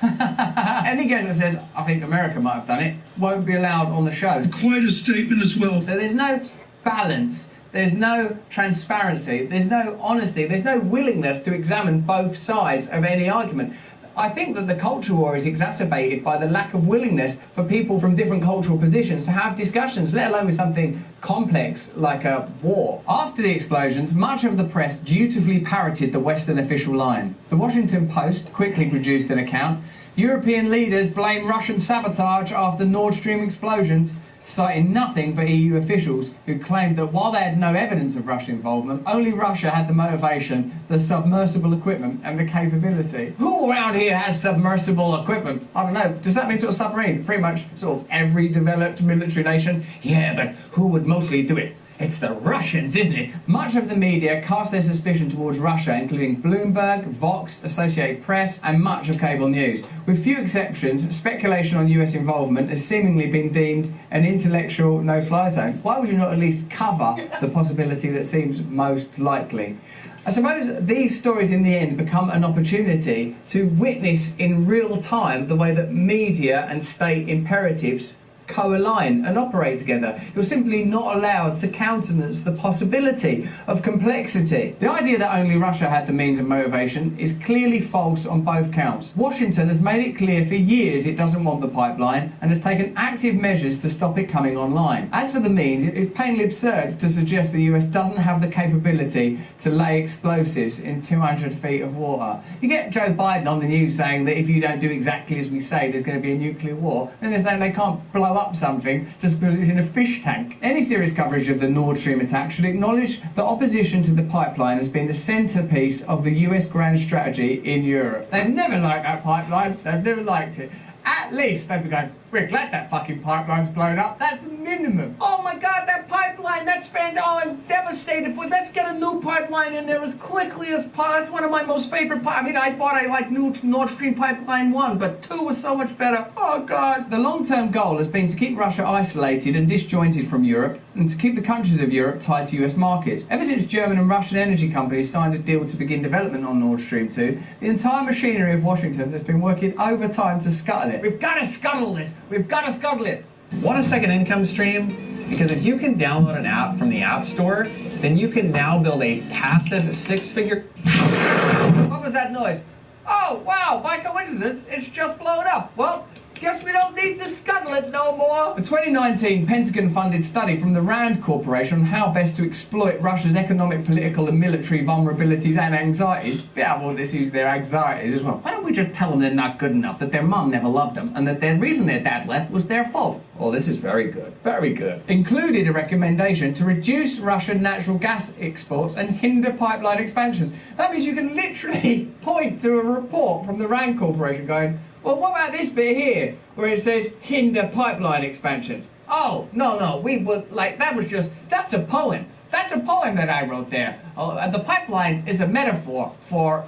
Any guest that says, I think America might have done it, won't be allowed on the show. Quite a statement as well. So there's no balance, there's no transparency, there's no honesty, there's no willingness to examine both sides of any argument. I think that the culture war is exacerbated by the lack of willingness for people from different cultural positions to have discussions, let alone with something complex like a war. After the explosions, much of the press dutifully parroted the Western official line. The Washington Post quickly produced an account. European leaders blame Russian sabotage after Nord Stream explosions, citing nothing but EU officials who claimed that while they had no evidence of Russian involvement, only Russia had the motivation, the submersible equipment and the capability. Who around here has submersible equipment? I don't know. Does that mean sort of submarines? Pretty much sort of every developed military nation? Yeah, but who would mostly do it? It's the Russians, isn't it? Much of the media cast their suspicion towards Russia, including Bloomberg, Vox, Associated Press, and much of cable news. With few exceptions, speculation on US involvement has seemingly been deemed an intellectual no-fly zone. Why would you not at least cover the possibility that seems most likely? I suppose these stories in the end become an opportunity to witness in real time the way that media and state imperatives co-align and operate together. You're simply not allowed to countenance the possibility of complexity. The idea that only Russia had the means and motivation is clearly false on both counts. Washington has made it clear for years it doesn't want the pipeline and has taken active measures to stop it coming online. As for the means, it is painfully absurd to suggest the US doesn't have the capability to lay explosives in 200 feet of water. You get Joe Biden on the news saying that if you don't do exactly as we say, there's going to be a nuclear war. Then they're saying they can't blow up something just because it's in a fish tank. Any serious coverage of the Nord Stream attack should acknowledge that opposition to the pipeline has been the centrepiece of the US grand strategy in Europe. They've never liked that pipeline. They've never liked it. At least they've been going, we're glad that fucking pipeline's blown up. That's the minimum. Oh my God, that pipeline, that's fantastic. Oh, I'm devastated for it. Let's get a new pipeline in there as quickly as possible. That's one of my most favorite I mean, I thought I liked Nord Stream Pipeline 1, but 2 was so much better. Oh God. The long-term goal has been to keep Russia isolated and disjointed from Europe and to keep the countries of Europe tied to US markets. Ever since German and Russian energy companies signed a deal to begin development on Nord Stream 2, the entire machinery of Washington has been working overtime to scuttle it. We've got to scuttle this. We've got to scuttle it. Want a second income stream? Because if you can download an app from the App Store, then you can now build a passive six-figure... What was that noise? Oh, wow, by coincidence, it's just blown up. Well, guess we don't need to scuttle it no more. A 2019 Pentagon-funded study from the RAND Corporation on how best to exploit Russia's economic, political and military vulnerabilities and anxieties. Yeah, well, this is their anxieties as well. Why don't we just tell them they're not good enough, that their mum never loved them, and that the reason their dad left was their fault? Oh, this is very good. Very good. Included a recommendation to reduce Russian natural gas exports and hinder pipeline expansions. That means you can literally point to a report from the RAND Corporation going, well, what about this bit here, where it says hinder pipeline expansions? Oh, no, we would, like, that's a poem. That's a poem that I wrote there. Oh, the pipeline is a metaphor for...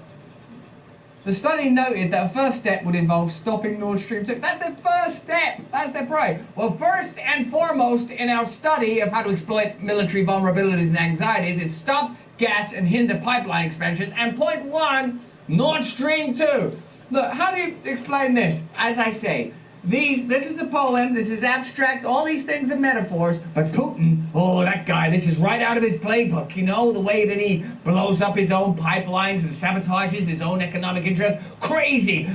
The study noted that a first step would involve stopping Nord Stream 2. That's their first step. That's their priority. Well, first and foremost in our study of how to exploit military vulnerabilities and anxieties is stop gas and hinder pipeline expansions. And point 1, Nord Stream 2. Look, how do you explain this? As I say, This is a poem, this is abstract, all these things are metaphors, but Putin, oh, that guy, this is right out of his playbook, you know, the way that he blows up his own pipelines and sabotages his own economic interests. Crazy!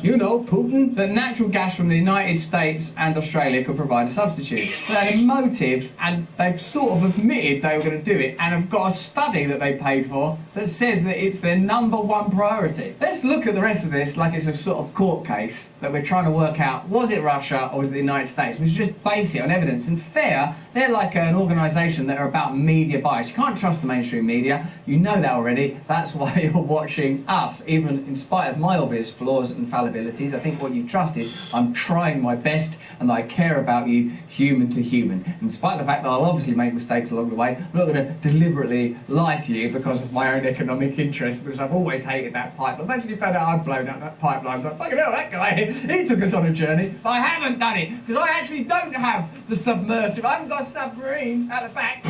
You know, Putin. The natural gas from the United States and Australia could provide a substitute. They had a motive, and they've sort of admitted they were going to do it, and have got a study that they paid for that says that it's their #1 priority. Let's look at the rest of this like it's a sort of court case that we're trying to work out, was it Russia or was it the United States? We should just base it on evidence. And FAIR, they're like an organisation that are about media bias. You can't trust the mainstream media. You know that already. That's why you're watching us, even in spite of my obvious flaws and fallibilities. I think what you trust is I'm trying my best and I care about you human to human. In spite of the fact that I'll obviously make mistakes along the way, I'm not going to deliberately lie to you because of my own economic interests, because I've always hated that pipeline. Imagine you found out I'd blown up that pipeline. Like, fucking hell, that guy, he took us on a journey. But I haven't done it, because I actually don't have the submersive. I haven't got a submarine at the back.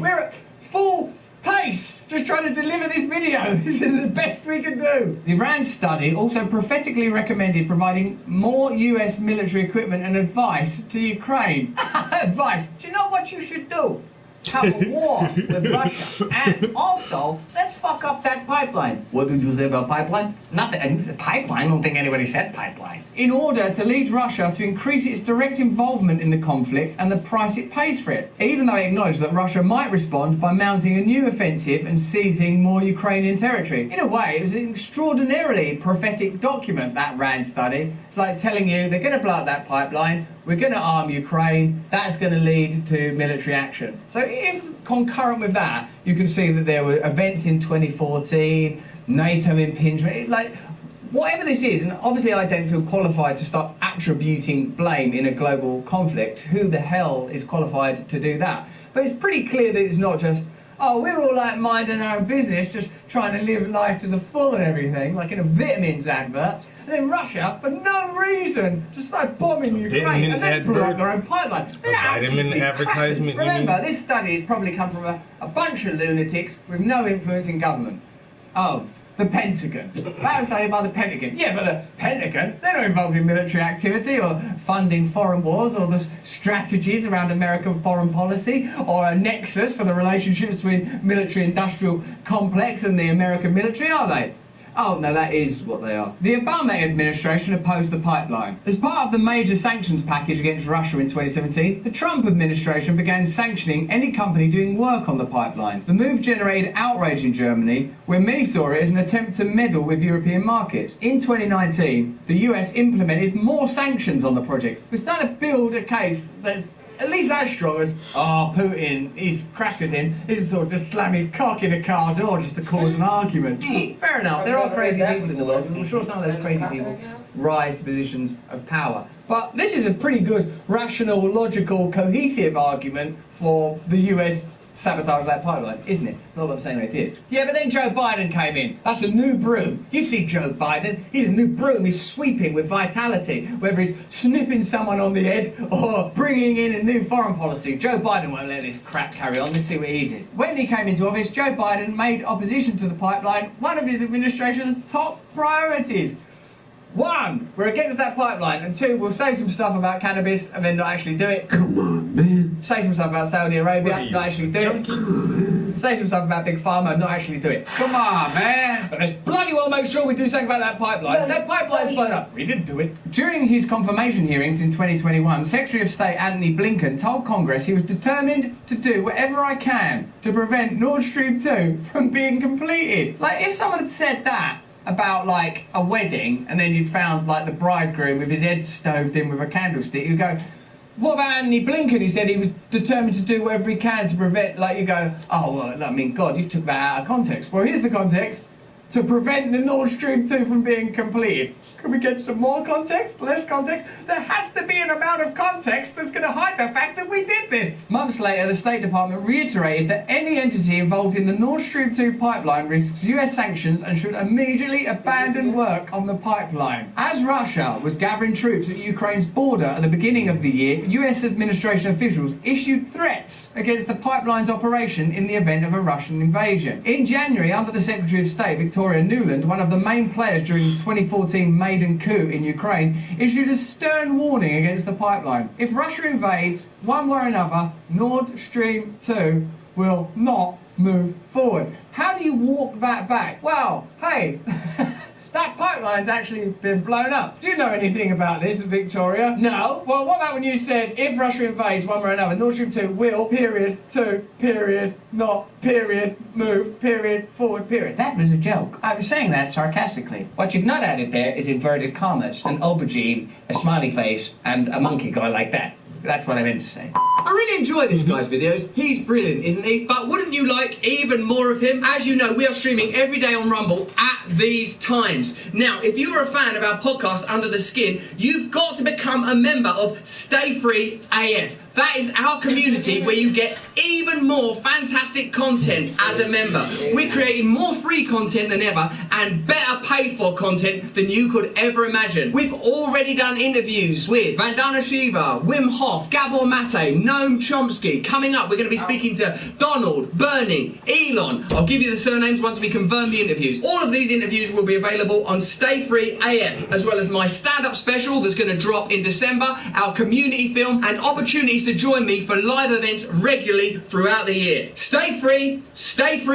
We're at full pace, just trying to deliver this video. This is the best we can do. The RAND study also prophetically recommended providing more US military equipment and advice to Ukraine. Advice? Do you know what you should do? Have a war with Russia. And also, let's fuck up that pipeline. What did you say about pipeline? Nothing. Pipeline? I don't think anybody said pipeline. In order to lead Russia to increase its direct involvement in the conflict and the price it pays for it, even though it acknowledged that Russia might respond by mounting a new offensive and seizing more Ukrainian territory. In a way, it was an extraordinarily prophetic document, that RAND study. It's like telling you they're going to blow up that pipeline, we're going to arm Ukraine, that's going to lead to military action. So if concurrent with that, you can see that there were events in 2014, NATO impingement, like whatever this is, and obviously I don't feel qualified to start attributing blame in a global conflict. Who the hell is qualified to do that? But it's pretty clear that it's not just, oh, we're all like minding our own business, just trying to live life to the full and everything, like in a vitamins advert. And then Russia, for no reason, just started bombing Ukraine and then blew up their own pipeline. Vitamin advertisement, Remember, this study has probably come from a bunch of lunatics with no influence in government. Oh, the Pentagon. That was studied by the Pentagon. Yeah, but the Pentagon, they're not involved in military activity or funding foreign wars or the strategies around American foreign policy or a nexus for the relationships between military-industrial complex and the American military, are they? Oh, no, that is what they are. The Obama administration opposed the pipeline. As part of the major sanctions package against Russia in 2017, the Trump administration began sanctioning any company doing work on the pipeline. The move generated outrage in Germany, where many saw it as an attempt to meddle with European markets. In 2019, the US implemented more sanctions on the project. We're starting to build a case that's at least as strong as, oh, Putin, he's crackers in. He's sort of just slam his cock in a car door just to cause an argument. Fair enough, there are crazy people in the world, and I'm sure some of those crazy people rise to positions of power. But this is a pretty good, rational, logical, cohesive argument for the US sabotage that pipeline, isn't it? Not that I'm saying they did. Yeah, but then Joe Biden came in. That's a new broom. You see Joe Biden, he's a new broom. He's sweeping with vitality, whether he's sniffing someone on the head or bringing in a new foreign policy. Joe Biden won't let this crap carry on. Let's see what he did. When he came into office, Joe Biden made opposition to the pipeline one of his administration's top priorities. 1, we're against that pipeline, and 2, we'll say some stuff about cannabis and then not actually do it. Come on, man. Say some stuff about Saudi Arabia, not actually do it. Say some stuff about Big Pharma, not actually do it. Come on, man. But let's bloody well make sure we do something about that pipeline. No, that pipeline's blown up. We didn't do it. During his confirmation hearings in 2021, Secretary of State Antony Blinken told Congress he was determined to do whatever I can to prevent Nord Stream 2 from being completed. Like, if someone had said that about like a wedding and then you'd found like the bridegroom with his head stoved in with a candlestick, you go, what about Antony Blinken? He said he was determined to do whatever he can to prevent, like, you go, oh, well, I mean, God, you took that out of context. Well, here's the context. To prevent the Nord Stream 2 from being completed. Can we get some more context? Less context? There has to be an amount of context that's going to hide the fact that we did this. Months later, the State Department reiterated that any entity involved in the Nord Stream 2 pipeline risks US sanctions and should immediately abandon work on the pipeline. As Russia was gathering troops at Ukraine's border at the beginning of the year, US administration officials issued threats against the pipeline's operation in the event of a Russian invasion. In January, under the Secretary of State, Victoria Victoria Nuland, one of the main players during the 2014 Maidan coup in Ukraine, issued a stern warning against the pipeline. If Russia invades, one way or another, Nord Stream 2 will not move forward. How do you walk that back? Well, hey, that pipeline's actually been blown up. Do you know anything about this, Victoria? No? Well, what about when you said, if Russia invades one way or another, Nord Stream 2 will, period, 2, period, not, period, move, period, forward, period. That was a joke. I was saying that sarcastically. What you've not added there is inverted commas, an aubergine, a smiley face, and a monkey guy like that. That's what I meant to say. I really enjoy this guy's videos. He's brilliant, isn't he? But wouldn't you like even more of him? As you know, we are streaming every day on Rumble at these times. Now, if you are a fan of our podcast, Under the Skin, you've got to become a member of Stay Free AF. That is our community where you get even more fantastic content as a member. We're creating more free content than ever and better paid for content than you could ever imagine. We've already done interviews with Vandana Shiva, Wim Hof, Gabor Mate, Noam Chomsky. Coming up, we're going to be speaking to Donald, Bernie, Elon. I'll give you the surnames once we confirm the interviews. All of these interviews will be available on Stay Free AF, as well as my stand-up special that's going to drop in December, our community film, and opportunities to join me for live events regularly throughout the year. Stay free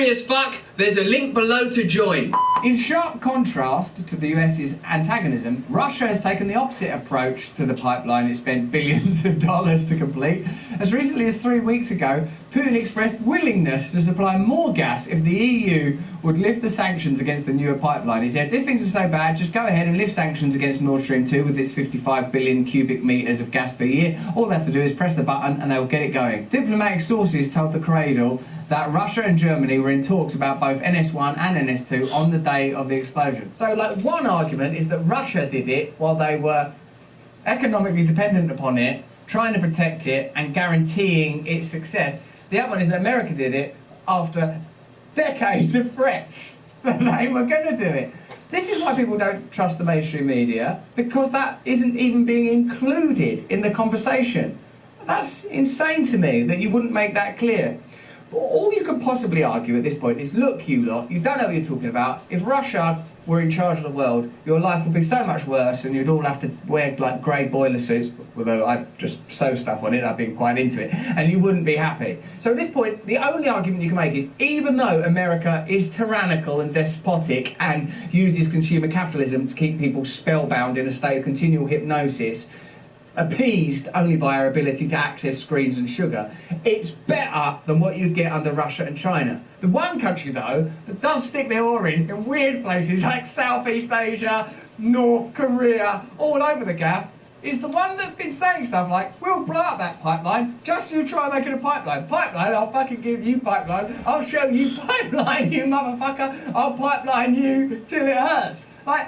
as fuck. There's a link below to join. In sharp contrast to the US's antagonism, Russia has taken the opposite approach to the pipeline it spent billions of dollars to complete. As recently as 3 weeks ago, Putin expressed willingness to supply more gas if the EU would lift the sanctions against the newer pipeline. He said, if things are so bad, just go ahead and lift sanctions against Nord Stream 2 with its 55 billion cubic metres of gas per year. All they have to do is press the button and they'll get it going. Diplomatic sources told The Cradle that Russia and Germany were in talks about both NS1 and NS2 on the day of the explosion. So, like, one argument is that Russia did it while they were economically dependent upon it, trying to protect it and guaranteeing its success. The other one is that America did it after decades of threats that they were going to do it. This is why people don't trust the mainstream media, because that isn't even being included in the conversation. That's insane to me that you wouldn't make that clear. But all you could possibly argue at this point is, look, you lot, you don't know what you're talking about. If Russia were in charge of the world, your life would be so much worse and you'd all have to wear like grey boiler suits, although I'd just sew stuff on it, I've been quite into it, and you wouldn't be happy. So at this point, the only argument you can make is, even though America is tyrannical and despotic and uses consumer capitalism to keep people spellbound in a state of continual hypnosis, appeased only by our ability to access screens and sugar, it's better than what you get under Russia and China. The one country, though, that does stick their oar in weird places like Southeast Asia, North Korea, all over the gaff, is the one that's been saying stuff like, we'll blow up that pipeline, just you try making a pipeline. Pipeline? I'll fucking give you pipeline. I'll show you pipeline, you motherfucker. I'll pipeline you till it hurts. Like,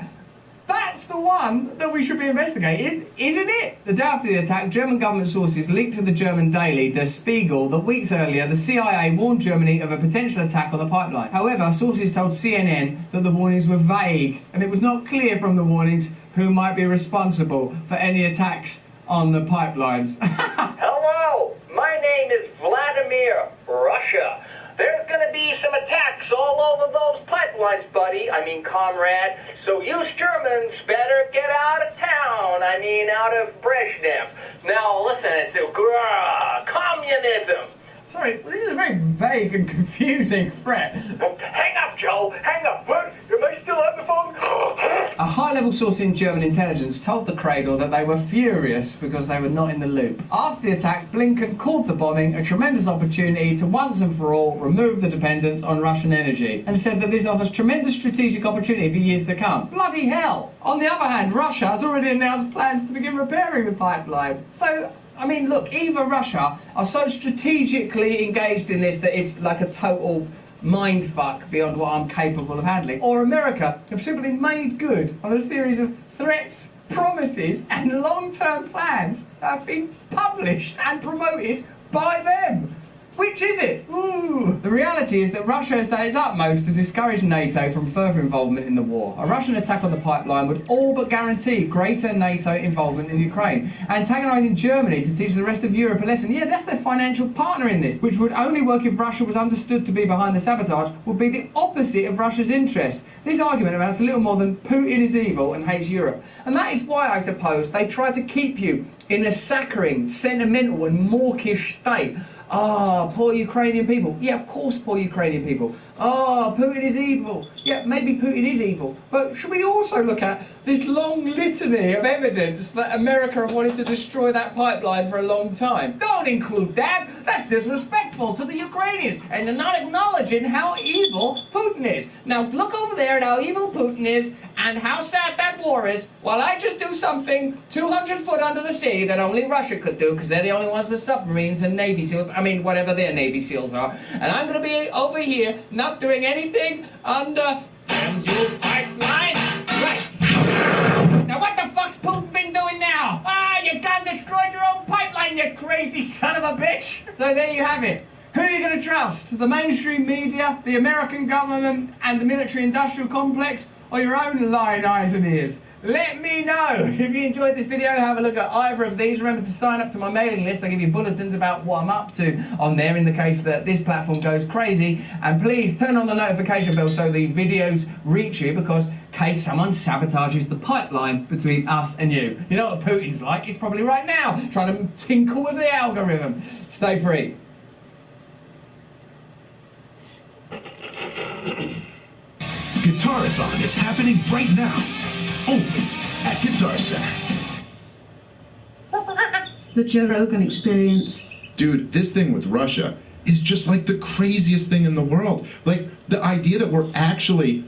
that's the one that we should be investigating, isn't it? The day after the attack, German government sources leaked to the German daily Der Spiegel that weeks earlier the CIA warned Germany of a potential attack on the pipeline. However, sources told CNN that the warnings were vague and it was not clear from the warnings who might be responsible for any attacks on the pipelines. Hello, my name is Vladimir, Russia. There's going to be some attacks all over those pipelines, buddy. I mean, comrade. So you Germans better get out of town. I mean, out of Brezhnev. Now, listen, it's communism. Sorry, this is a very vague and confusing threat. Hang up, Joe. Hang up. What? Am I still on the phone? A high-level source in German intelligence told The Cradle that they were furious because they were not in the loop. After the attack, Blinken called the bombing a tremendous opportunity to once and for all remove the dependence on Russian energy, and said that this offers tremendous strategic opportunity for years to come. Bloody hell! On the other hand, Russia has already announced plans to begin repairing the pipeline. So, I mean, look, either Russia are so strategically engaged in this that it's like a total mindfuck beyond what I'm capable of handling, or America have simply made good on a series of threats, promises and long-term plans that have been published and promoted by them. Which is it? Ooh. The reality is that Russia has done its utmost to discourage NATO from further involvement in the war. A Russian attack on the pipeline would all but guarantee greater NATO involvement in Ukraine, antagonising Germany to teach the rest of Europe a lesson. Yeah, that's their financial partner in this, which would only work if Russia was understood to be behind the sabotage, would be the opposite of Russia's interests. This argument amounts to little more than Putin is evil and hates Europe. And that is why, I suppose, they try to keep you in a saccharine, sentimental and mawkish state. Ah, poor Ukrainian people. Yeah, of course, poor Ukrainian people. Ah, Putin is evil. Yeah, maybe Putin is evil. But should we also look at this long litany of evidence that America have wanted to destroy that pipeline for a long time? Don't include that. That's disrespectful to the Ukrainians. And you're not acknowledging how evil Putin is. Now, look over there at how evil Putin is and how sad that war is, while I just do something 200 foot under the sea that only Russia could do, because they're the only ones with submarines and Navy SEALs. I mean, whatever their Navy SEALs are. And I'm going to be over here not doing anything under MU pipeline. Right. Now, what the fuck's Putin been doing now? Ah, you gone destroyed your own pipeline, you crazy son of a bitch. So there you have it. Who are you going to trust? The mainstream media, the American government, and the military-industrial complex, or your own lying eyes and ears? Let me know. If you enjoyed this video, have a look at either of these. Remember to sign up to my mailing list. I give you bulletins about what I'm up to on there in the case that this platform goes crazy. And please turn on the notification bell so the videos reach you, because in case someone sabotages the pipeline between us and you. You know what Putin's like? He's probably right now trying to tinkle with the algorithm. Stay free. Guitarathon is happening right now, only at Guitar Center. The Joe Rogan Experience. Dude, this thing with Russia is just like the craziest thing in the world. Like, the idea that we're actually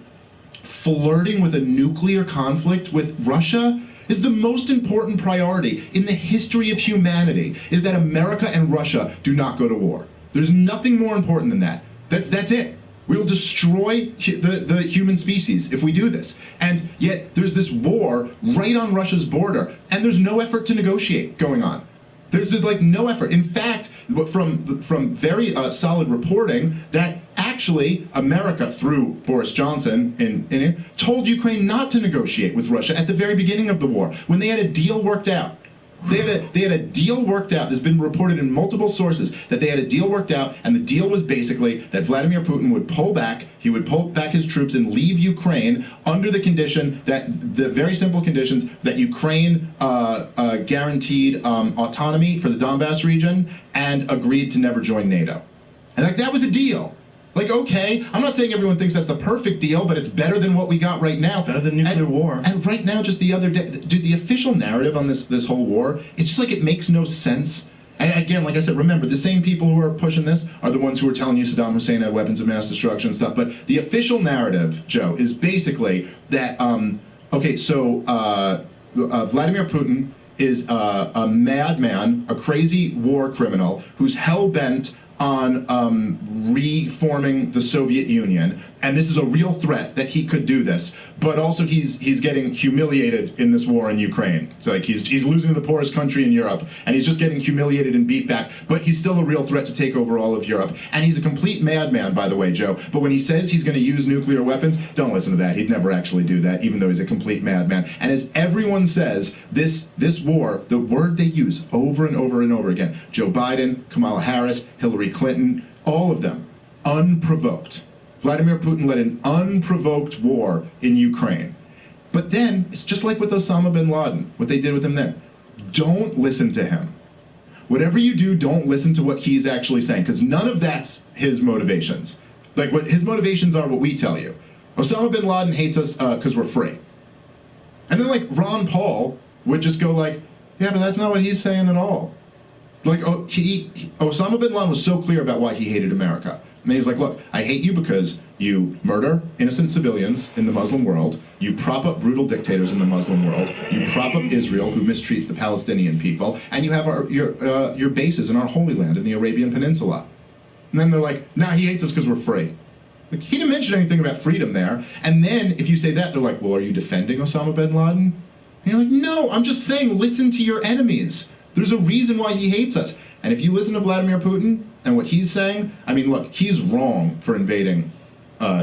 flirting with a nuclear conflict with Russia is the most important priority in the history of humanity, is that America and Russia do not go to war. There's nothing more important than that. That's it. We will destroy the human species if we do this. And yet there's this war right on Russia's border, and there's no effort to negotiate going on. There's like no effort. In fact, from very solid reporting, that actually America, through Boris Johnson, told Ukraine not to negotiate with Russia at the very beginning of the war, when they had a deal worked out. They had a deal worked out. There's been reported in multiple sources that they had a deal worked out, and the deal was basically that Vladimir Putin would pull back. He would pull back his troops and leave Ukraine under the condition that the very simple conditions that Ukraine guaranteed autonomy for the Donbass region and agreed to never join NATO. And like, that was a deal. Like, okay, I'm not saying everyone thinks that's the perfect deal, but it's better than what we got right now. It's better than nuclear war. And right now, just the other day, dude, the official narrative on this whole war, it's just like it makes no sense. And again, like I said, remember, the same people who are pushing this are the ones who are telling you Saddam Hussein had weapons of mass destruction and stuff. But the official narrative, Joe, is basically that, okay, so Vladimir Putin is a madman, a crazy war criminal who's hell-bent on reforming the Soviet Union, and this is a real threat that he could do this. But also he's getting humiliated in this war in Ukraine. So like he's losing the poorest country in Europe, and he's just getting humiliated and beat back. But he's still a real threat to take over all of Europe. And he's a complete madman, by the way, Joe. But when he says he's going to use nuclear weapons, don't listen to that. He'd never actually do that, even though he's a complete madman. And as everyone says, this war, the word they use over and over and over again, Joe Biden, Kamala Harris, Hillary Clinton, all of them, unprovoked. Vladimir Putin led an unprovoked war in Ukraine. But then, it's just like with Osama bin Laden, what they did with him then. Don't listen to him. Whatever you do, don't listen to what he's actually saying, because none of that's his motivations. Like, what his motivations are what we tell you. Osama bin Laden hates us because we're free. And then, like, Ron Paul would just go like, yeah, but that's not what he's saying at all. Like, Osama bin Laden was so clear about why he hated America. And he's like, look, I hate you because you murder innocent civilians in the Muslim world, you prop up brutal dictators in the Muslim world, you prop up Israel, who mistreats the Palestinian people, and you have your bases in our Holy Land in the Arabian Peninsula. And then they're like, nah, he hates us because we're free. Like, he didn't mention anything about freedom there. And then if you say that, they're like, well, are you defending Osama bin Laden? And you're like, no, I'm just saying, listen to your enemies. There's a reason why he hates us. And if you listen to Vladimir Putin, and what he's saying, I mean, look, he's wrong for invading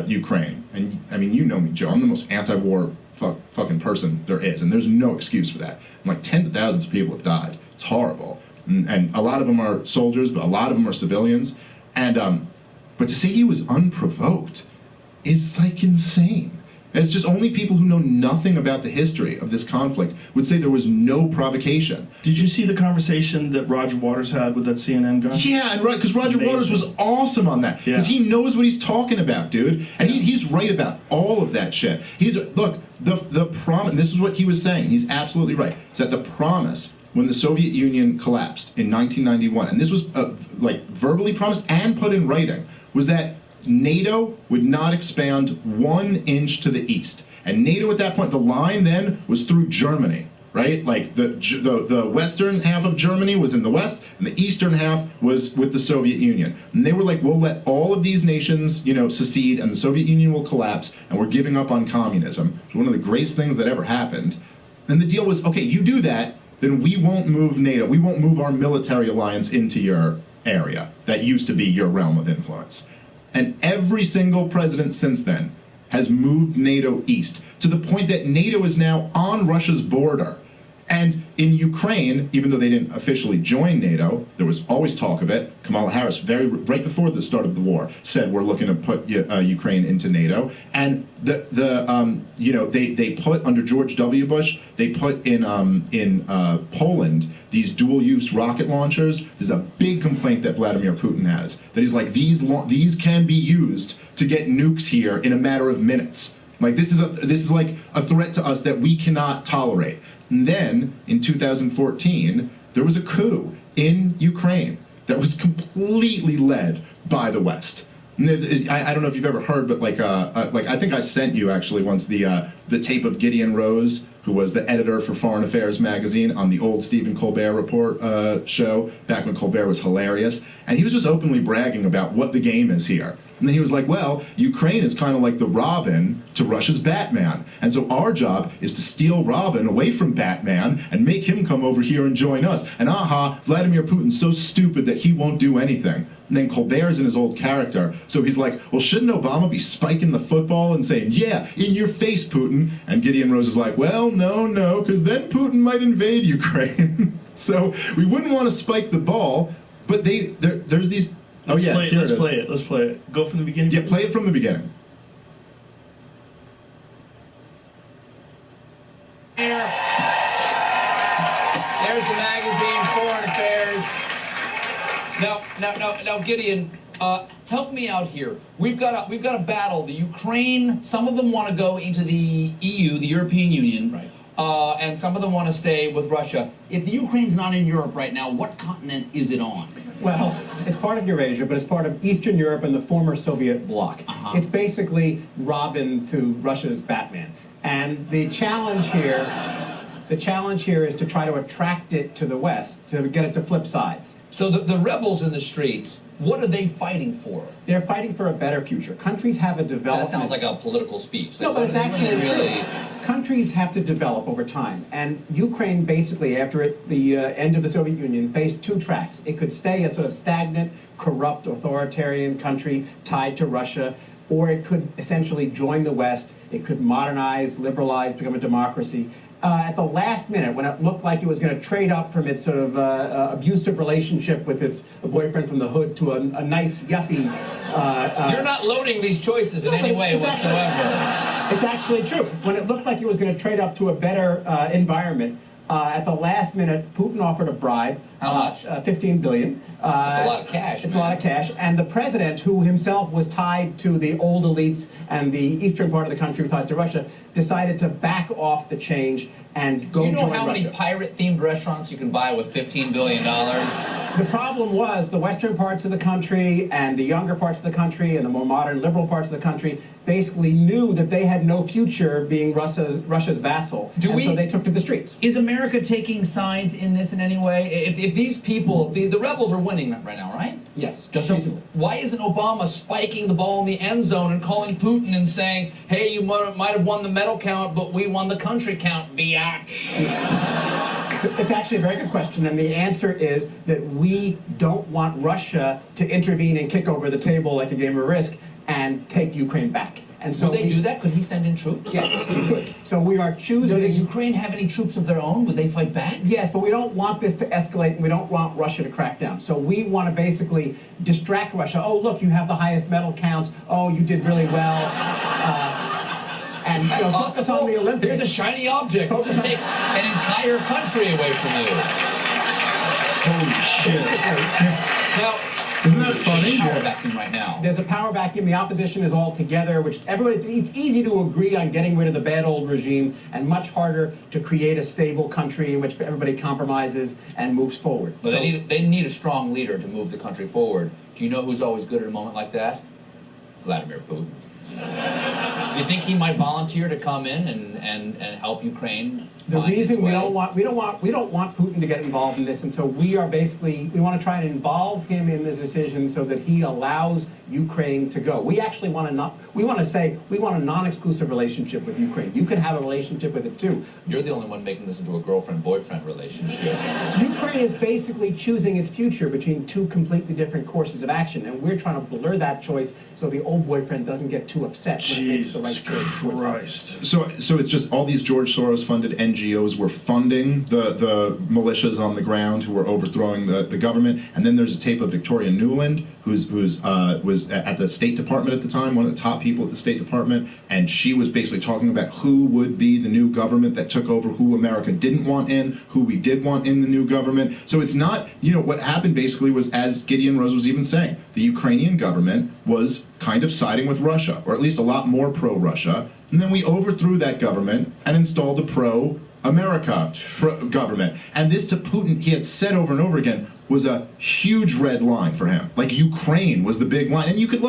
Ukraine. And I mean, you know me, Joe. I'm the most anti-war fucking person there is, and there's no excuse for that. And like tens of thousands of people have died. It's horrible, and a lot of them are soldiers, but a lot of them are civilians. And but to say he was unprovoked is like insane. It's just only people who know nothing about the history of this conflict would say there was no provocation. Did you see the conversation that Roger Waters had with that CNN guy? Yeah, and right, because Roger Waters was awesome on that. Because he knows what he's talking about, dude. And he's right about all of that shit. Look, the promise, this is what he was saying. He's absolutely right. It's that the promise when the Soviet Union collapsed in 1991, and this was like verbally promised and put in writing, was that NATO would not expand 1 inch to the east. And NATO at that point, the line then was through Germany, right? Like the western half of Germany was in the west, and the eastern half was with the Soviet Union. And they were like, we'll let all of these nations, secede, and the Soviet Union will collapse, and we're giving up on communism. It's one of the greatest things that ever happened. And the deal was, okay, you do that, then we won't move NATO. We won't move our military alliance into your area that used to be your realm of influence. And every single president since then has moved NATO east to the point that NATO is now on Russia's border. And in Ukraine, even though they didn't officially join NATO, there was always talk of it. Kamala Harris, right before the start of the war, said we're looking to put Ukraine into NATO. And they put under George W. Bush, they put in Poland these dual-use rocket launchers. There's a big complaint that Vladimir Putin has, that he's like, these can be used to get nukes here in a matter of minutes. Like this is like a threat to us that we cannot tolerate. And then in 2014, there was a coup in Ukraine that was completely led by the West. And I don't know if you've ever heard, but like I think I sent you actually once the tape of Gideon Rose, who was the editor for Foreign Affairs magazine on the old Stephen Colbert Report show, back when Colbert was hilarious. And he was just openly bragging about what the game is here. And then he was like, well, Ukraine is kind of like the Robin to Russia's Batman. And so our job is to steal Robin away from Batman and make him come over here and join us. And Vladimir Putin's so stupid that he won't do anything. And then Colbert's in his old character. So he's like, well, shouldn't Obama be spiking the football and saying, yeah, in your face, Putin? And Gideon Rose is like, well, no, because then Putin might invade Ukraine. So we wouldn't want to spike the ball, but there's these... Let's play it. Go from the beginning. Yeah, play it from the beginning. There's the magazine, Foreign Affairs. Now, Gideon, help me out here. We've got a battle. The Ukraine, some of them want to go into the EU, the European Union, right? And some of them want to stay with Russia. If the Ukraine's not in Europe right now, what continent is it on? Well, it's part of Eurasia, but it's part of Eastern Europe and the former Soviet bloc. It's basically Robin to Russia's Batman. And the challenge here is to try to attract it to the West, to get it to flip sides. So the rebels in the streets, what are they fighting for? They're fighting for a better future. Countries have a development... That sounds like a political speech. No, but it's actually true. Countries have to develop over time. And Ukraine, basically, after the end of the Soviet Union, faced two tracks. It could stay a sort of stagnant, corrupt, authoritarian country tied to Russia, or it could essentially join the West. It could modernize, liberalize, become a democracy. At the last minute, when it looked like it was going to trade up from its sort of abusive relationship with its boyfriend from the hood to a nice yuppie... You're not loading these choices in any way whatsoever. It's actually true. When it looked like it was going to trade up to a better environment, at the last minute, Putin offered a bribe. How much? $15 billion. That's a lot of cash. It's a lot of cash. And the president, who himself was tied to the old elites and the eastern part of the country tied to Russia, decided to back off the change and go join Russia. Do you know how many pirate-themed restaurants you can buy with $15 billion? The problem was the western parts of the country and the younger parts of the country and the more modern liberal parts of the country basically knew that they had no future being Russia's vassal. So they took to the streets. Is America taking sides in this in any way? If these people, the rebels are winning right now, right? Yes, just recently. Why isn't Obama spiking the ball in the end zone and calling Putin and saying, hey, you might have won the medal count, but we won the country count, biatch? It's actually a very good question, and the answer is that we don't want Russia to intervene and kick over the table like a game of Risk and take Ukraine back. And so would they do that? Could he send in troops? Yes, he could. So we are choosing. Does Ukraine have any troops of their own? Would they fight back? Yes, but we don't want this to escalate, and we don't want Russia to crack down. So we want to basically distract Russia. Oh, look, you have the highest medal counts. Oh, you did really well. And focus on the Olympics. Here's a shiny object. We'll just take an entire country away from you. Holy shit. Now, isn't that funny? Power vacuum right now. There's a power vacuum. The opposition is all together, which it's easy to agree on getting rid of the bad old regime and much harder to create a stable country in which everybody compromises and moves forward. But they need a strong leader to move the country forward. Do you know who's always good at a moment like that? Vladimir Putin. Do you think he might volunteer to come in and help Ukraine? The reason we don't want Putin to get involved in this, and so we want to try and involve him in this decision so that he allows Ukraine to go. We actually want a non-exclusive relationship with Ukraine. You can have a relationship with it too. You're the only one making this into a girlfriend-boyfriend relationship. Ukraine is basically choosing its future between two completely different courses of action, and we're trying to blur that choice so the old boyfriend doesn't get too upset when it makes the right choice. Christ. So it's just all these George Soros-funded NGOs were funding the militias on the ground who were overthrowing the government, and then there's a tape of Victoria Nuland, who's was at the State Department at the time, one of the top people at the State Department, and she was basically talking about who would be the new government that took over, who America didn't want in, who we did want in the new government. So it's not, what happened basically was, as Gideon Rose was even saying, the Ukrainian government was kind of siding with Russia, or at least a lot more pro-Russia, and then we overthrew that government and installed a pro-America government. And this to Putin, he had said over and over again, was a huge red line for him. Like Ukraine was the big line. And you could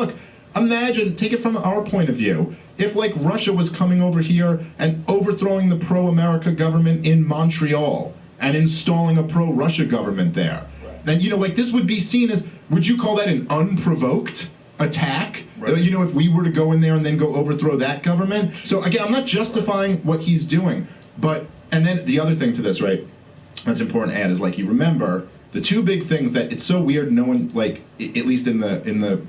imagine, take it from our point of view, if Russia was coming over here and overthrowing the pro-America government in Montreal and installing a pro-Russia government there, then, this would be seen as, would you call that an unprovoked attack? Right. If we were to go in there and then go overthrow that government? So again, I'm not justifying what he's doing, and then the other thing to this, right, that's important to add is, you remember, the two big things that it's so weird no one, at least in the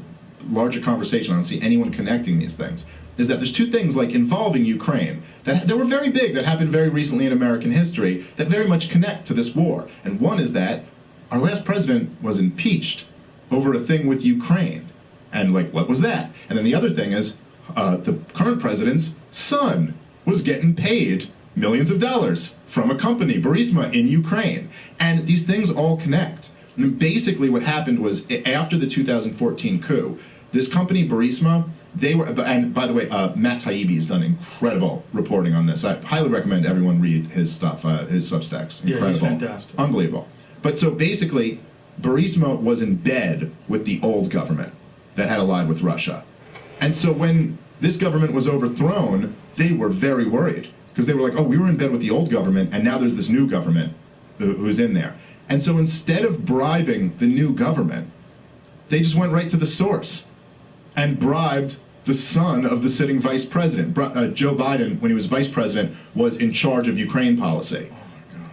larger conversation, I don't see anyone connecting these things, is that there's two things involving Ukraine that were very big, that happened very recently in American history, that very much connect to this war. And one is that our last president was impeached over a thing with Ukraine. And what was that? And then the other thing is the current president's son was getting paid millions of dollars from a company, Burisma, in Ukraine. And these things all connect. And basically what happened was, after the 2014 coup, this company, Burisma, and by the way, Matt Taibbi has done incredible reporting on this. I highly recommend everyone read his stuff, his Substacks. Incredible. Yeah, he's fantastic. Unbelievable. But so basically, Burisma was in bed with the old government that had allied with Russia. And so when this government was overthrown, they were very worried, because they were like, oh, we were in bed with the old government, and now there's this new government who's in there. And so instead of bribing the new government, they just went right to the source and bribed the son of the sitting vice president. Joe Biden, when he was vice president, was in charge of Ukraine policy.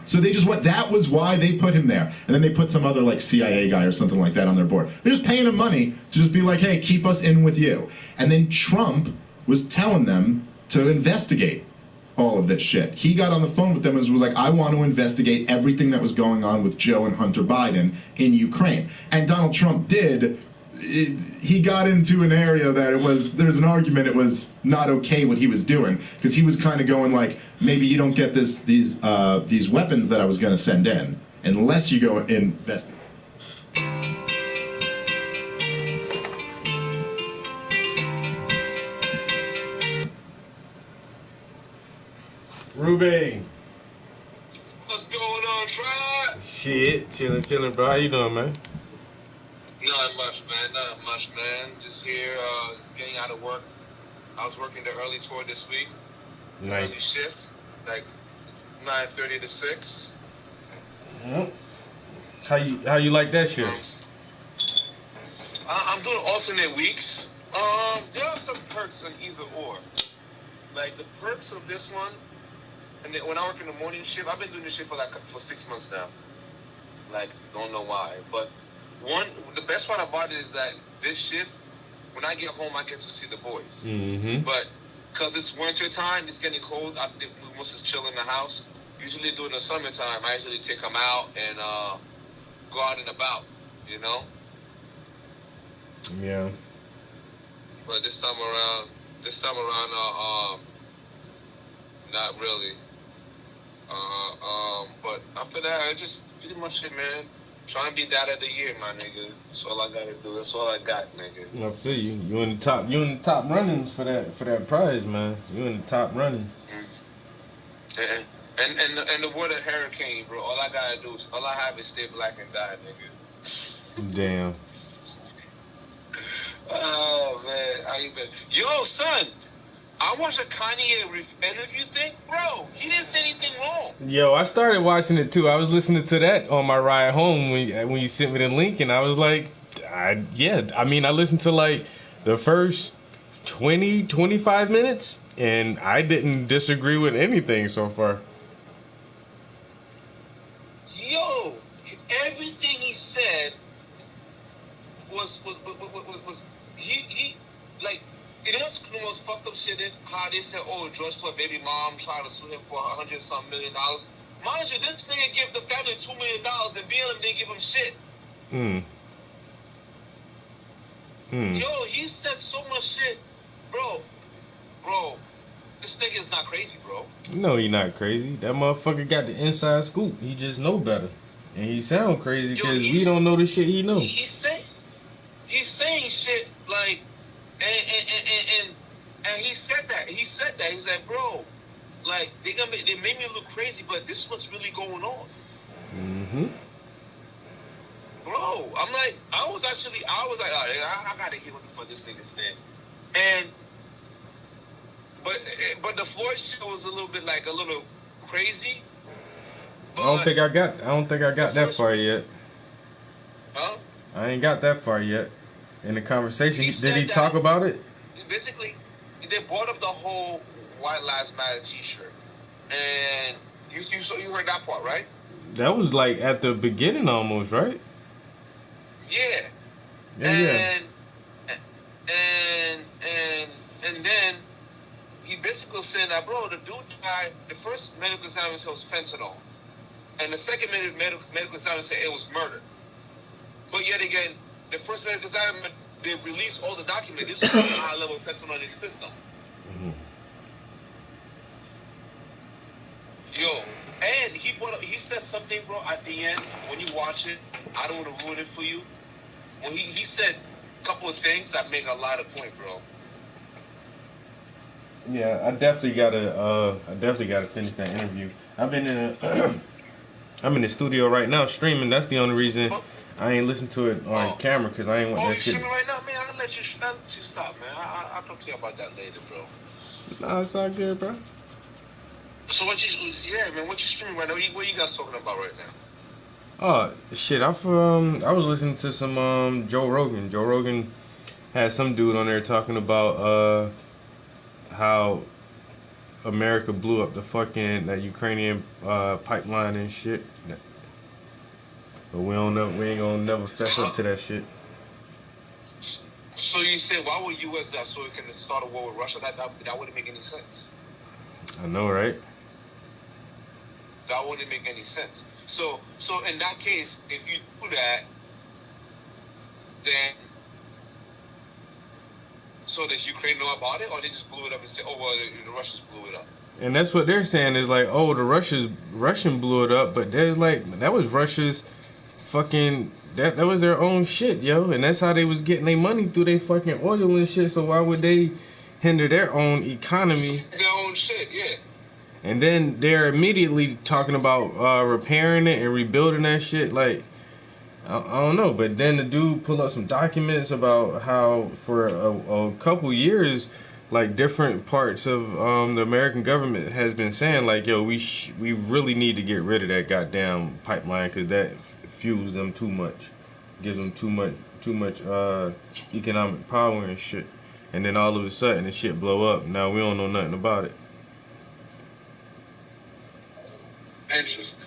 So they just went, that was why they put him there. And then they put some other CIA guy or something like that on their board. They're just paying him money to just be like, hey, keep us in with you. And then Trump was telling them to investigate all of this shit. He got on the phone with them and was like, I want to investigate everything that was going on with Joe and Hunter Biden in Ukraine. And Donald Trump did. He got into an area that there's an argument it was not okay what he was doing, because he was kind of going maybe you don't get these weapons that I was going to send in unless you go invest. Ruben. What's going on, Tribe? Shit, chilling, bro. How you doing, man? Not much, man. Just here, getting out of work. I was working the early tour this week. Nice. Early shift, 9:30 to 6. Mm-hmm. How you like that shift? I'm doing alternate weeks. There are some perks on either or. The perks of this one And then when I work in the morning shift, I've been doing this shit for 6 months now. Like, don't know why. But the best part about it is that this shift, when I get home, I get to see the boys. Mm-hmm. But because it's winter time, it's getting cold, I think we must just chill in the house. Usually during the summertime, I usually take them out and go out and about, you know? Yeah. But this time around, not really. But after that, I just pretty much it, man. Trying to be dad of the year, my nigga. That's all I gotta do. That's all I got, nigga. I feel you. You in the top runnings for that prize, man. You in the top runnings. And the word of hurricane, bro. All I have is stay black and die, nigga. Damn. Oh man, I even. Yo, son. I watched a Kanye interview thing, bro. He didn't say anything wrong. Yo, I started watching it too. I was listening to that on my ride home when you sent me the link, and I was like, I listened to like the first 20, 25 minutes, and I didn't disagree with anything so far. Yo, everything he said was he like. You know what's the most fucked up shit is? How they said, oh, George Floyd baby mom tried to sue him for $100-something million. Mind you, this nigga gave the family $2 million and BLM didn't give him shit. Yo, he said so much shit. Bro, this nigga is not crazy, bro. No, he not crazy. That motherfucker got the inside scoop. He just know better. And he sound crazy because we don't know the shit he know. He's saying shit like, and he said that. He's like, bro, like they made me look crazy, but this is what's really going on. Mm-hmm. Bro, I was like, I gotta hear what the fuck this nigga said. But the Floyd shit was a little crazy. I don't think I got that far yet. Huh? I ain't got that far yet. In the conversation, did he talk about it? Basically, they brought up the whole White Lives Matter T-shirt, and you heard that part, right? That was like at the beginning almost, right? Yeah. And then he basically said that, bro, the dude died. The first medical examiner said it was fentanyl, and the second medical examiner said it was murder. But yet again, the first medical examiner, they released all the documents. This is a high level of fentanyl in his system. Mm-hmm. Yo, and he said something, bro, at the end, when you watch it, I don't want to ruin it for you. When he said a couple of things that make a lot of point, bro. Yeah, I definitely gotta finish that interview. I've been I'm in the studio right now streaming. That's the only reason I ain't listen to it on camera, because I ain't want that shit. Oh, you streaming right now, man? I'll let you stop, man. I'll talk to you about that later, bro. Nah, it's all good, bro. So what you streaming right now? What you guys talking about right now? Oh shit! I was listening to some Joe Rogan. Joe Rogan had some dude on there talking about how America blew up the fucking that Ukrainian pipeline and shit. But we ain't gonna never fess up to that shit. So you said, why would U.S. that so it can start a war with Russia? That wouldn't make any sense. I know, right? That wouldn't make any sense. So in that case, if you do that, then so does Ukraine know about it, or they just blew it up and say, oh well, the Russians blew it up? And that's what they're saying is like, oh, the Russian blew it up, but there's like that was Russia's fucking that was their own shit, yo, and that's how they was getting their money through their fucking oil and shit. So why would they hinder their own economy? Their own shit, yeah. And then they're immediately talking about repairing it and rebuilding that shit. Like, I don't know. But then the dude pulled up some documents about how for a couple years, like different parts of the American government has been saying like, yo, we really need to get rid of that goddamn pipeline because that fuels them too much, gives them too much economic power and shit. And then all of a sudden the shit blow up. Now we don't know nothing about it. Interesting.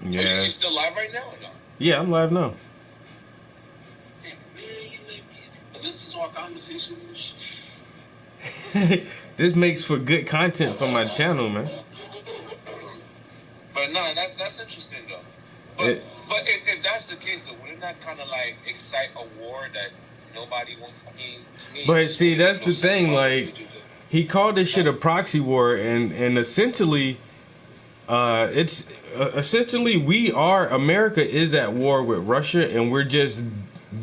Yeah. Are you still live right now or not? Yeah, I'm live now. Damn, man, you make me listen to our conversations and shit. This makes for good content for my channel, man. But no, that's interesting though. But if that's the case, though, wouldn't that kind of like excite a war that nobody wants? I mean, to me. But see, that's the thing. Like, he called this shit a proxy war, and essentially, it's essentially America is at war with Russia, and we're just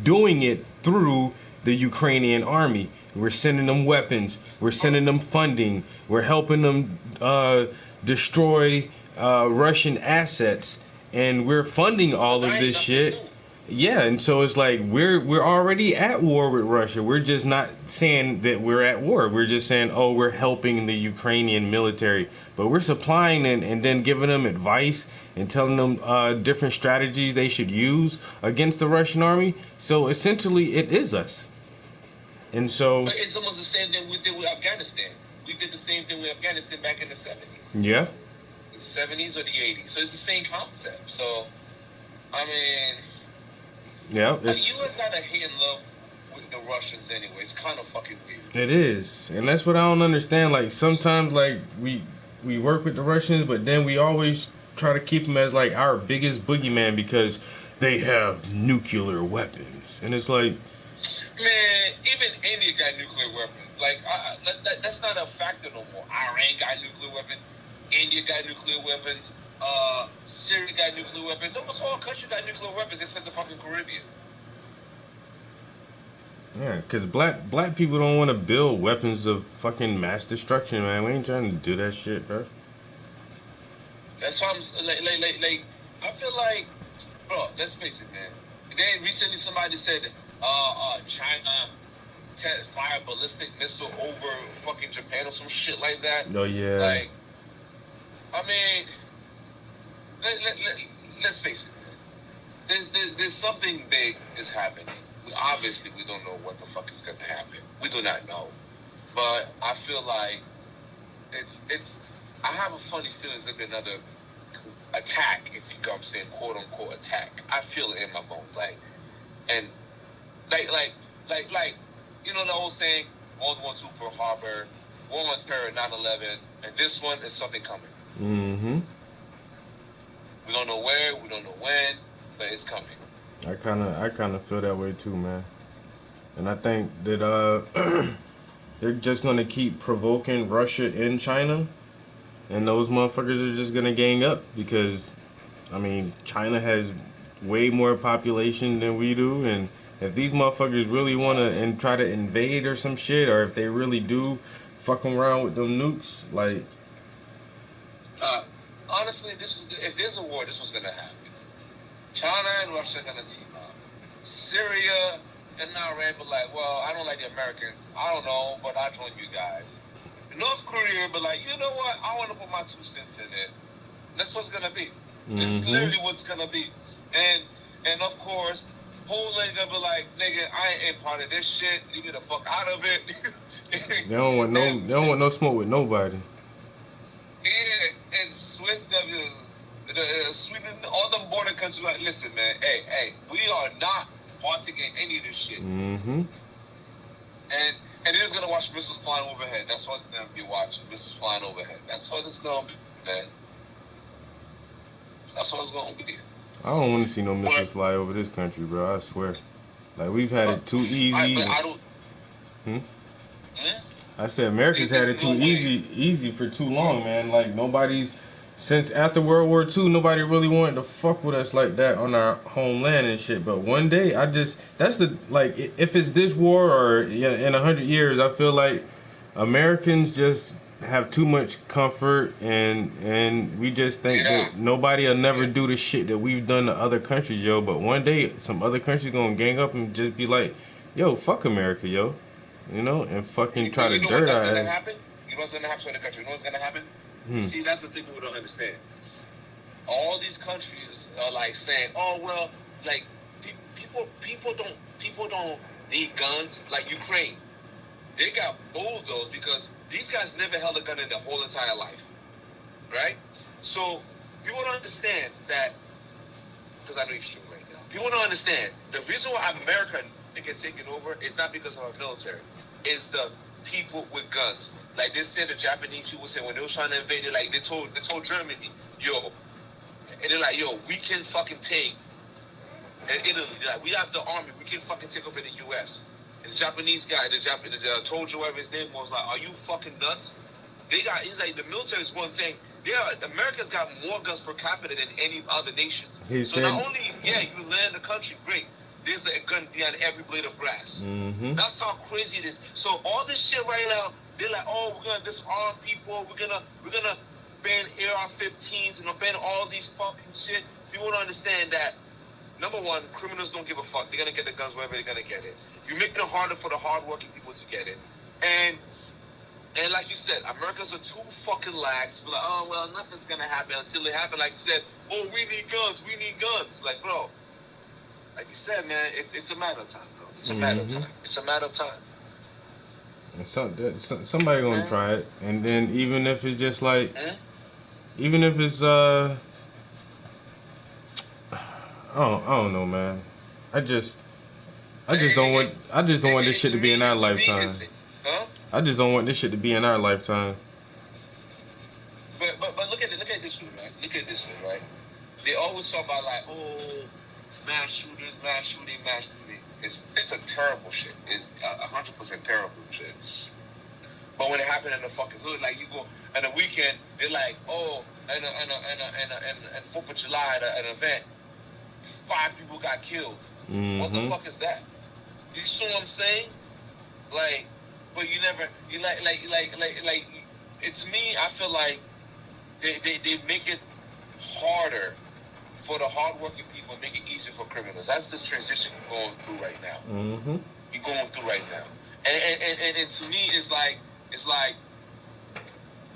doing it through the Ukrainian army. We're sending them weapons. We're sending them funding. We're helping them destroy Russian assets, and we're funding all of this shit. Yeah, and so it's like we're already at war with Russia. We're just not saying that we're at war. We're just saying, oh, we're helping the Ukrainian military. But we're supplying and then giving them advice and telling them different strategies they should use against the Russian army. So essentially, it is us. And so... But it's almost the same thing we did with Afghanistan. We did the same thing with Afghanistan back in the 70s. Yeah. The 70s or the 80s. So it's the same concept. So, I mean... Yeah, the U.S. got a hate and love with the Russians anyway. It's kind of fucking weird. It is, and that's what I don't understand. Like sometimes, like we work with the Russians, but then we always try to keep them as like our biggest boogeyman because they have nuclear weapons, and it's like, man, even India got nuclear weapons. Like that's not a factor no more. Iran got nuclear weapons. India got nuclear weapons. Syria got nuclear weapons. Almost all countries got nuclear weapons except the fucking Caribbean. yeah, because black people don't want to build weapons of fucking mass destruction, man. We ain't trying to do that shit, bro. That's why I'm like I feel like, bro. Let's face it, man. Then recently somebody said, China fired a ballistic missile over fucking Japan or some shit like that. Oh yeah. Like, I mean. Let's face it, man. There's something big is happening. Obviously, we don't know what the fuck is going to happen. We do not know. But I feel like it's. I have a funny feeling there's going to be another attack, if you know what I'm saying, quote unquote attack. I feel it in my bones, like, you know the old saying, World War II, Pearl Harbor, War on Terror, 9/11, and this one is something coming. Mm-hmm. We don't know where, we don't know when, but it's coming. I kind of feel that way too, man. And I think that they're just gonna keep provoking Russia and China, and those motherfuckers are just gonna gang up because, I mean, China has way more population than we do, and if these motherfuckers really wanna and try to invade or some shit, or if they really do fucking around with them nukes, like. Honestly, if there's a war, this was gonna happen. China and Russia are gonna team up. Syria and Iran be like, well, I don't like the Americans. I don't know, but I'll join you guys. North Korea be like, you know what? I want to put my 2 cents in it. That's what's gonna be. Mm-hmm. It's literally what's gonna be. And of course, Poland gonna be like, nigga, I ain't part of this shit. Leave me the fuck out of it. They don't want no smoke with nobody. Yeah, and Swiss Sweden, all them border countries like, listen, man, hey, we are not parting in any of this shit. Mm-hmm. And they're just gonna watch missiles flying overhead. That's what they're gonna be watching, missiles flying overhead. That's what it's gonna be, man. That's what it's gonna be. I don't want to see no missiles fly over this country, bro. I swear. Like, we've had it too easy. I don't. I said America's had it too easy for too long, man. Like, nobody's, since after World War II, nobody really wanted to fuck with us like that on our homeland and shit. But one day, that's the, like, if it's this war or in 100 years, I feel like Americans just have too much comfort and we just think that nobody will never do the shit that we've done to other countries, yo. But one day, some other country's gonna gang up and just be like, yo, fuck America, yo. You know, and fucking try to dirt our ass. You know what's gonna happen to the country? You know what's gonna happen? See, that's the thing people don't understand. All these countries are like saying, "Oh well, like people don't need guns." Like Ukraine, they got bulldozers because these guys never held a gun in their whole entire life, right? So people don't understand that, because I know you're streaming right now. People don't understand the reason why America get taken over is not because of our military. It's the people with guns. Like they said, the Japanese people said when they were trying to invade, they told Germany, yo, and they're like, yo, we can fucking take Italy. They're like, we have the army, we can fucking take over the U.S. And the Japanese guy, told you whatever his name was, like, are you fucking nuts? He's like, the military is one thing. America's got more guns per capita than any other nations. Not only, you land the country, great. There's a gun behind every blade of grass. Mm-hmm. That's how crazy it is. So all this shit right now, they're like, oh, we're gonna disarm people. We're gonna ban AR-15s and ban all these fucking shit. People don't understand that. Number one, criminals don't give a fuck. They're gonna get the guns wherever they're gonna get it. You're making it harder for the hardworking people to get it. And like you said, Americans are too fucking lax. We're like, oh well, nothing's gonna happen until it happens. Like you said, oh, we need guns. Like, bro. Like you said, man, it's a matter of time, bro. It's a matter of time. It's a matter of time. And somebody gonna try it, and then even if it's just like, even if it's I don't know, man. I just don't want this shit to be in our lifetime. I just don't want this shit to be in our lifetime. But look at this shit, man. Look at this shit, right? They always talk about like, oh, mass shooters, mass shooting. It's a terrible shit. It's 100% terrible shit. But when it happened in the fucking hood, like you go on the weekend, they're like, oh, and 4th of July at an event, 5 people got killed. Mm-hmm. What the fuck is that? You see what I'm saying? Like, but you never, you like, it's me. I feel like they make it harder for the hardworking people, make it easier for criminals. That's this transition you're going through right now. Mm-hmm. You're going through right now, and to me, it's like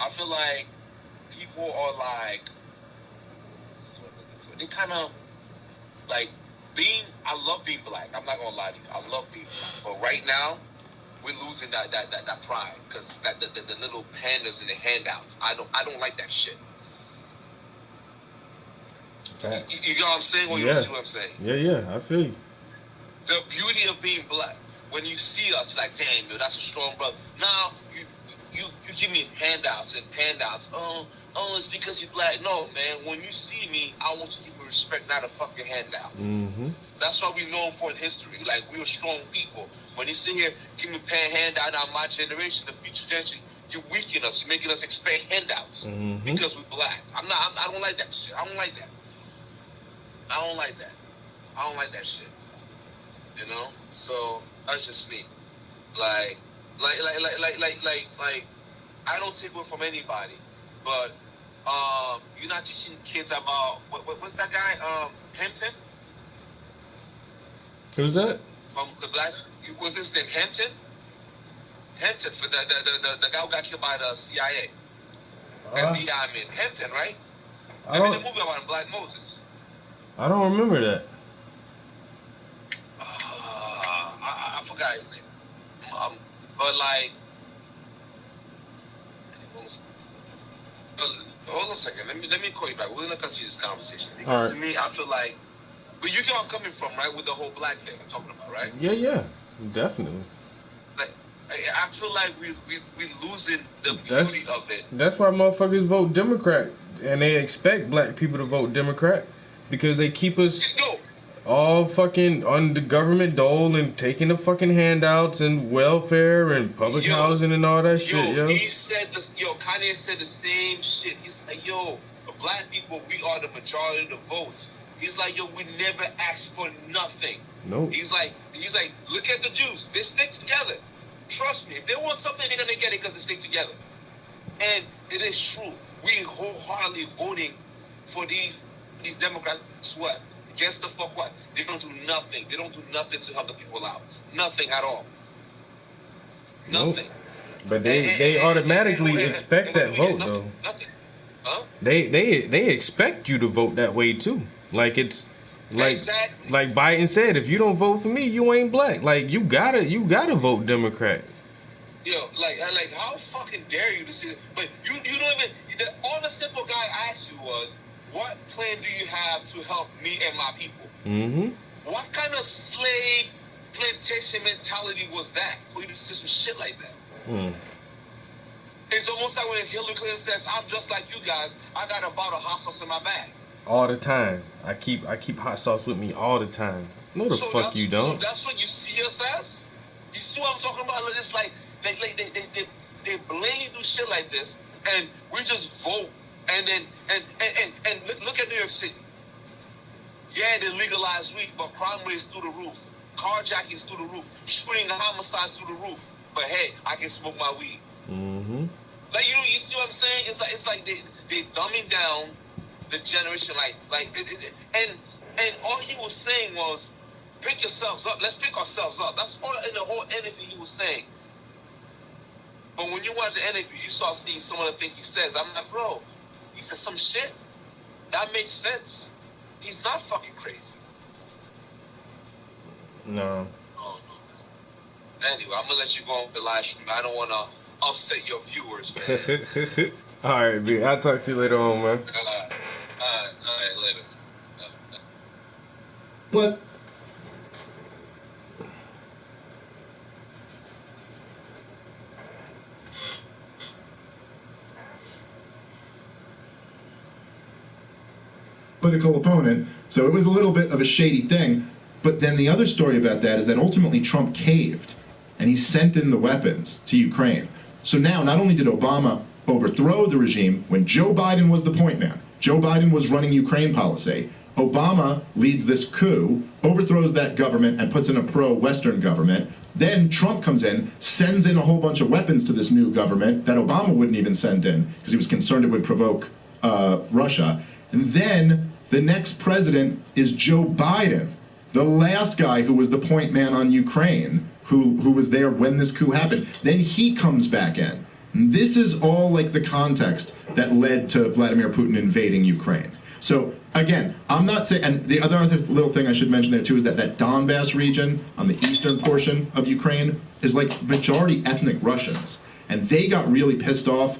I feel like people are like they kind of like being. I love being black. I'm not gonna lie to you. I love being black, but right now we're losing that pride because the little pandas and the handouts. I don't like that shit. Facts. You know what I'm saying? Well, you see what I'm saying? Yeah, I feel you. The beauty of being black, when you see us, like, damn, yo, that's a strong brother. Now, you give me handouts. Oh, it's because you're black. No, man, when you see me, I want you to give me respect, not a fucking handout. Mm-hmm. That's what we're known for in history. Like, we're strong people. When you sit here, give me a handout on my generation, the future generation, you're weakening us. You're making us expect handouts because we're black. I don't like that shit. I don't like that. I don't like that shit. You know? So that's just me. Like I don't take away from anybody. But you're not teaching kids about what's that guy? Hampton? Who's that? From the black was his name Hampton? Hampton for the guy who got killed by the CIA. FBI, I mean Hampton, right? I mean the movie about Black Moses. I don't remember that. I forgot his name. But like, hold on a second. Let me call you back. We're gonna continue this conversation because to me, I feel like, but you get where I'm coming from, right? With the whole black thing I'm talking about, right? Yeah, definitely. Like, I feel like we're losing the beauty of it. That's why motherfuckers vote Democrat, and they expect black people to vote Democrat. Because they keep us all fucking on the government dole and taking the fucking handouts and welfare and public housing and all that shit, yo. He said this, Kanye said the same shit. He's like, the black people, we are the majority of the votes. He's like, we never asked for nothing. Nope. He's like, look at the Jews. They stick together. Trust me. If they want something, they're going to get it because they stick together. And it is true. We wholeheartedly voting for these Democrats, what? Guess the fuck what? They don't do nothing. They don't do nothing to help the people out. Nothing at all. Nothing. Nope. But they automatically expect that vote, though. Nothing. Huh? They expect you to vote that way too. Like it's like like Biden said, if you don't vote for me, you ain't black. Like you gotta vote Democrat. Like how fucking dare you to see it? But you don't even. All the simple guy asked you was, what plan do you have to help me and my people? Mm-hmm. What kind of slave plantation mentality was that? For you to say some shit like that? Mm. It's almost like when Hillary Clinton says, "I'm just like you guys. I got a bottle of hot sauce in my bag." All the time. I keep hot sauce with me all the time. No, the fuck you don't. So that's what you see us as. You see what I'm talking about? It's like they blatantly do shit like this, and we just vote, and then and look at New York City. Yeah, they legalized weed, but crime rates through the roof, carjackings through the roof, shooting homicides through the roof. But hey, I can smoke my weed. Mm-hmm. Like you see what I'm saying? It's like they dumbing down the generation, and all he was saying was, pick yourselves up. Let's pick ourselves up. That's all in the whole interview he was saying. But when you watch the interview, you start seeing some of the things he says. I'm like, bro, he said some shit that makes sense. He's not fucking crazy. No. Oh, no. Anyway, I'm gonna let you go on the live stream. I don't want to upset your viewers. All right, B. I'll talk to you later on, man. All right, later. But political opponent, so it was a little bit of a shady thing. But then the other story about that is that ultimately Trump caved, and he sent in the weapons to Ukraine. So now, not only did Obama overthrow the regime when Joe Biden was the point man, Joe Biden was running Ukraine policy, Obama leads this coup, overthrows that government and puts in a pro-Western government. Then Trump comes in, sends in a whole bunch of weapons to this new government that Obama wouldn't even send in because he was concerned it would provoke Russia. And then the next president is Joe Biden, the last guy who was the point man on Ukraine, who was there when this coup happened. Then he comes back in. And this is all like the context that led to Vladimir Putin invading Ukraine. So again, I'm not saying, and the other little thing I should mention there too is that Donbass region on the eastern portion of Ukraine is like majority ethnic Russians. And they got really pissed off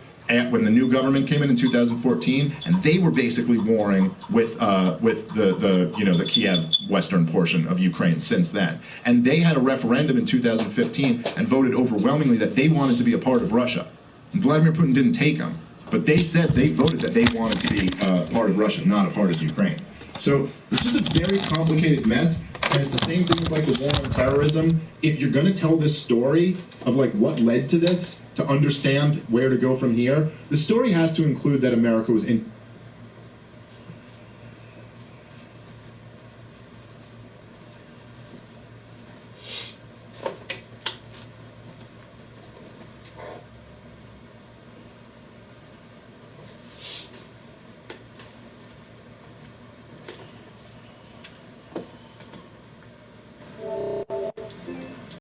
when the new government came in 2014, and they were basically warring with the Kiev western portion of Ukraine since then. And they had a referendum in 2015 and voted overwhelmingly that they wanted to be a part of Russia. And Vladimir Putin didn't take them, but they voted that they wanted to be part of Russia, not a part of Ukraine. So it's just a very complicated mess. And it's the same thing with like the war on terrorism. If you're going to tell this story of like what led to this, to understand where to go from here, the story has to include that America was